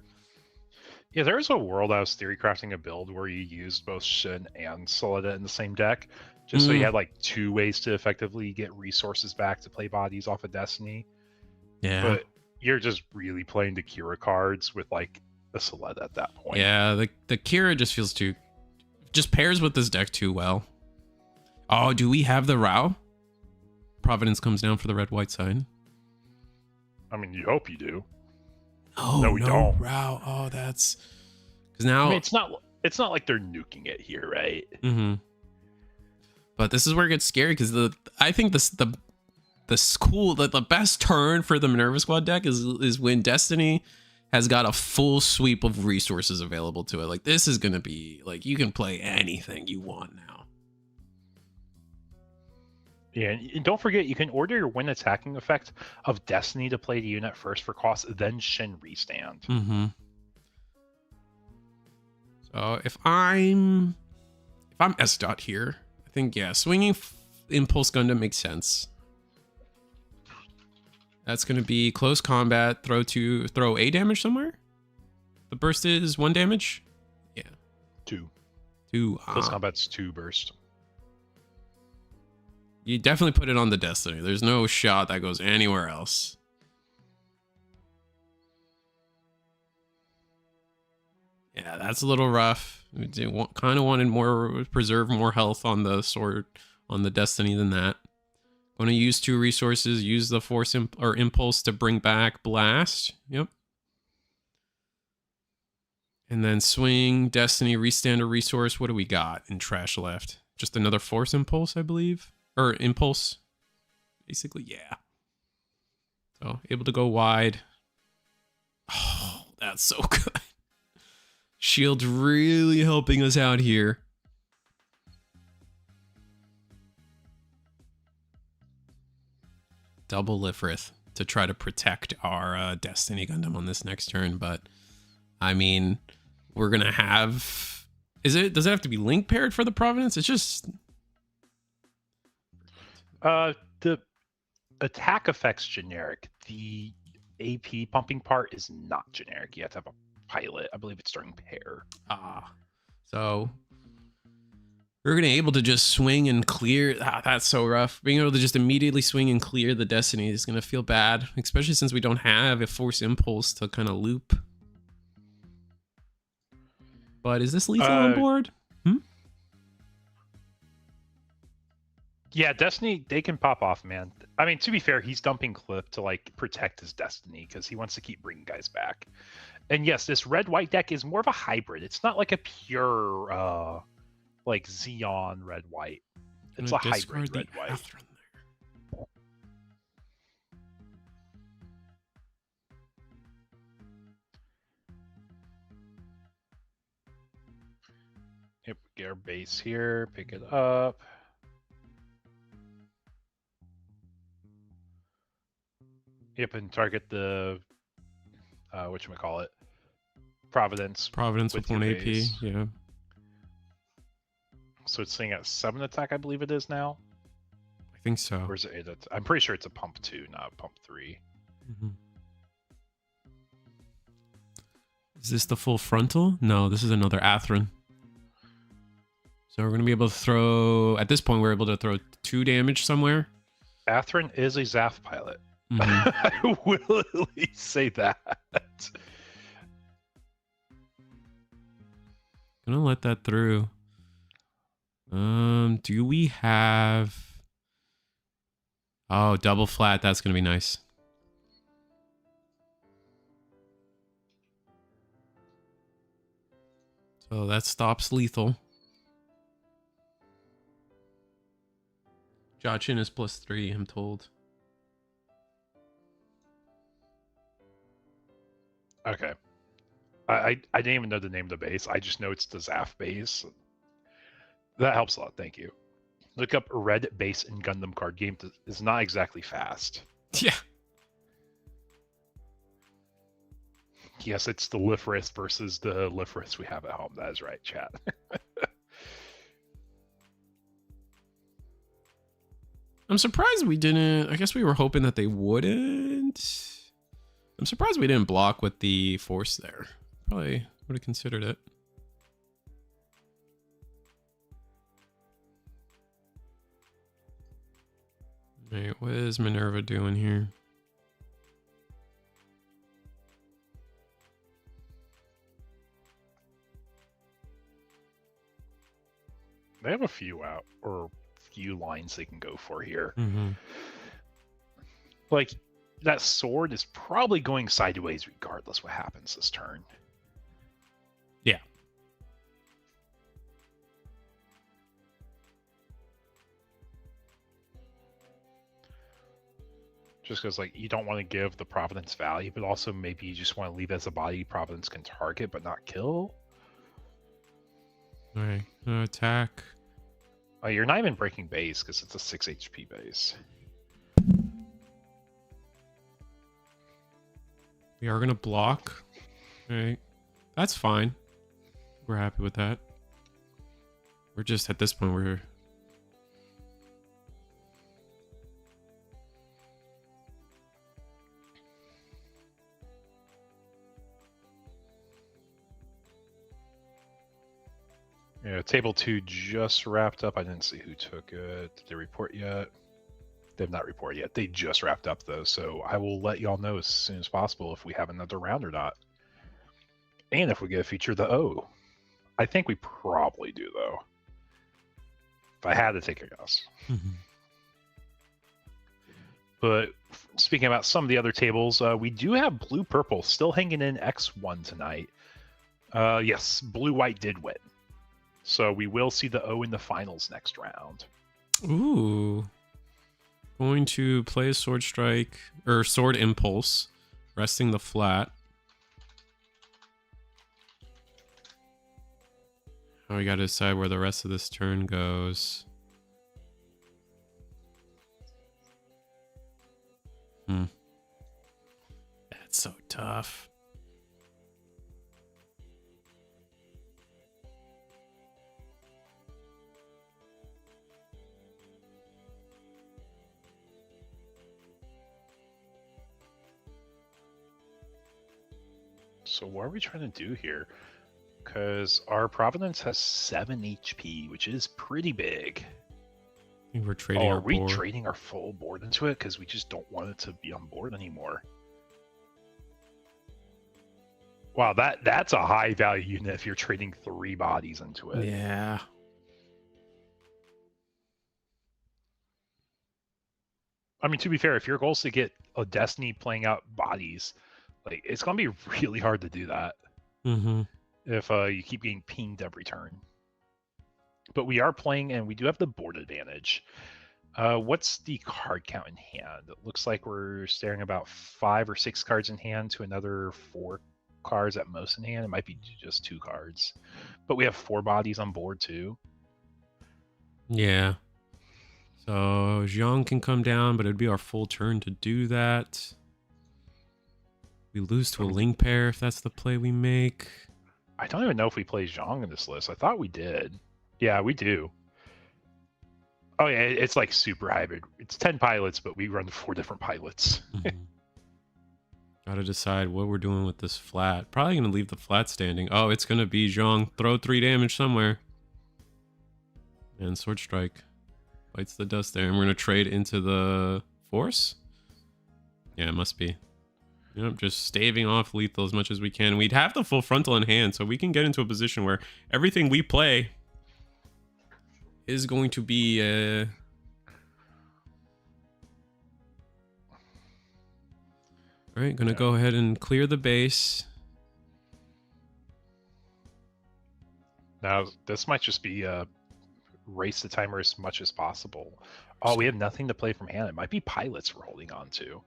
Yeah, there was a world I was theory crafting a build where you used both Shin and Suleta in the same deck. Just so you had like 2 ways to effectively get resources back to play bodies off of Destiny. Yeah. But you're just really playing the Kira cards with like a Suleta at that point. Yeah, the Kira just feels just pairs with this deck too well. Oh, do we have the Rao? Providence comes down for the red-white side. I mean, you hope you do. Oh, no, we don't. Rao. Oh, that's because now I mean, it's not like they're nuking it here, right? Mm-hmm. But this is where it gets scary because I think the best turn for the Minerva Squad deck is when Destiny has got a full sweep of resources available to it. Like this is gonna be like you can play anything you want now. Yeah, and don't forget you can order your win attacking effect of Destiny to play the unit first for cost, then Shin restand. Mm-hmm. So if I'm S dot here, I think swinging Impulse Gundam makes sense. That's gonna be close combat. Throw A damage somewhere. The burst is 1 damage. Yeah. 2. 2. Close combat's 2 burst. You definitely put it on the Destiny. There's no shot that goes anywhere else. Yeah, that's a little rough. Kind of wanted preserve more health on the sword, on the Destiny than that. Going to use 2 resources. Use the Force Impulse to bring back Blast. Yep. And then swing, Destiny, restand a resource. What do we got in trash left? Just another Force Impulse, I believe. Or Impulse. Basically, yeah. So, able to go wide. Oh, that's so good. Shield's really helping us out here. Double Lifrith to try to protect our Destiny Gundam on this next turn, but I mean, we're gonna have. Does it have to be link paired for the Providence? It's just. The attack effect's generic. The AP pumping part is not generic. You have to have a pilot. I believe it's during pair. So we're gonna able to just swing and clear. That's so rough. Being able to just immediately swing and clear the Destiny is gonna feel bad, especially since we don't have a Force Impulse to kind of loop. But is this lethal on board? Yeah, Destiny, they can pop off, man. I mean, to be fair, he's dumping Clip to like protect his Destiny because he wants to keep bringing guys back. And yes, this red-white deck is more of a hybrid. It's not like a pure like Xeon red-white. It's a hybrid red-white. Yep, get our base here, pick it up. Yep, and target the whatchamacallit, Providence. Providence with 1 AP, yeah. So it's saying at 7 attack, I believe it is now. I think so. Or is it 8? I'm pretty sure it's a pump 2, not a pump 3. Mm-hmm. Is this the full frontal? No, this is another Atherin. So we're going to be able to throw... At this point, we're able to throw 2 damage somewhere. Atherin is a Zaf pilot. Mm-hmm. I will at least say that. Gonna let that through. Do we have... Oh, double flat. That's gonna be nice. So that stops lethal. Jachin is +3, I'm told. Okay. I didn't even know the name of the base. I just know it's the Zaf base. That helps a lot. Thank you. Look up red base in Gundam card game. Is not exactly fast. Yeah. Yes, it's the Lifris versus the Lifris we have at home. That is right, chat. I'm surprised we didn't... I guess we were hoping that they wouldn't. I'm surprised we didn't block with the force there. Probably would have considered it. Alright, what is Minerva doing here? They have a few out, or few lines they can go for here. Mm-hmm. Like, that sword is probably going sideways regardless what happens this turn. Yeah. Just because, like, you don't want to give the Providence value, but also maybe you just want to leave it as a body Providence can target but not kill. Alright, attack. You're not even breaking base because it's a 6 HP base. We are gonna block. Alright. That's fine. We're happy with that. We're just at this point we're... Yeah, table 2 just wrapped up. I didn't see who took it. Did they report yet? They have not reported yet. They just wrapped up though, so I will let y'all know as soon as possible if we have another round or not. And if we get a feature of the O. I think we probably do though. If I had to take a guess. Mm-hmm. But speaking about some of the other tables, we do have blue-purple still hanging in X1 tonight. Yes, blue-white did win. So we will see the O in the finals next round. Ooh. Going to play a sword strike, or sword impulse, resting the flat. Now we gotta decide where the rest of this turn goes. That's so tough. So what are we trying to do here? Because our Providence has 7 HP, which is pretty big. I think we're trading our board. Are we trading our full board into it? Because we just don't want it to be on board anymore. Wow, that's a high value unit if you're trading 3 bodies into it. Yeah. I mean, to be fair, if your goal is to get a Destiny playing out bodies, like it's gonna be really hard to do that. Mm-hmm. If you keep getting pinged every turn. But we are playing, and we do have the board advantage. What's the card count in hand? It looks like we're staring about 5 or 6 cards in hand to another 4 cards at most in hand. It might be just 2 cards. But we have 4 bodies on board, too. Yeah. So Zhang can come down, but it'd be our full turn to do that. We lose to a link pair if that's the play we make. I don't even know if we play Zhang in this list. I thought we did. Yeah, we do. Oh yeah, it's like super hybrid. It's 10 pilots, but we run 4 different pilots. Mm-hmm. Gotta decide what we're doing with this flat. Probably gonna leave the flat standing. Oh, it's gonna be Zhong. Throw 3 damage somewhere. And Sword Strike bites the dust there. And we're gonna trade into the Force? Yeah, it must be. Yep, just staving off lethal as much as we can. We'd have the full frontal in hand, so we can get into a position where everything we play is going to be all right, gonna go ahead and clear the base. Now, this might just be race the timer as much as possible. Oh, we have nothing to play from hand. It might be pilots we're holding on to.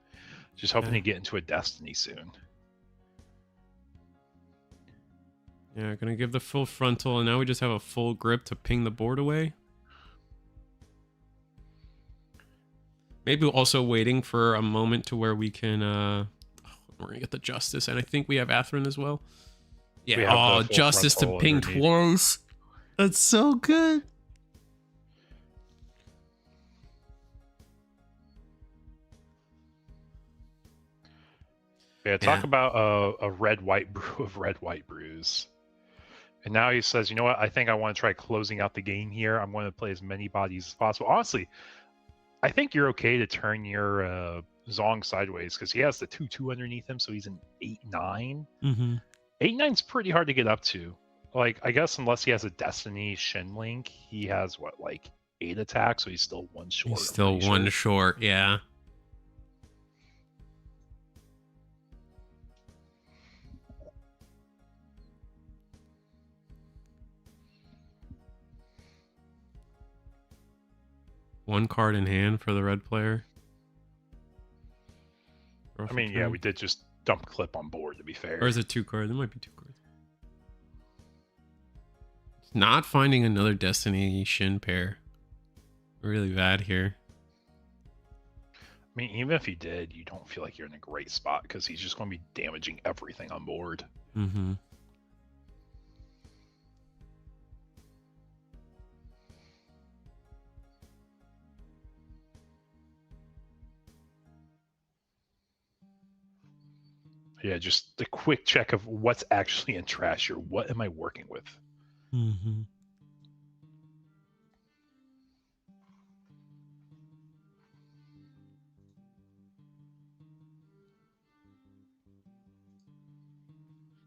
Just hoping to get into a destiny soon. Yeah, gonna give the full frontal, and now we just have a full grip to ping the board away. Maybe also waiting for a moment to where we can we're gonna get the Justice, and I think we have Atherin as well. Yeah, oh, Justice to ping twice. That's so good. Yeah, talk about a red-white brew of red-white brews. And now he says, you know what? I think I want to try closing out the game here. I'm going to play as many bodies as possible. Honestly, I think you're okay to turn your Zong sideways because he has the 2/2 underneath him, so he's an 8/9. 8/9's pretty hard to get up to. Like, I guess unless he has a Destiny Shin Link, he has what, like 8 attacks, so he's still 1 short. He's still 1 short, yeah. One card in hand for the red player. I mean, yeah, we did just dump clip on board, to be fair. Or is it 2 cards? There might be 2 cards. Not finding another Destiny Shin pair. Really bad here. I mean, even if he did, you don't feel like you're in a great spot because he's just going to be damaging everything on board. Mm-hmm. Yeah, just a quick check of what's actually in trash here. What am I working with? Mm-hmm.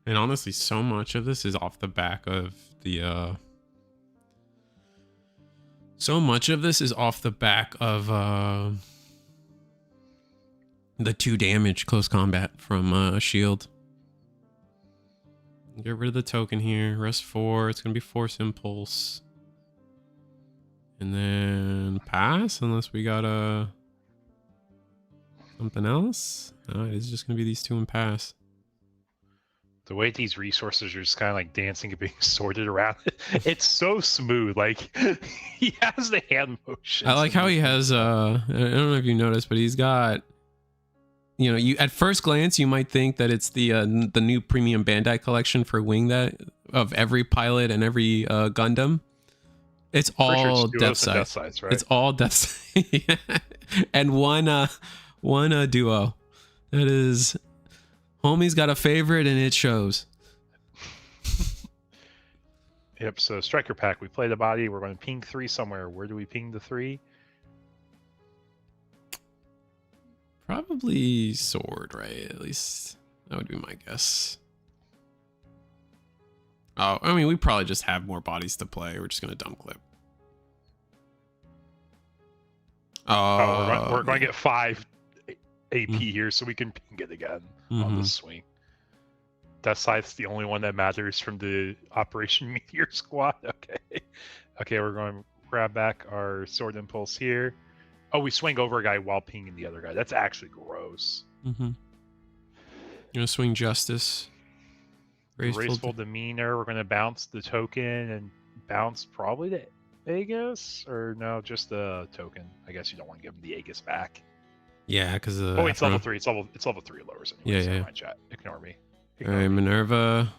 And honestly, so much of this is off the back of the the 2 damage close combat from shield. Get rid of the token here. Rest 4. It's gonna be Force Impulse, and then pass unless we got something else. No, it is just gonna be these 2 and pass. The way these resources are just kind of like dancing and being sorted around, it's so smooth. Like, he has the hand motion. I like how he has I don't know if you noticed, but he's got, you know, you at first glance you might think that it's the new premium Bandai collection for Wing that of every pilot and every Gundam. It's all death size, right? It's all death size. And one duo. That is, homie's got a favorite and it shows. Yep, so Striker Pack, we play the body, we're going to ping 3 somewhere. Where do we ping the 3? Probably sword, right? At least that would be my guess. Oh, I mean, we probably just have more bodies to play. We're just going to dump clip. We're going to get 5 AP here so we can ping it again on the swing. Death Scythe's the only one that matters from the Operation Meteor squad. Okay, we're going to grab back our Sword Impulse here. Oh, we swing over a guy while pinging the other guy. That's actually gross. You're gonna swing Justice. Graceful Demeanor. We're gonna bounce the token and bounce probably the Aegis, or no, just the token. I guess you don't want to give him the Aegis back. Yeah, because oh, it's level 3. It's level 3 lowers. Anyway, yeah. My chat. Ignore me. All right, Minerva,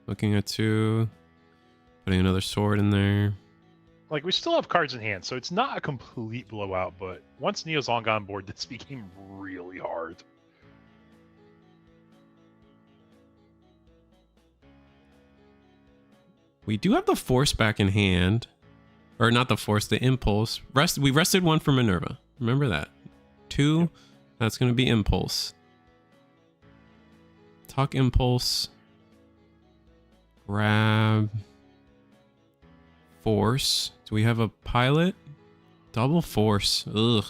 looking at 2, putting another sword in there. Like, we still have cards in hand, so it's not a complete blowout, but once Neozong got on board, this became really hard. We do have the Force back in hand. Or not the Force, the Impulse. We rested one for Minerva. Remember that. 2, that's going to be Impulse. Talk Impulse. Grab Force. Do we have a pilot? Double Force. Ugh.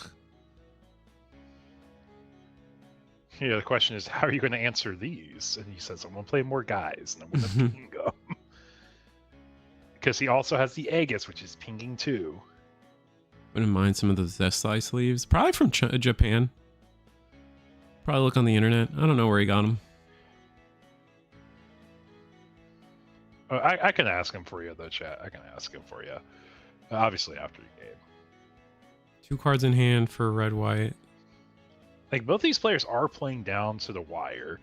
Yeah, the question is, how are you going to answer these? And he says, I'm going to play more guys, and I'm going to ping them. Because he also has the Aegis, which is pinging too. Wouldn't mind some of those Zestai sleeves. Probably from Japan. Probably look on the internet. I don't know where he got them. I can ask him for you, though, chat. I can ask him for you. Obviously, after the game. 2 cards in hand for red-white. Like, both these players are playing down to the wire.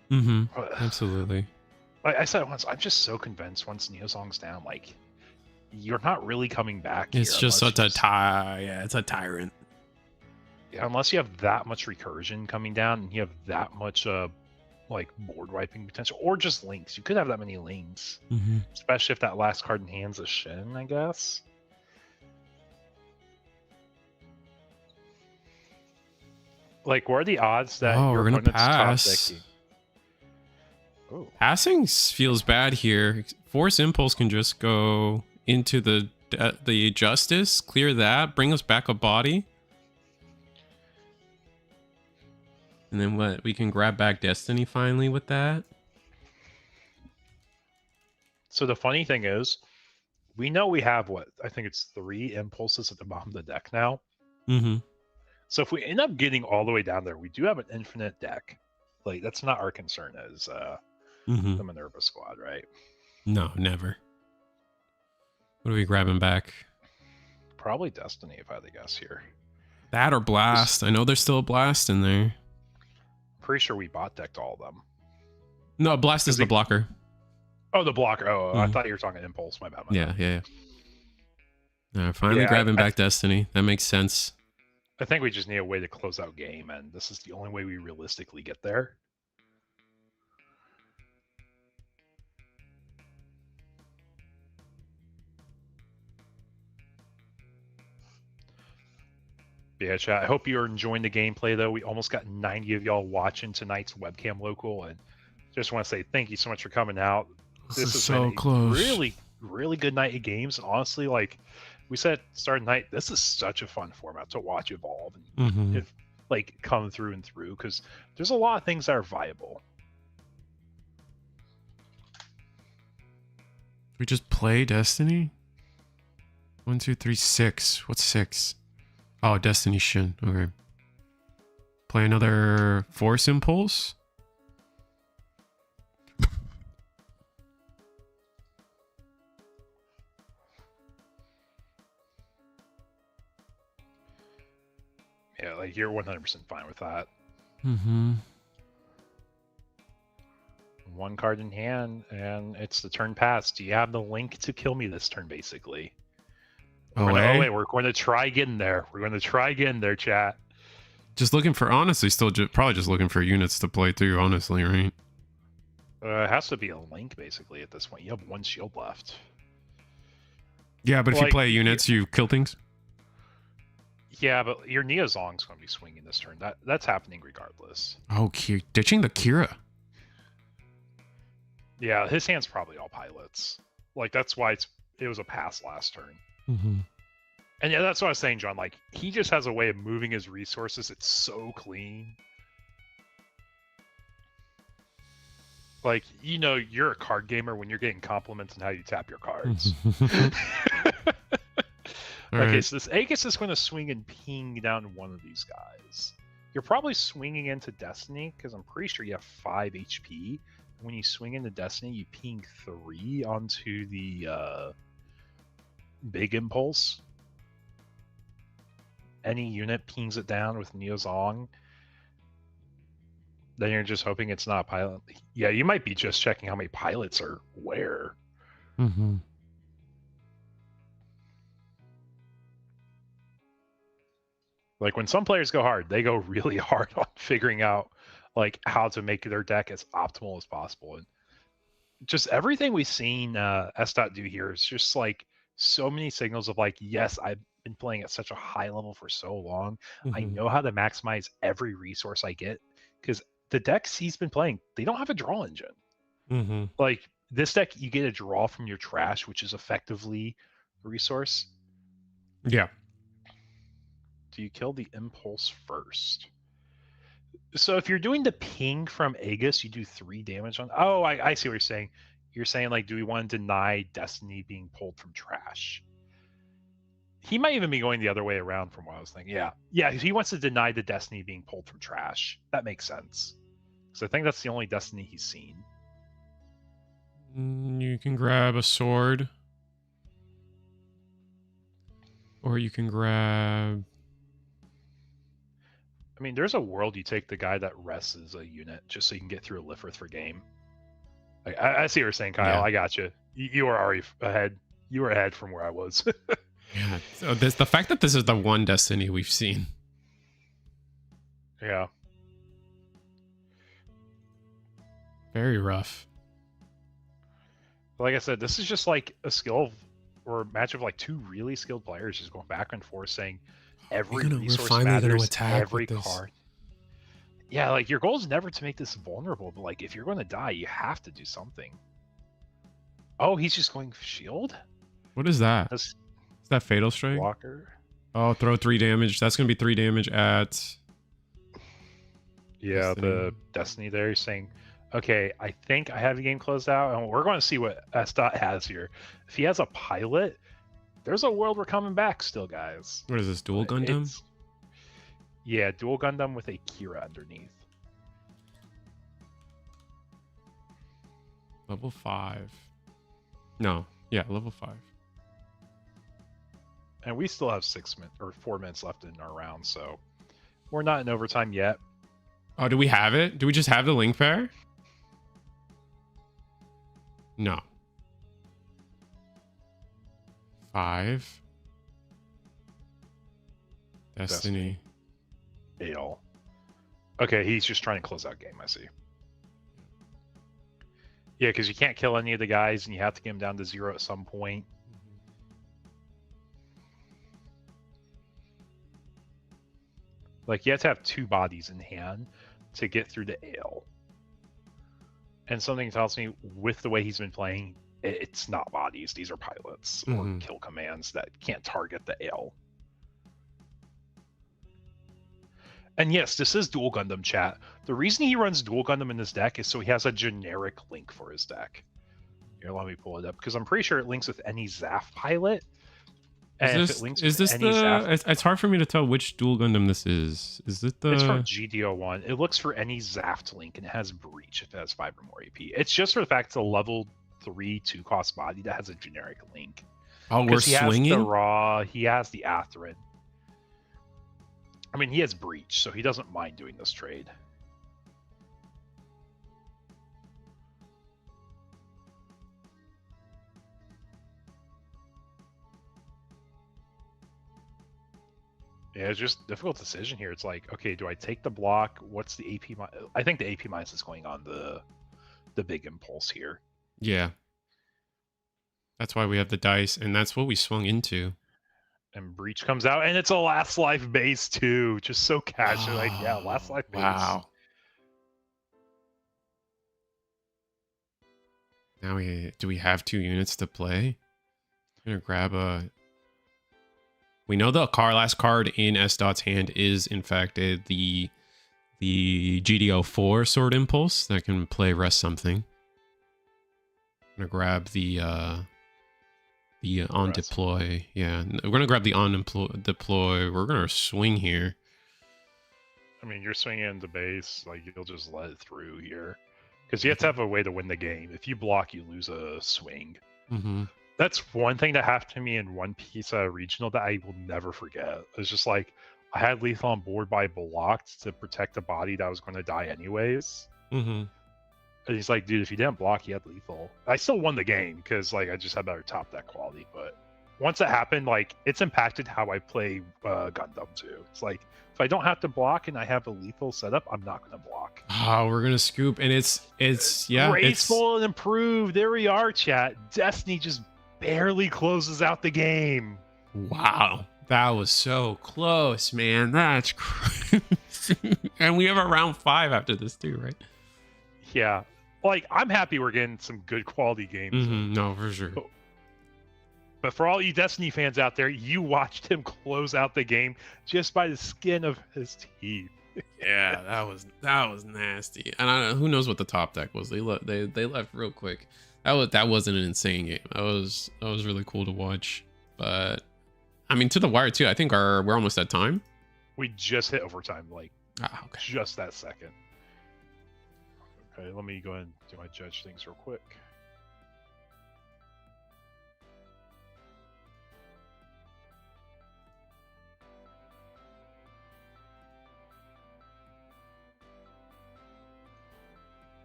Mm-hmm. Absolutely. Like I said once, I'm just so convinced once Neozong's down, like, you're not really coming back. It's just such a yeah, it's a tyrant. Yeah, unless you have that much recursion coming down and you have that much like board wiping potential, or just links. You could have that many links, especially if that last card in hand's a Shin, I guess. Like, what are the odds that we're gonna opponent's pass? top decking? Oh. Passing feels bad here. Force Impulse can just go into the Justice, clear that, bring us back a body. And then what? We can grab back Destiny finally with that. So the funny thing is, we know we have what? I think it's 3 Impulses at the bottom of the deck now. Mm-hmm. So if we end up getting all the way down there, we do have an infinite deck. Like, that's not our concern as the Minerva squad, right? No, never. What are we grabbing back? Probably Destiny, if I had to guess here. That or Blast. I know there's still a Blast in there. Pretty sure we bot decked all of them. No, Blast is the blocker. Oh, the blocker. Oh, I thought you were talking Impulse. My bad. Yeah. Finally grabbing back Destiny. That makes sense. I think we just need a way to close out game, and this is the only way we realistically get there. Yeah, chat. I hope you're enjoying the gameplay, though. We almost got 90 of y'all watching tonight's webcam local, and just want to say thank you so much for coming out. This is so close. Really, really good night of games. Honestly, like we said at the start of the night, this is such a fun format to watch evolve and like come through and through, because there's a lot of things that are viable. We just play Destiny? 1, 2, 3, 6. What's 6? Oh, Destiny Shin. Okay. Play another Force Impulse. Yeah, like you're 100% fine with that. Mm-hmm. 1 card in hand, and it's the turn pass. Do you have the link to kill me this turn, basically? Oh, wait, we're going to try getting there. We're going to try getting there, chat. Just looking for, honestly, still probably just looking for units to play through, honestly, right? It has to be a link, basically, at this point. You have 1 shield left. Yeah, but if you play units, you kill things? Yeah, but your Neozong's going to be swinging this turn. That's happening regardless. Oh, ditching the Kira. Yeah, his hand's probably all pilots. Like, that's why it was a pass last turn. Mm-hmm. And yeah, that's what I was saying, John. Like, he just has a way of moving his resources. It's so clean. Like, you know, you're a card gamer when you're getting compliments on how you tap your cards. Okay, so this Aegis is going to swing and ping down one of these guys. You're probably swinging into Destiny, because I'm pretty sure you have 5 HP. When you swing into Destiny, you ping 3 onto the big impulse. Any unit pings it down with Neozong. Then you're just hoping it's not a pilot. Yeah, you might be just checking how many pilots are where. Mm-hmm. Like, when some players go hard, they go really hard on figuring out like how to make their deck as optimal as possible. And just everything we've seen S. Dot do here is just like so many signals of like, yes, I've been playing at such a high level for so long. I Mhm. know how to maximize every resource I get because the decks he's been playing, they don't have a draw engine. Mhm. Like this deck, you get a draw from your trash, which is effectively a resource. Yeah. Do you kill the impulse first? So if you're doing the ping from Aegis, you do 3 damage on. Oh, I see what you're saying. You're saying like, do we want to deny Destiny being pulled from trash? He might even be going the other way around from what I was thinking. Yeah. He wants to deny the Destiny being pulled from trash. That makes sense. So I think that's the only Destiny he's seen. You can grab a sword, or you can grab. I mean, there's a world you take the guy that rests as a unit just so you can get through a Lifrith for game. I see what you're saying, Kyle. Yeah. I got you. You were already ahead. You were ahead from where I was. Yeah. So the fact that this is the one Destiny we've seen. Yeah. Very rough. Like I said, this is just like a skill or a match of like 2 really skilled players just going back and forth saying every resource matters, attack every with this. card. Yeah, like your goal is never to make this vulnerable, but like if you're going to die, you have to do something. Oh, he's just going shield? What is that? This Is that Fatal Strike? blocker? Oh, throw 3 damage. That's going to be 3 damage at... Yeah, Destiny. the Destiny there. You're saying, okay, I think I have the game closed out, and we're going to see what S. Dot has here. If he has a pilot, there's a world we're coming back still, guys. What is this, Dual Gundam? Yeah, Dual Gundam with a Kira underneath. Level 5. No. Yeah, level 5. And we still have 4 minutes left in our round, so we're not in overtime yet. Oh, do we have it? Do we just have the link pair? No. 5. Destiny. Ale. Okay, he's just trying to close out game, I see. Yeah, because you can't kill any of the guys, and you have to get them down to 0 at some point. Like, you have to have 2 bodies in hand to get through the Ale. And something tells me, with the way he's been playing, it's not bodies. These are pilots or kill commands that can't target the Ale. And yes, this is Dual Gundam, chat. The reason he runs Dual Gundam in his deck is so he has a generic link for his deck. Here, let me pull it up, because I'm pretty sure it links with any ZAF pilot. And if it links with any ZAF... It's hard for me to tell which Dual Gundam this is. Is it the... It's from GD01. It looks for any ZAF link, and it has Breach if it has 5 or more AP. It's just for the fact it's a level 3 2-cost body that has a generic link. Oh, we're swinging? He has the Raw, he has the Atherin. I mean, he has Breach, so he doesn't mind doing this trade. Yeah, it's just a difficult decision here. It's like, okay, do I take the block? What's the AP? I think the AP minus is going on the big impulse here. Yeah. That's why we have the dice, and that's what we swung into. And Breach comes out, and it's a Last Life base too. Just so casual, like, yeah, Last Life base. Wow. Now do we have 2 units to play? I'm gonna grab a... We know the last card in S. Dot's hand is, in fact, the GD04 Sword Impulse that can play Rest Something. I'm gonna grab the on deploy. Yeah, we're gonna grab the on deploy. We're gonna swing here. I mean, you're swinging into base, like you'll just let it through here, because you have to have a way to win the game. If you block, you lose a swing. That's one thing that happened to me in One Piece regional that I will never forget. It's just like, I had lethal on board, but I blocked to protect the body that was going to die anyways. And he's like, dude, if you didn't block, you had lethal. I still won the game because like I just had better top deck quality, but once it happened, like it's impacted how I play Gundam too. It's like if I don't have to block and I have a lethal setup, I'm not gonna block. Oh, we're gonna scoop, and it's yeah, graceful and improved. There we are, chat. Destiny just barely closes out the game. Wow, that was so close, man. That's crazy. And we have a round 5 after this too, right? Yeah, like I'm happy we're getting some good quality games. No, for sure. But for all you Destiny fans out there, you watched him close out the game just by the skin of his teeth. Yeah, that was nasty. And I don't know, who knows what the top deck was. They left real quick. That wasn't an insane game. That was really cool to watch. But I mean, to the wire too. I think we're almost at time. We just hit overtime, like okay. Just that second. Okay, let me go ahead and do my judge things real quick.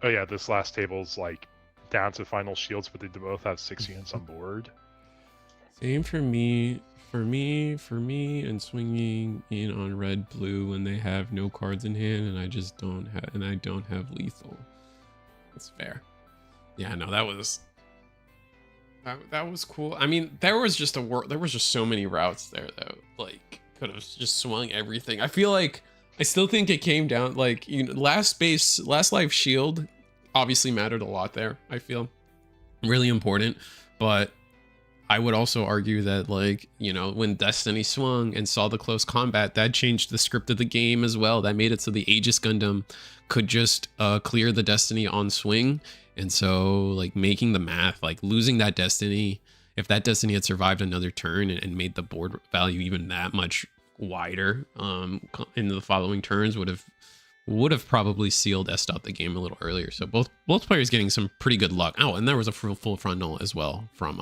Oh yeah, this last table's like down to final shields, but they both have 6 units on board. Same for me, and swinging in on red blue when they have no cards in hand, and I just don't have lethal. That's fair. Yeah, no, that was cool. I mean, there was just so many routes there that like could have just swung everything. I feel like I still think it came down like, you know, last life shield obviously mattered a lot there. I feel really important, but I would also argue that, like, you know, when Destiny swung and saw the close combat, that changed the script of the game as well. That made it so the Aegis Gundam could just clear the Destiny on swing. And so, like, making the math, like losing that Destiny, if that Destiny had survived another turn and made the board value even that much wider in the following turns, would have probably sealed Est out the game a little earlier. So both players getting some pretty good luck. Oh, and there was a full frontal as well from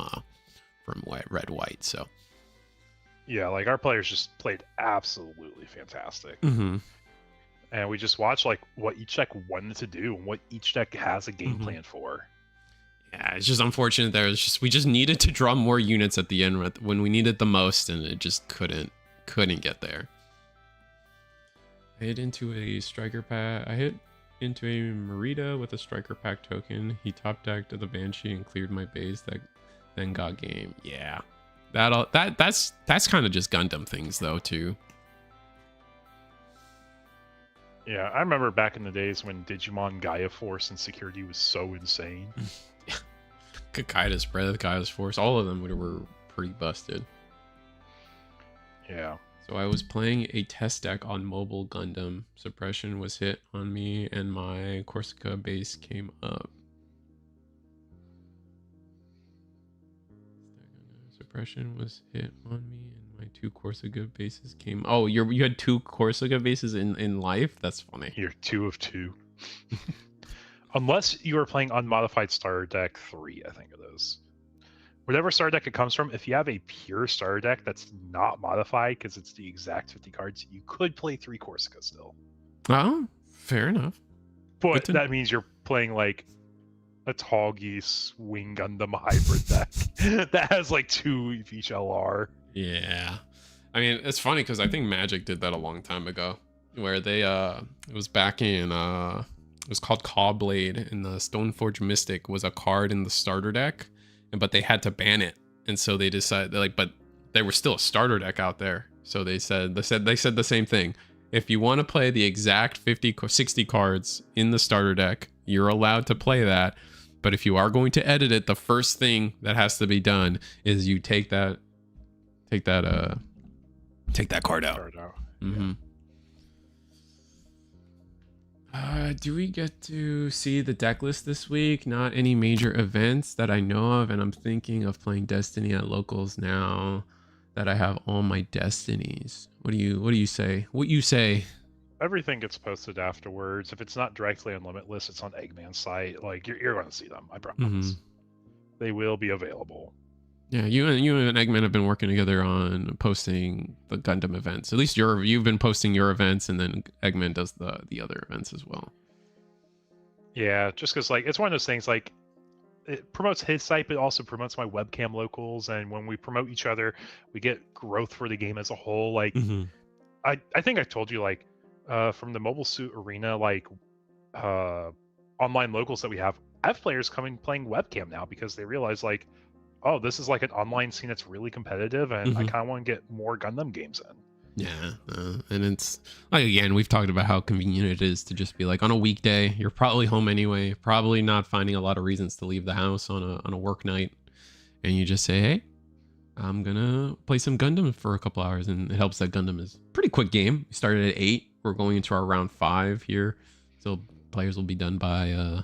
red white. So yeah, like our players just played absolutely fantastic. And we just watched like what each deck wanted to do and what each deck has a game plan for. Yeah, it's just unfortunate we just needed to draw more units at the end when we needed the most, and it just couldn't get there. I hit into a striker pack. I hit into a Merida with a striker pack token. He top decked the Banshee and cleared my base. That then got game. Yeah, that's kind of just Gundam things though too. Yeah, I remember back in the days when Digimon Gaia Force and security was so insane. Kaida's Breath, Gaia's Force, all of them were pretty busted. Yeah. So I was playing a test deck on mobile Gundam. Suppression was hit on me and my Corsica base came up. Suppression was hit on me and my 2 Corsica bases came. Oh, you had 2 Corsica bases in life? That's funny. You're 2 of 2. Unless you are playing unmodified starter deck 3, I think of those. Whatever starter deck it comes from, if you have a pure starter deck that's not modified because it's the exact 50 cards, you could play 3 Corsica still. Oh, fair enough. But that means you're playing like a Tall Geese Wing Gundam hybrid deck that has like 2 of each LR. Yeah. I mean, it's funny because I think Magic did that a long time ago, where they it was back in it was called Cawblade, and the Stoneforge Mystic was a card in the starter deck, but they had to ban it, and so they decided, like, but there was still a starter deck out there, so they said the same thing. If you want to play the exact 60 cards in the starter deck, you're allowed to play that, but if you are going to edit it, the first thing that has to be done is you take that card out. Mm-hmm. Do we get to see the deck list this week? Not any major events that I know of, and I'm thinking of playing Destiny at locals now that I have all my Destinies. What do you say? What you say? Everything gets posted afterwards. If it's not directly on Limitless, it's on Eggman's site. Like you're going to see them. I promise. They will be available. Yeah, you and Eggman have been working together on posting the Gundam events. At least you've been posting your events, and then Eggman does the other events as well. Yeah, just because like it's one of those things like it promotes his site, but also promotes my webcam locals. And when we promote each other, we get growth for the game as a whole. Like, I think I told you, like, from the Mobile Suit Arena, like, online locals that we have, I have players coming playing webcam now because they realize, like, oh, this is like an online scene that's really competitive, and I kind of want to get more Gundam games in. Yeah, and it's like, again, we've talked about how convenient it is to just be like, on a weekday, you're probably home anyway, probably not finding a lot of reasons to leave the house on a work night, and you just say, hey, I'm gonna play some Gundam for a couple hours. And it helps that Gundam is a pretty quick game. We started at 8, we're going into our round 5 here, so players will be done by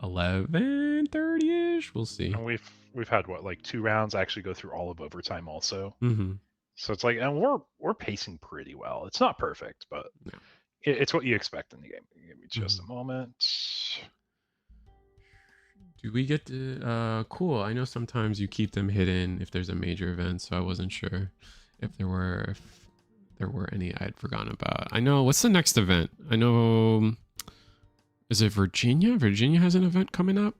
11:30ish. We'll see. And we've had what, like 2 rounds. I actually go through all of overtime also. So it's like, and we're pacing pretty well. It's not perfect, but it's what you expect in the game. Give me just a moment. Do we get to cool, I know sometimes you keep them hidden if there's a major event, so I wasn't sure if there were any I had forgotten about. I know, what's the next event? I know, is it Virginia? Virginia has an event coming up.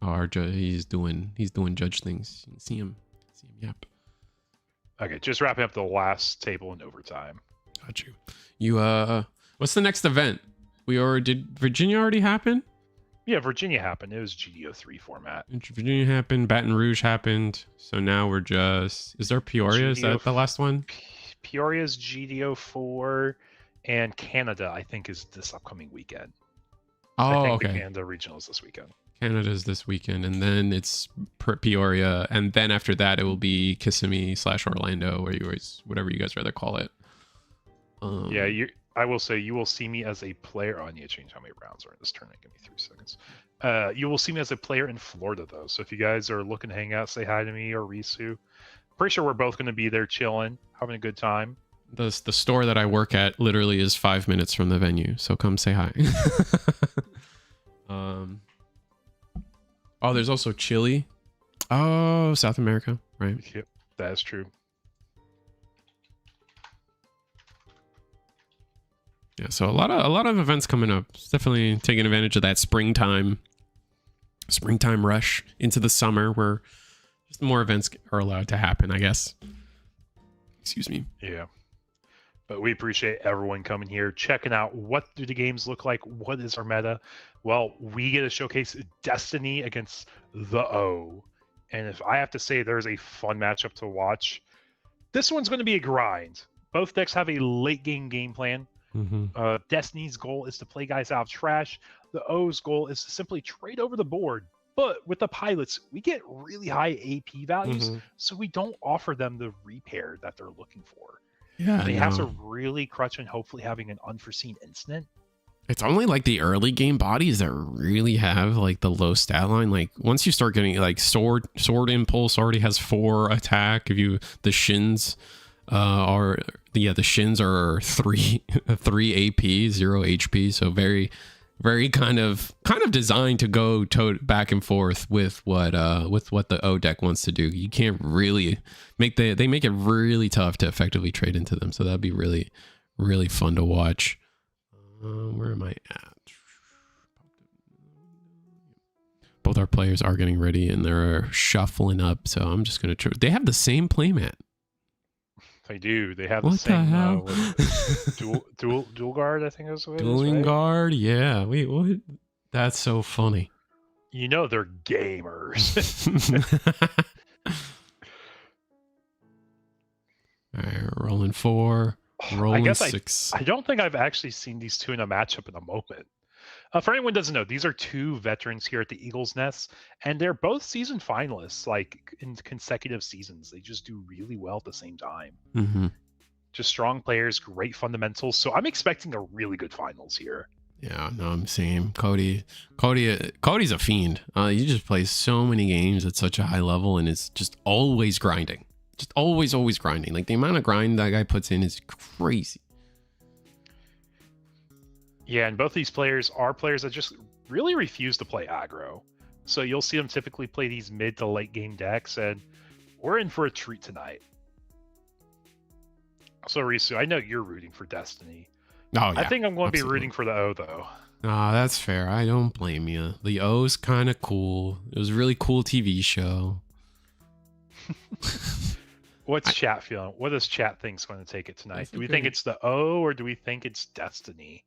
Oh, our he's doing judge things. You can see him. Yep. Okay, just wrapping up the last table in overtime. Got you. You what's the next event? Did Virginia already happen? Yeah, Virginia happened. It was GD03 format. Virginia happened. Baton Rouge happened. So now we're just. Is there Peoria? Is that the last one? Peoria's GD04, and Canada, I think, is this upcoming weekend. Oh, the okay. Canada regional is this weekend. Canada's this weekend, and then it's Peoria, and then after that it will be Kissimmee/Orlando, or whatever you guys rather call it. Yeah, I will say you will see me as a player. Oh, I need to change how many rounds are in this tournament. Give me 3 seconds. You will see me as a player in Florida, though. So if you guys are looking to hang out, say hi to me or Risu. Pretty sure we're both going to be there chilling, having a good time. The store that I work at literally is 5 minutes from the venue, so come say hi. Oh, there's also Chile. Oh, South America, right? Yep, that is true. Yeah, so a lot of events coming up. It's definitely taking advantage of that springtime rush into the summer, where just more events are allowed to happen, I guess. Excuse me. Yeah. But we appreciate everyone coming here, checking out what do the games look like, what is our meta. Well, we get to showcase Destiny against the O. And if I have to say there's a fun matchup to watch, this one's going to be a grind. Both decks have a late game plan. Destiny's goal is to play guys out of trash. The O's goal is to simply trade over the board. But with the pilots, we get really high AP values, so we don't offer them the repair that they're looking for. Yeah, they have to really crutch and hopefully having an unforeseen incident. It's only like the early game bodies that really have like the low stat line. Like once you start getting like sword impulse already has 4 attack. If the shins the shins are 3 AP, 0 HP. So very, very kind of designed to go back and forth with what the O deck wants to do. You can't really they make it really tough to effectively trade into them. So that'd be really, really fun to watch. Where am I at? Both our players are getting ready and they're shuffling up. So I'm just gonna they have the same playmat. They do. They have what the same hell? dual guard, I think is what it is. Dueling right? guard, yeah. Wait, what? That's so funny. You know they're gamers. All right, rolling 4, rolling 6. I don't think I've actually seen these two in a matchup in a moment. For anyone who doesn't know, these are 2 veterans here at the Eagles Nest, and they're both season finalists, like in consecutive seasons. They just do really well at the same time. Just strong players, great fundamentals. So I'm expecting a really good finals here. Yeah, no, I'm seeing Cody's a fiend. He just plays so many games at such a high level, and it's just always grinding. Just always grinding. Like the amount of grind that guy puts in is crazy. Yeah, and both these players are players that just really refuse to play aggro. So you'll see them typically play these mid to late game decks, and we're in for a treat tonight. So Risu, I know you're rooting for Destiny. Oh, yeah, I think I'm going to be absolutely rooting for the O, though. Ah, that's fair. I don't blame you. The O's kind of cool. It was a really cool TV show. What's chat feeling? What does chat think's going to take it tonight? Do we think it's the O or do we think it's Destiny?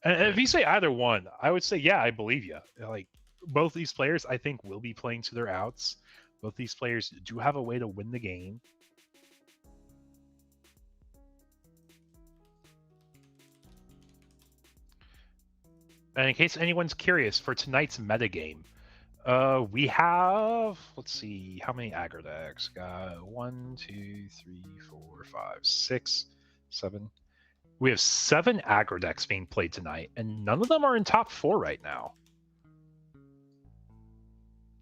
And if you say either one, I would say, yeah, I believe you. Like, both these players, I think, will be playing to their outs. Both these players do have a way to win the game. And in case anyone's curious, for tonight's metagame, we have, let's see, how many aggro decks? Got 1, 2, 3, 4, 5, 6, 7. We have 7 aggro decks being played tonight, and none of them are in top 4 right now.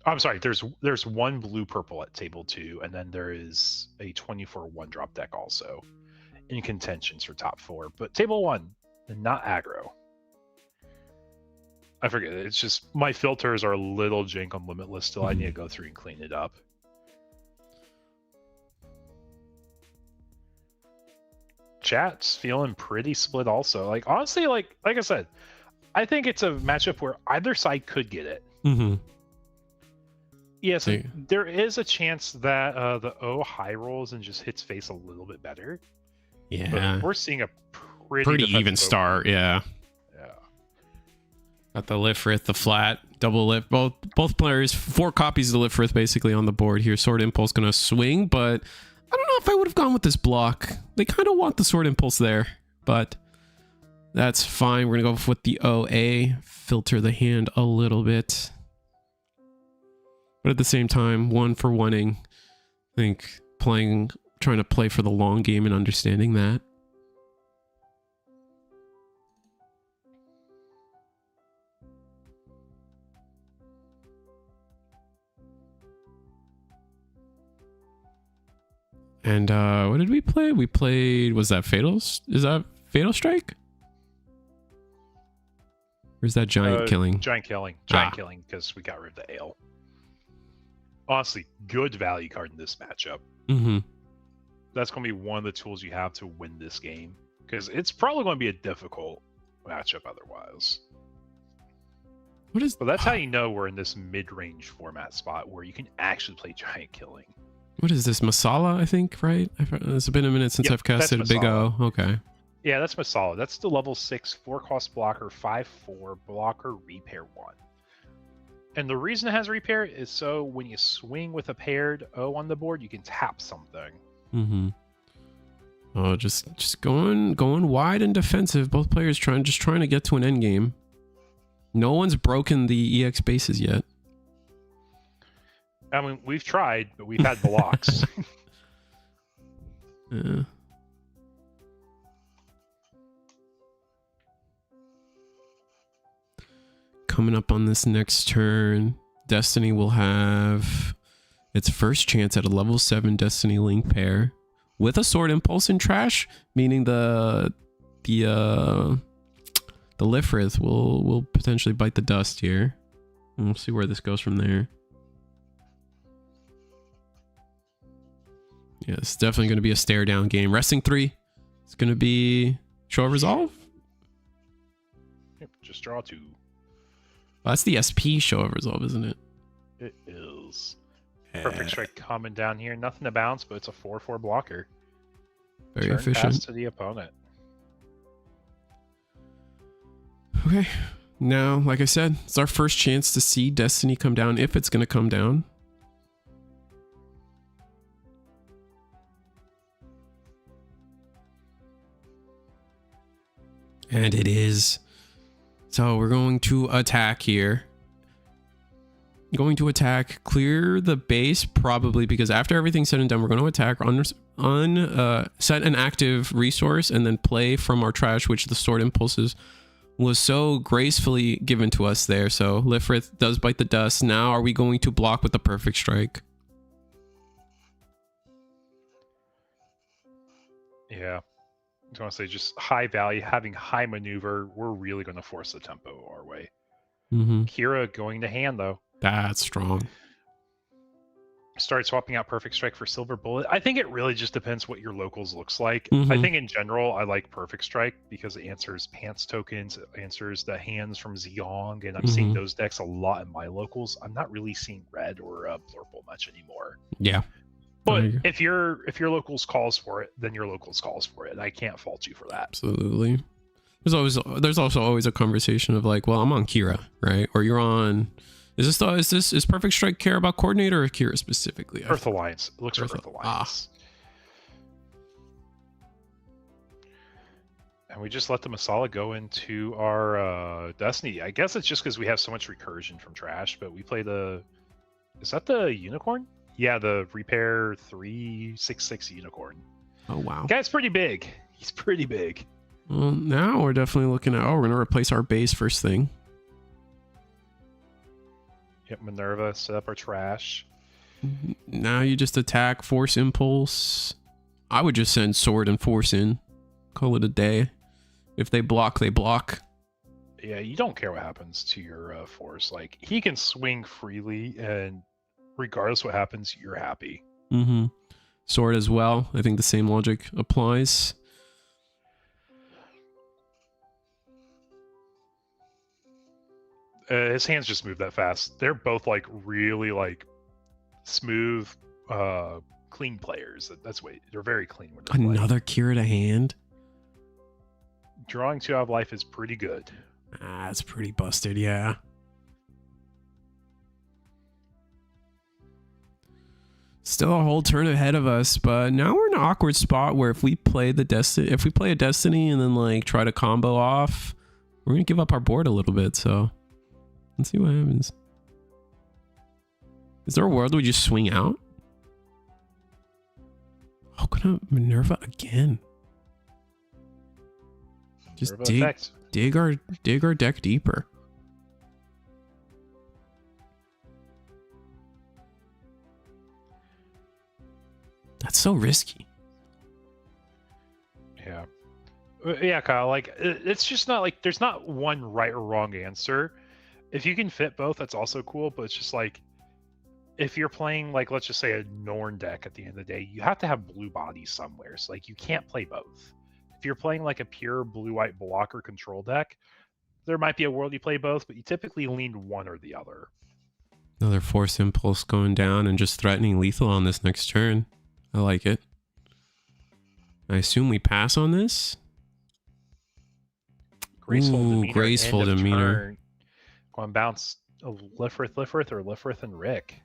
Oh, I'm sorry, there's one blue-purple at table 2, and then there is a 24 1-drop deck also in contentions for top 4. But table 1, not aggro. I forget. It's just my filters are a little jank on Limitless still. I need to go through and clean it up. Chat's feeling pretty split also. Like, honestly, like I said, I think it's a matchup where either side could get it. Mm-hmm. Yes, yeah, so there is a chance that the O high rolls and just hits face a little bit better. Yeah. But we're seeing a pretty even start, yeah. Got the Lifrith, the flat, double lift. Both players, 4 copies of the Lifrith basically on the board here. Sword Impulse gonna swing, but I don't know if I would have gone with this block. They kind of want the Sword Impulse there, but that's fine. We're gonna go with the OA, filter the hand a little bit. But at the same time, 1 for 1-ing. I think trying to play for the long game and understanding that. And what did we play? We played, was that Fatal? Is that Fatal Strike? Or is that Giant Killing? Giant Killing. Giant Killing, because we got rid of the Ale. Honestly, good value card in this matchup. Mm-hmm. That's going to be one of the tools you have to win this game. Because it's probably going to be a difficult matchup otherwise. But that's how you know we're in this mid-range format spot where you can actually play Giant Killing. What is this? Masala, I think, right? It's been a minute since I've casted a Big O. Okay. Yeah, that's Masala. That's the level 6 4-cost blocker, 5/4 blocker, repair 1. And the reason it has repair is so when you swing with a paired O on the board, you can tap something. Mm-hmm. Oh, just going wide and defensive. Both players trying to get to an end game. No one's broken the EX bases yet. I mean, we've tried, but we've had blocks. Yeah. Coming up on this next turn, Destiny will have its first chance at a level 7 Destiny Link pair with a Sword Impulse in trash, meaning the Lifrith will potentially bite the dust here. And we'll see where this goes from there. Yeah, it's definitely going to be a stare down game. Resting 3. It's going to be Show of Resolve. Yep, just draw 2. Well, that's the SP Show of Resolve, isn't it? It is. Perfect Strike coming down here. Nothing to bounce, but it's a 4/4 blocker. Very Turn efficient. pass to the opponent. Okay. Now, like I said, it's our first chance to see Destiny come down, if it's going to come down. And it is. So we're going to attack here. Going to attack, clear the base, probably, because after everything's said and done, we're going to attack, set an active resource, and then play from our trash, which the Sword Impulses was so gracefully given to us there. So Lifrith does bite the dust. Now are we going to block with the Perfect Strike? Yeah. I was going to say, just high value, having high maneuver, we're really going to force the tempo our way. Mm-hmm. Kira going to hand, though. That's strong. start swapping out Perfect Strike for Silver Bullet. I think it really just depends what your locals looks like. Mhm. I think in general, I like Perfect Strike because it answers pants tokens, it answers the hands from Zeong, and I'm seeing those decks a lot in my locals. I'm not really seeing red or Blurple much anymore. Yeah. But if your locals calls for it, then your locals calls for it. I can't fault you for that. Absolutely. There's also always a conversation of like, well, I'm on Kira, right? Or you're on. Is Perfect Strike care about Coordinator or Kira specifically? Earth Alliance. It looks for Earth Alliance. And we just let the Masala go into our Destiny. I guess it's just because we have so much recursion from trash, but we play the... Is that the Unicorn? Yeah, the Repair 366 Unicorn. Oh, wow. Guy's pretty big. He's pretty big. Well, now we're definitely looking at... Oh, we're going to replace our base first thing. Yep, Minerva, set up our trash. Now you just attack, Force Impulse. I would just send Sword and Force in. Call it a day. If they block, they block. Yeah, you don't care what happens to your Force. Like, he can swing freely, and regardless what happens, you're happy. Sword as well. I think the same logic applies. His hands just move that fast. They're both like really like smooth, clean players. That's way they're very clean when they're Another Kira to hand. Drawing 2 out of life is pretty good. Ah, it's pretty busted, yeah. Still a whole turn ahead of us, but now we're in an awkward spot where if we play a Destiny and then like try to combo off, we're gonna give up our board a little bit. So let's see what happens. Is there a world where we just swing out? Oh, gonna Minerva again. Just dig our deck deeper. That's so risky. Yeah, Kyle. Like, it's just not like there's not one right or wrong answer. If you can fit both, that's also cool. But it's just like if you're playing like let's just say a Norn deck at the end of the day, you have to have blue bodies somewhere. So like you can't play both. If you're playing like a pure blue-white blocker control deck, there might be a world you play both, but you typically lean one or the other. Another Force Impulse going down and just threatening lethal on this next turn. I like it. I assume we pass on this. Graceful demeanor. Go and bounce Lifrith, or Lifrith and Rick.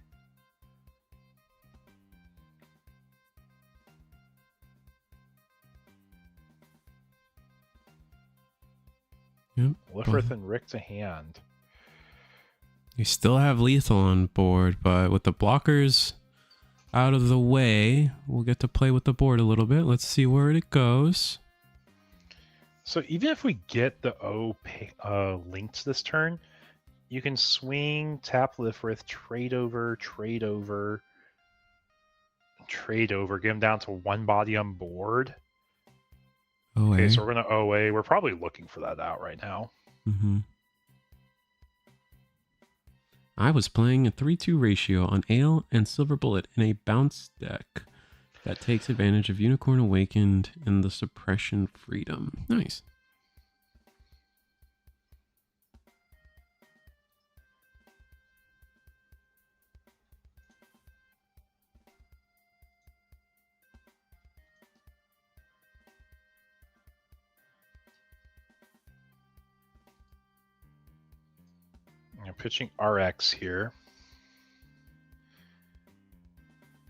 Yep. Lifrith and Rick to hand. You still have lethal on board, but with the blockers out of the way, we'll get to play with the board a little bit. Let's see where it goes. So even if we get the O linked this turn, you can swing, tap Lifrith, trade over, get him down to one body on board. OA. Okay, so we're going to OA. We're probably looking for that out right now. I was playing a 3-2 ratio on Ale and Silver Bullet in a bounce deck that takes advantage of Unicorn Awakened and the Suppression Freedom. Nice. I'm pitching RX here.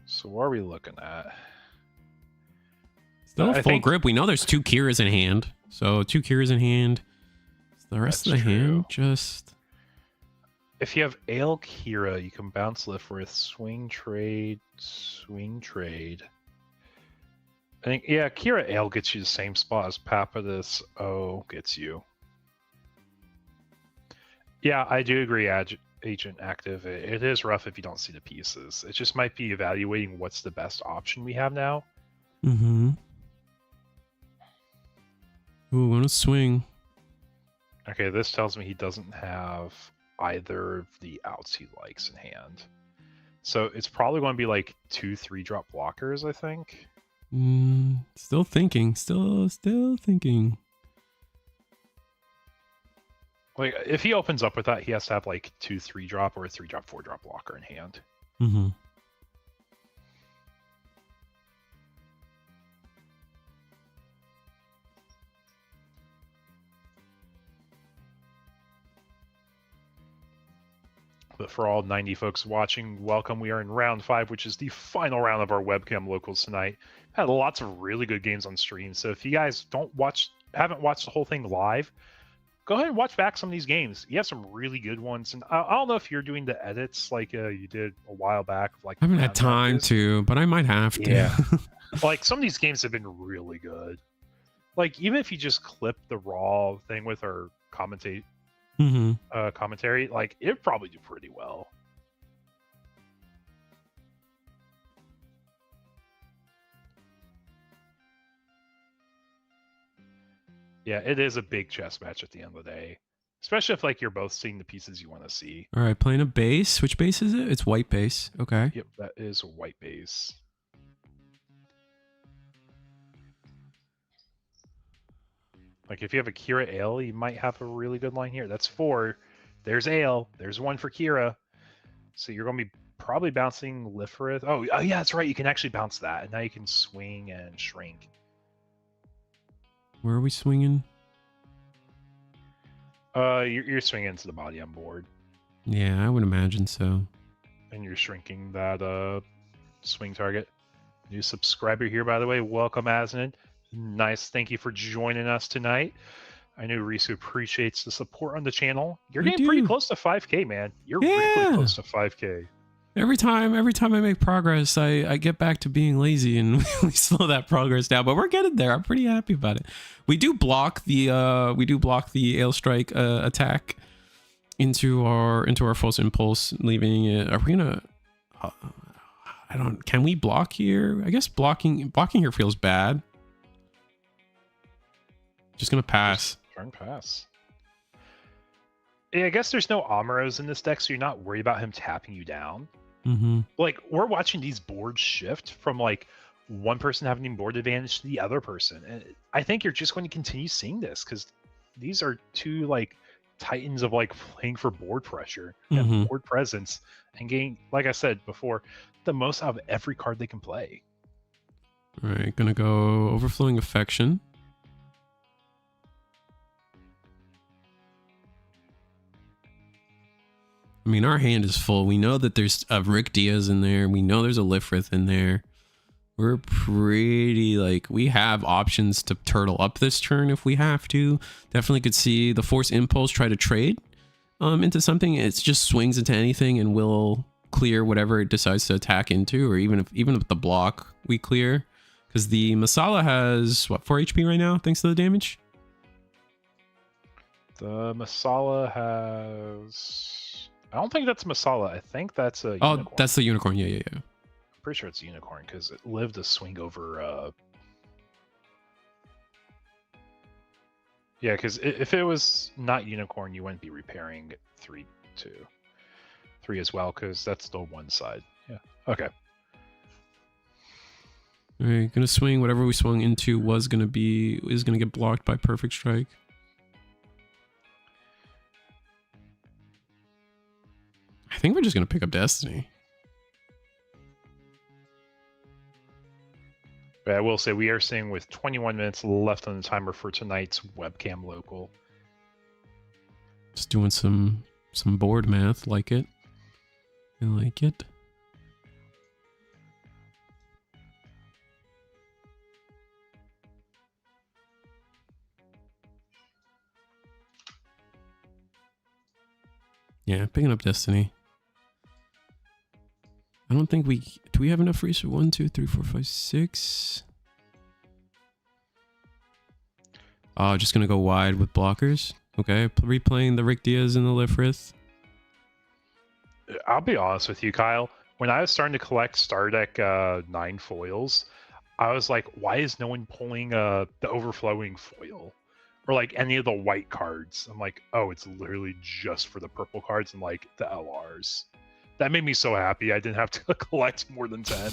So what are we looking at? Still full grip. We know there's 2 Kiras in hand. So 2 Kiras in hand. The rest of the hand just... If you have Ale Kira, you can bounce Lifrith, swing trade. I think, yeah, Kira Ale gets you the same spot as Papadis O gets you. Yeah, I do agree, Agent Active. It is rough if you don't see the pieces. It just might be evaluating what's the best option we have now. Ooh, want to swing. Okay, this tells me he doesn't have either of the outs he likes in hand. So it's probably going to be like 2 3-drop blockers, I think. Still thinking. Still thinking. Like, if he opens up with that, he has to have like 2 3-drop or a 3-drop 4-drop blocker in hand. Mm-hmm. But for all 90 folks watching, welcome. We are in round 5, which is the final round of our webcam locals tonight. Had lots of really good games on stream. So if you guys haven't watched the whole thing live, go ahead and watch back some of these games. You have some really good ones. And I don't know if you're doing the edits like you did a while back. Like I haven't had time to, but I might have to. Yeah. Like some of these games have been really good. Like even if you just clip the raw thing with our commentary, like it'd probably do pretty well. Yeah, it is a big chess match at the end of the day, especially if like you're both seeing the pieces you want to see. All right, playing a base. Which base is it? It's white base. Okay. Yep, that is a white base. Like if you have a Kira Ale, you might have a really good line here. That's 4. There's Ale. There's 1 for Kira. So you're going to be probably bouncing Lifrith. Oh yeah, that's right. You can actually bounce that, and now you can swing and shrink. Where are we swinging? You're swinging into the body on board. Yeah, I would imagine so. And you're shrinking that swing target. New subscriber here, by the way. Welcome, Asnan. Nice. Thank you for joining us tonight. I know Risu appreciates the support on the channel. You're getting pretty close to 5K, man. You're really close to 5K. Every time I make progress, I get back to being lazy and we slow that progress down. But we're getting there. I'm pretty happy about it. We do block the Ale Strike attack into our false impulse, leaving it. Are we gonna? Can we block here? I guess blocking here feels bad. Just gonna pass. Turn pass. Yeah, I guess there's no Amuros in this deck, so you're not worried about him tapping you down. Like, we're watching these boards shift from, like, one person having board advantage to the other person. And I think you're just going to continue seeing this, because these are two, like, titans of, like, playing for board pressure and board presence and getting, like I said before, the most out of every card they can play. All right, gonna go Overflowing Affection. I mean, our hand is full. We know that there's a Rick Diaz in there. We know there's a Lifrith in there. We're pretty, like, we have options to turtle up this turn if we have to. Definitely could see the Force Impulse try to trade into something. It just swings into anything and will clear whatever it decides to attack into, or even if the block we clear. Because the Masala has, what, 4 HP right now, thanks to the damage? The Masala has... I don't think that's Masala. I think that's a unicorn. Oh, that's the unicorn. Yeah. I'm pretty sure it's a unicorn because it lived to swing over. Yeah, because if it was not unicorn, you wouldn't be repairing 3 as well, because that's the one side. Yeah. Okay. All right, gonna swing. Whatever we swung into is gonna get blocked by Perfect Strike. I think we're just going to pick up Destiny. But I will say we are staying with 21 minutes left on the timer for tonight's webcam local. Just doing some board math. Like it. I like it. Yeah, picking up Destiny. I don't think do we have enough research? 1, 2, 3, 4, 5, 6. Oh, just gonna go wide with blockers. Okay, replaying the Rick Diaz and the Lifrith. I'll be honest with you, Kyle. When I was starting to collect Star Deck 9 foils, I was like, why is no one pulling the Overflowing foil? Or like any of the white cards? I'm like, oh, it's literally just for the purple cards and like the LRs. That made me so happy. I didn't have to collect more than 10.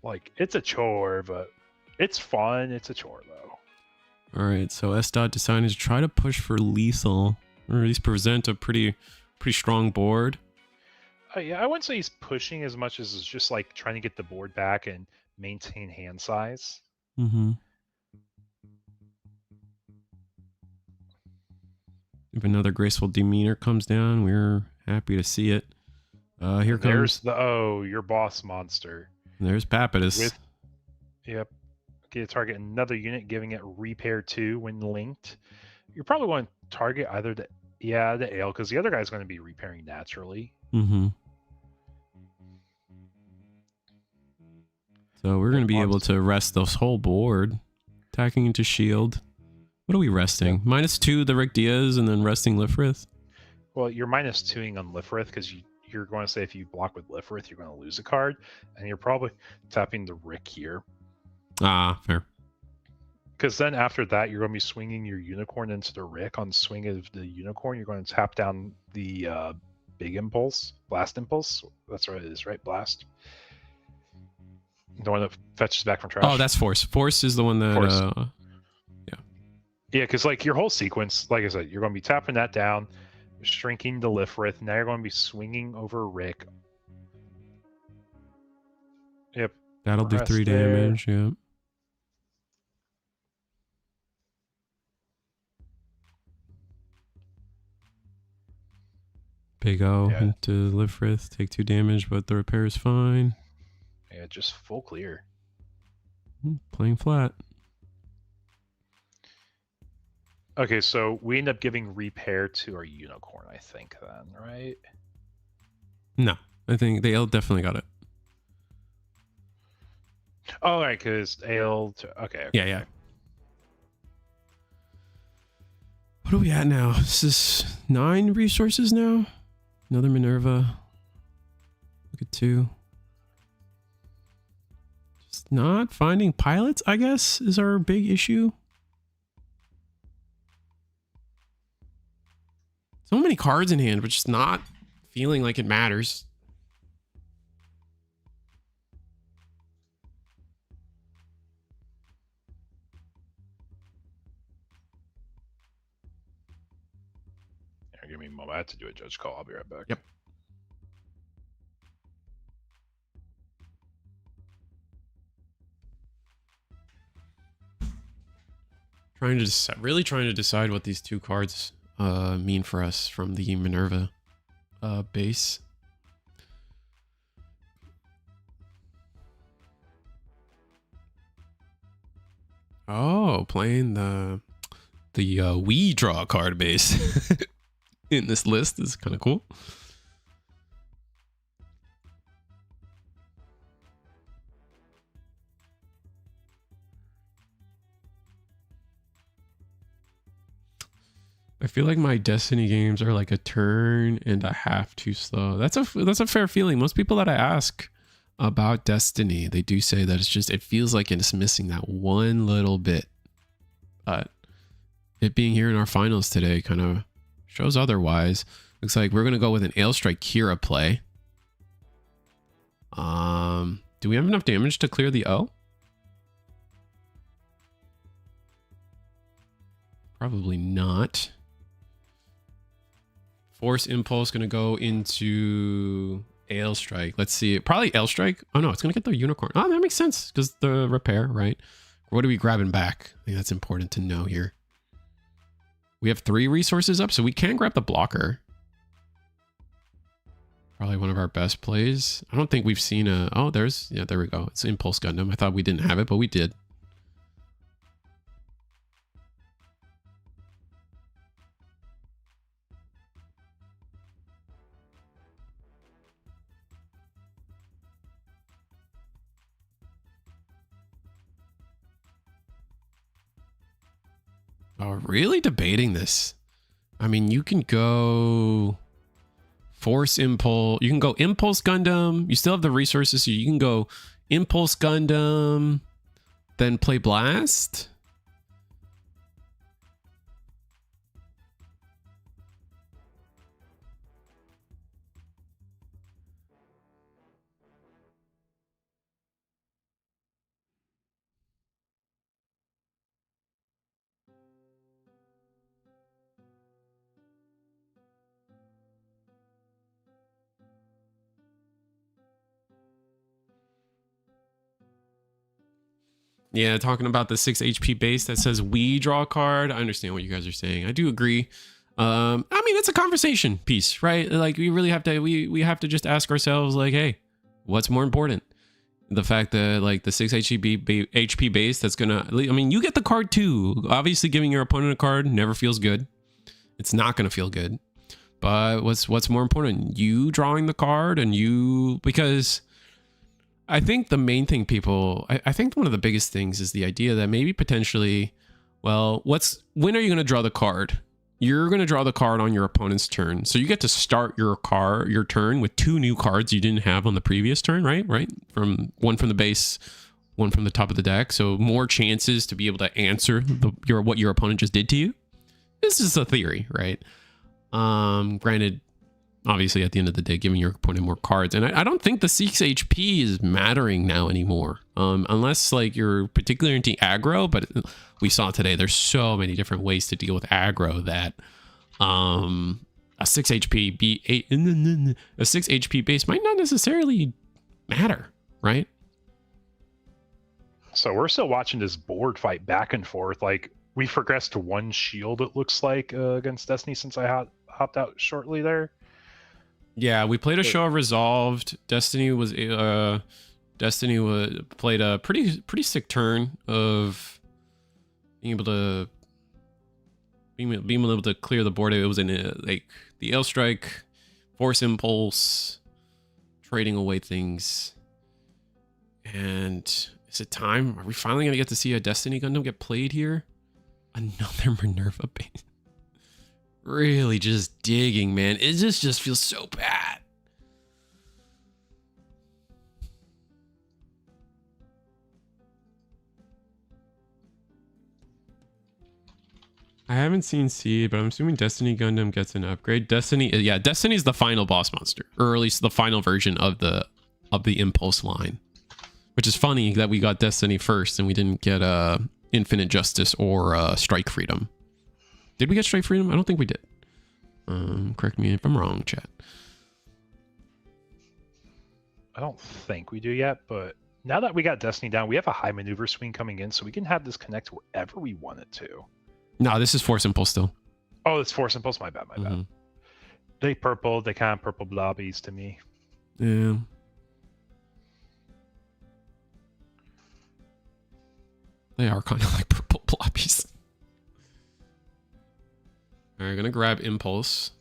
Like, it's a chore, but it's fun. It's a chore, though. All right, so S. decided to try to push for lethal, or at least present a pretty strong board. Yeah, I wouldn't say he's pushing as much as it's just like trying to get the board back and maintain hand size. Mm-hmm. If another graceful demeanor comes down, we're happy to see it. Here There's comes your boss monster. There's Papidus. Yep. Okay, to target another unit, giving it repair 2 when linked. You probably want to target either the ale, because the other guy's going to be repairing naturally. Mm-hmm. So we're going to be able to rest this whole board. Attacking into shield. What are we resting? Yep. -2 the Rick Diaz and then resting Lifrith? Well, you're -2ing on Lifrith because you're going to say if you block with Lifrith, you're going to lose a card. And you're probably tapping the Rick here. Ah, fair. Because then after that, you're going to be swinging your Unicorn into the Rick. On swing of the Unicorn, you're going to tap down the big impulse, Blast Impulse. That's what it is, right? Blast. The one that fetches back from trash. Oh, that's Force. Force is the one that... Yeah, because like your whole sequence, like I said, you're going to be tapping that down, shrinking the Lifrith. Now you're going to be swinging over Rick. Yep. That'll do 3 damage, yeah. Big O into Lifrith, take 2 damage, but the repair is fine. Yeah, just full clear. Playing flat. Okay, so we end up giving repair to our Unicorn, I think, then, right? No, I think the Ale definitely got it. Oh, right, because Ale... Okay. Yeah. What are we at now? This is 9 resources now? Another Minerva. Look at 2. Just not finding pilots, I guess, is our big issue. So many cards in hand, but just not feeling like it matters. Yeah, give me a moment. I have to do a judge call. I'll be right back. Yep. Really trying to decide what these 2 cards mean for us from the Minerva base. Oh, playing the we draw a card base in this list is kind of cool. I feel like my Destiny games are like a turn and a half too slow. That's a fair feeling. Most people that I ask about Destiny, they do say that it feels like it's missing that one little bit. But it being here in our finals today kind of shows otherwise. Looks like we're going to go with an Ailstrike Kira play. Do we have enough damage to clear the O? Probably not. Force Impulse going to go into Ailstrike. Let's see. Probably Ailstrike. Oh, no. It's going to get the Unicorn. Oh, that makes sense because the repair, right? What are we grabbing back? I think that's important to know here. We have 3 resources up, so we can grab the blocker. Probably one of our best plays. I don't think we've seen a... Oh, there we go. It's Impulse Gundam. I thought we didn't have it, but we did. Oh, really debating this. I mean, you can go Force Impulse. You can go Impulse Gundam. You still have the resources, so you can go Impulse Gundam, then play Blast. Yeah, talking about the 6 HP base that says we draw a card. I understand what you guys are saying. I do agree. I mean, it's a conversation piece, right? Like we really have to we have to just ask ourselves, like, hey, what's more important? The fact that like the 6 HP base that's gonna, I mean, you get the card too. Obviously, giving your opponent a card never feels good. It's not gonna feel good. But what's more important? You drawing the card and you, because I think the main thing people, I think one of the biggest things is the idea that maybe potentially, well, when are you gonna draw the card? You're going to draw the card on your opponent's turn. So you get to start your turn with 2 new cards you didn't have on the previous turn, right? From one from the base, one from the top of the deck. So more chances to be able to answer what your opponent just did to you. This is a theory, right? Granted, obviously at the end of the day, giving your opponent more cards. And I don't think the 6 HP is mattering now anymore. Unless like you're particularly into aggro, but we saw today there's so many different ways to deal with aggro that a 6 HP base might not necessarily matter, right? So we're still watching this board fight back and forth. Like we progressed to 1 shield, it looks like, against Destiny since I hopped out shortly there. Yeah, we played a show of Resolved. Destiny played a pretty sick turn of being able to clear the board. It was in like the L Strike, Force Impulse, trading away things. And is it time? Are we finally gonna get to see a Destiny Gundam get played here? Another Minerva base. Really just digging, man. It just feels so bad. I haven't seen Seed, but I'm assuming Destiny Gundam gets an upgrade. Destiny's the final boss monster, or at least the final version of the Impulse line. Which is funny that we got Destiny first and we didn't get Infinite Justice or Strike Freedom. Did we get Strike Freedom? I don't think we did. Correct me if I'm wrong, chat. I don't think we do yet, but now that we got Destiny down, we have a high maneuver swing coming in, so we can have this connect wherever we want it to. No, this is Force Impulse still. Oh, it's Force Impulse. My bad. They kind of purple blobbies to me. Yeah. They are kind of like purple blobbies. All right, gonna grab Impulse.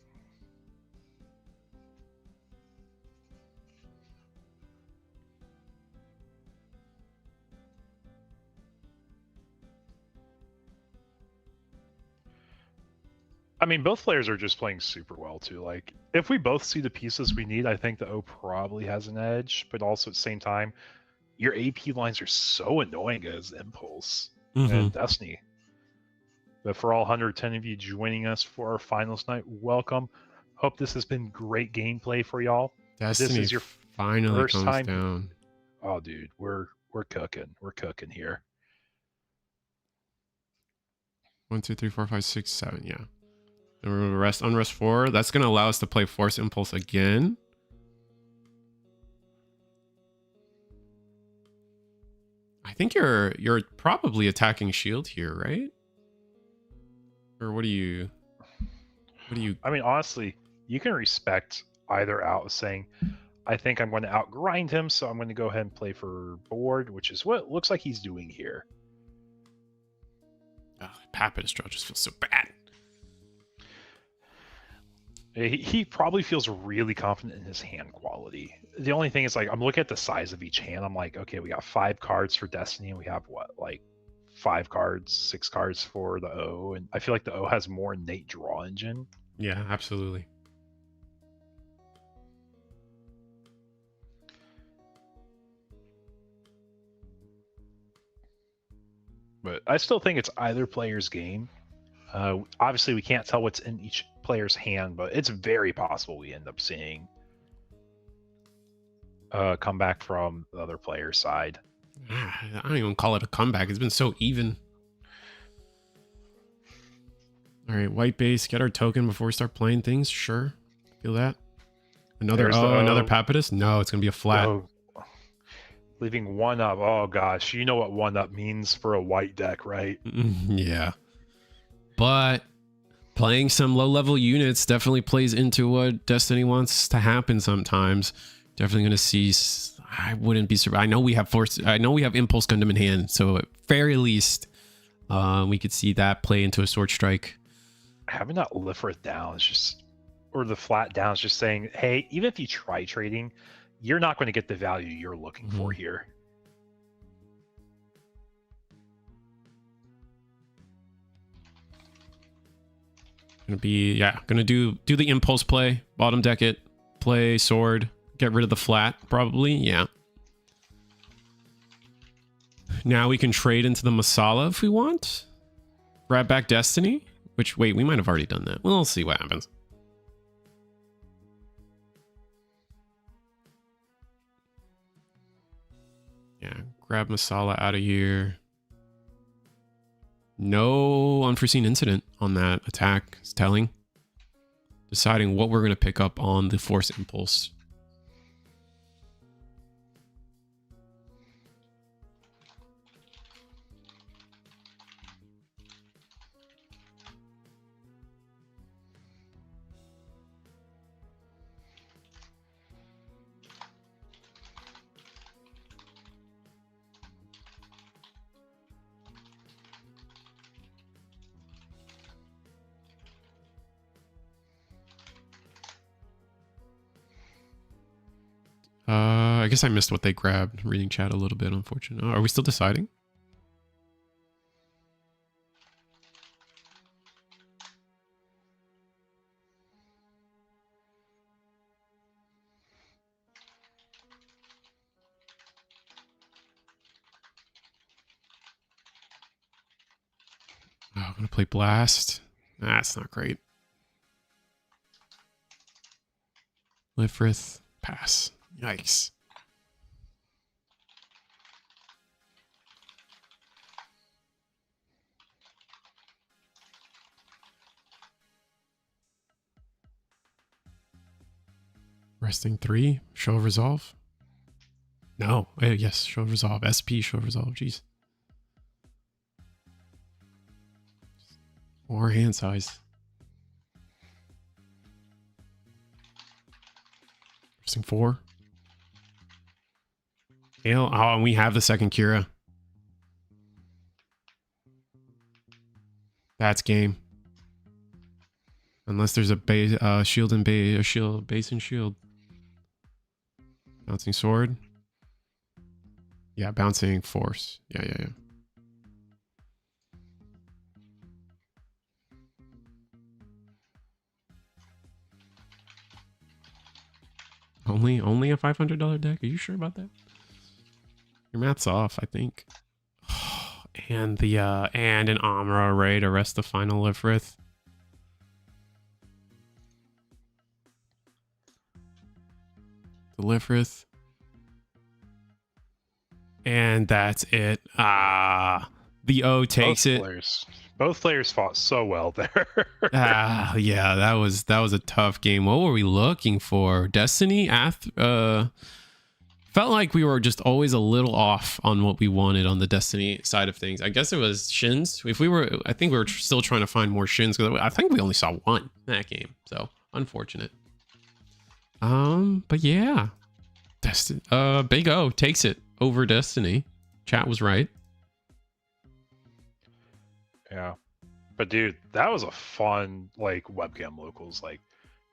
I mean, both players are just playing super well too. Like, if we both see the pieces we need, I think the O probably has an edge. But also at the same time, your AP lines are so annoying as Impulse and Destiny. But for all 110 of you joining us for our finals night, welcome. Hope this has been great gameplay for y'all. Destiny this is your finally first comes time down. Oh, dude, we're cooking. We're cooking here. 1, 2, 3, 4, 5, 6, 7. Yeah. And we're gonna rest on rest 4. That's gonna allow us to play Force Impulse again. I think you're probably attacking shield here, right? Or what do you? I mean, honestly, you can respect either out saying, I think I'm going to outgrind him, so I'm going to go ahead and play for board, which is what it looks like he's doing here. Oh, Pappas draw just feels so bad. He probably feels really confident in his hand quality. The only thing is, like, I'm looking at the size of each hand. I'm like, okay, we got 5 cards for Destiny, and we have what, like 5 cards, 6 cards for the O, and I feel like the O has more innate draw engine. Yeah, absolutely. But I still think it's either player's game. Obviously, we can't tell what's in each player's hand, but it's very possible we end up seeing a comeback from the other player's side. I don't even call it a comeback. It's been so even. All right, white base, get our token before we start playing things. Sure, feel that. Another another Pappas? No, it's gonna be a flat. Leaving 1-up. Oh gosh, you know what 1-up means for a white deck, right? Yeah. But playing some low-level units definitely plays into what Destiny wants to happen sometimes. Definitely going to see... I wouldn't be surprised. I know we have Impulse Gundam in hand, so at very least, we could see that play into a Sword Strike. Having that Lifrith down is just... Or the flat down is just saying, hey, even if you try trading, you're not going to get the value you're looking for here. Gonna do the impulse play, bottom deck it, play sword, get rid of the flat, probably. Yeah. Now we can trade into the Masala if we want. Grab back Destiny, which, wait, we might have already done that. We'll see what happens. Yeah, grab Masala out of here. No unforeseen incident on that attack. It's telling. Deciding what we're going to pick up on the Force Impulse. I guess I missed what they grabbed. Reading chat a little bit, unfortunately. Are we still deciding? Oh, I'm gonna play Blast. That's not great. Lifrith, pass. Yikes. Resting 3, show of resolve. No, yes, show of resolve. SP, show of resolve. Jeez. More hand size. Resting 4. Oh, and we have the second Kira. That's game. Unless there's a base, shield and base, a shield, base and shield. Bouncing sword. Yeah, bouncing force. Yeah. Only a $500 deck? Are you sure about that? Your math's off, I think. And the and an Amra array to rest the final Lifrith. The Lifrith. And that's it. The O takes it. Both players fought so well there. Yeah, that was a tough game. What were we looking for? Destiny? Felt like we were just always a little off on what we wanted on the Destiny side of things. I guess it was Shins. I think we were still trying to find more Shins, because I think we only saw one in that game. So unfortunate. But yeah, Big O takes it over Destiny. Chat was right. Yeah, but dude, that was a fun webcam locals.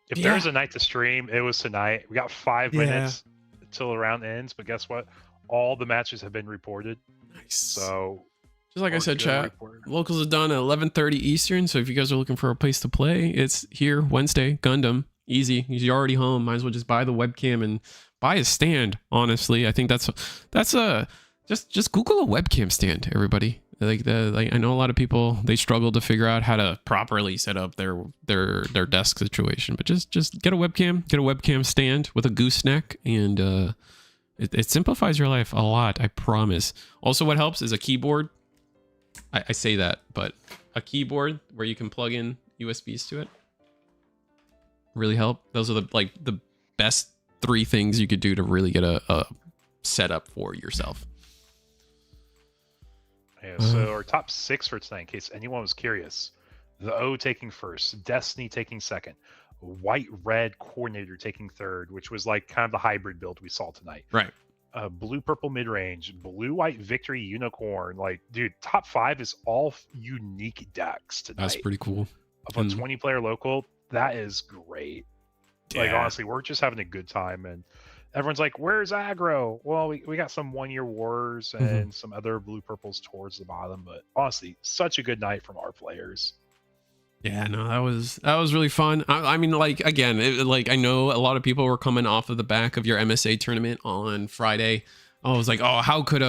If there's a night to stream, it was tonight. We got 5 minutes till the round ends, but guess what? All the matches have been reported. Nice. So just like I said, chat, locals are done at 11:30 Eastern. So if you guys are looking for a place to play, it's here Wednesday. Gundam, easy. You're already home. Might as well just buy the webcam and buy a stand. Honestly, I think that's just Google a webcam stand, everybody. I know a lot of people, they struggle to figure out how to properly set up their desk situation, but just get a webcam stand with a gooseneck, and it simplifies your life a lot, I promise. Also, what helps is a keyboard. I say that, but a keyboard where you can plug in USBs to it really help. Those are the best 3 things you could do to really get a setup for yourself. Yeah, so our top 6 for tonight, in case anyone was curious: the O taking first, Destiny taking second, White Red Coordinator taking third, which was like kind of the hybrid build we saw tonight. Right. Blue Purple Mid Range, Blue White Victory Unicorn. Like, dude, top 5 is all unique decks tonight. That's pretty cool. Of a 20-player local, that is great. Yeah. Like, honestly, we're just having a good time, and everyone's like, where's aggro? Well, we got some 1-year wars and some other blue purples towards the bottom, but honestly, such a good night from our players. Yeah, no, that was really fun. I mean, like, again, I know a lot of people were coming off of the back of your MSA tournament on Friday. I was like, oh, how could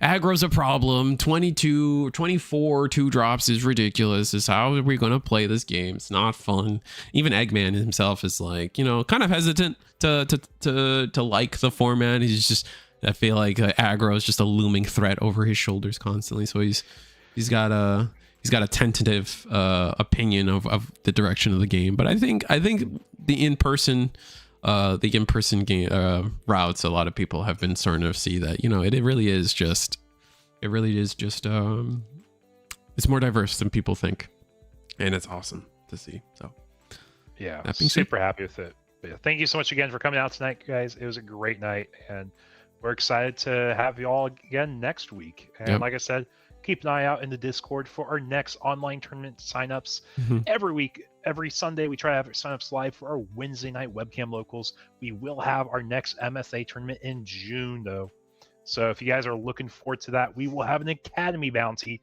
aggro's a problem? 22, 24 2-drops is ridiculous. Is how are we going to play this game? It's not fun. Even Eggman himself is like, you know, kind of hesitant to like the format. He's just, I feel like aggro is just a looming threat over his shoulders constantly. So he's got a tentative opinion of the direction of the game. But I think the in-person game routes, a lot of people have been starting to see that, you know, it really is just it's more diverse than people think, and it's awesome to see. So yeah, super happy with it. But yeah, thank you so much again for coming out tonight, guys. It was a great night, and we're excited to have you all again next week. And like I said, keep an eye out in the Discord for our next online tournament signups. Every week, every Sunday, we try to have signups live for our Wednesday night webcam locals. We will have our next MSA tournament in June, though. So if you guys are looking forward to that, we will have an Academy bounty.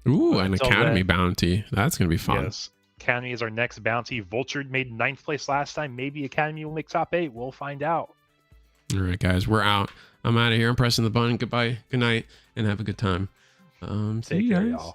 Ooh, an Academy bounty. That's going to be fun. Yes. Academy is our next bounty. Vulture made 9th place last time. Maybe Academy will make top 8. We'll find out. All right, guys, we're out. I'm out of here. I'm pressing the button. Goodbye. Good night, and have a good time. See you guys.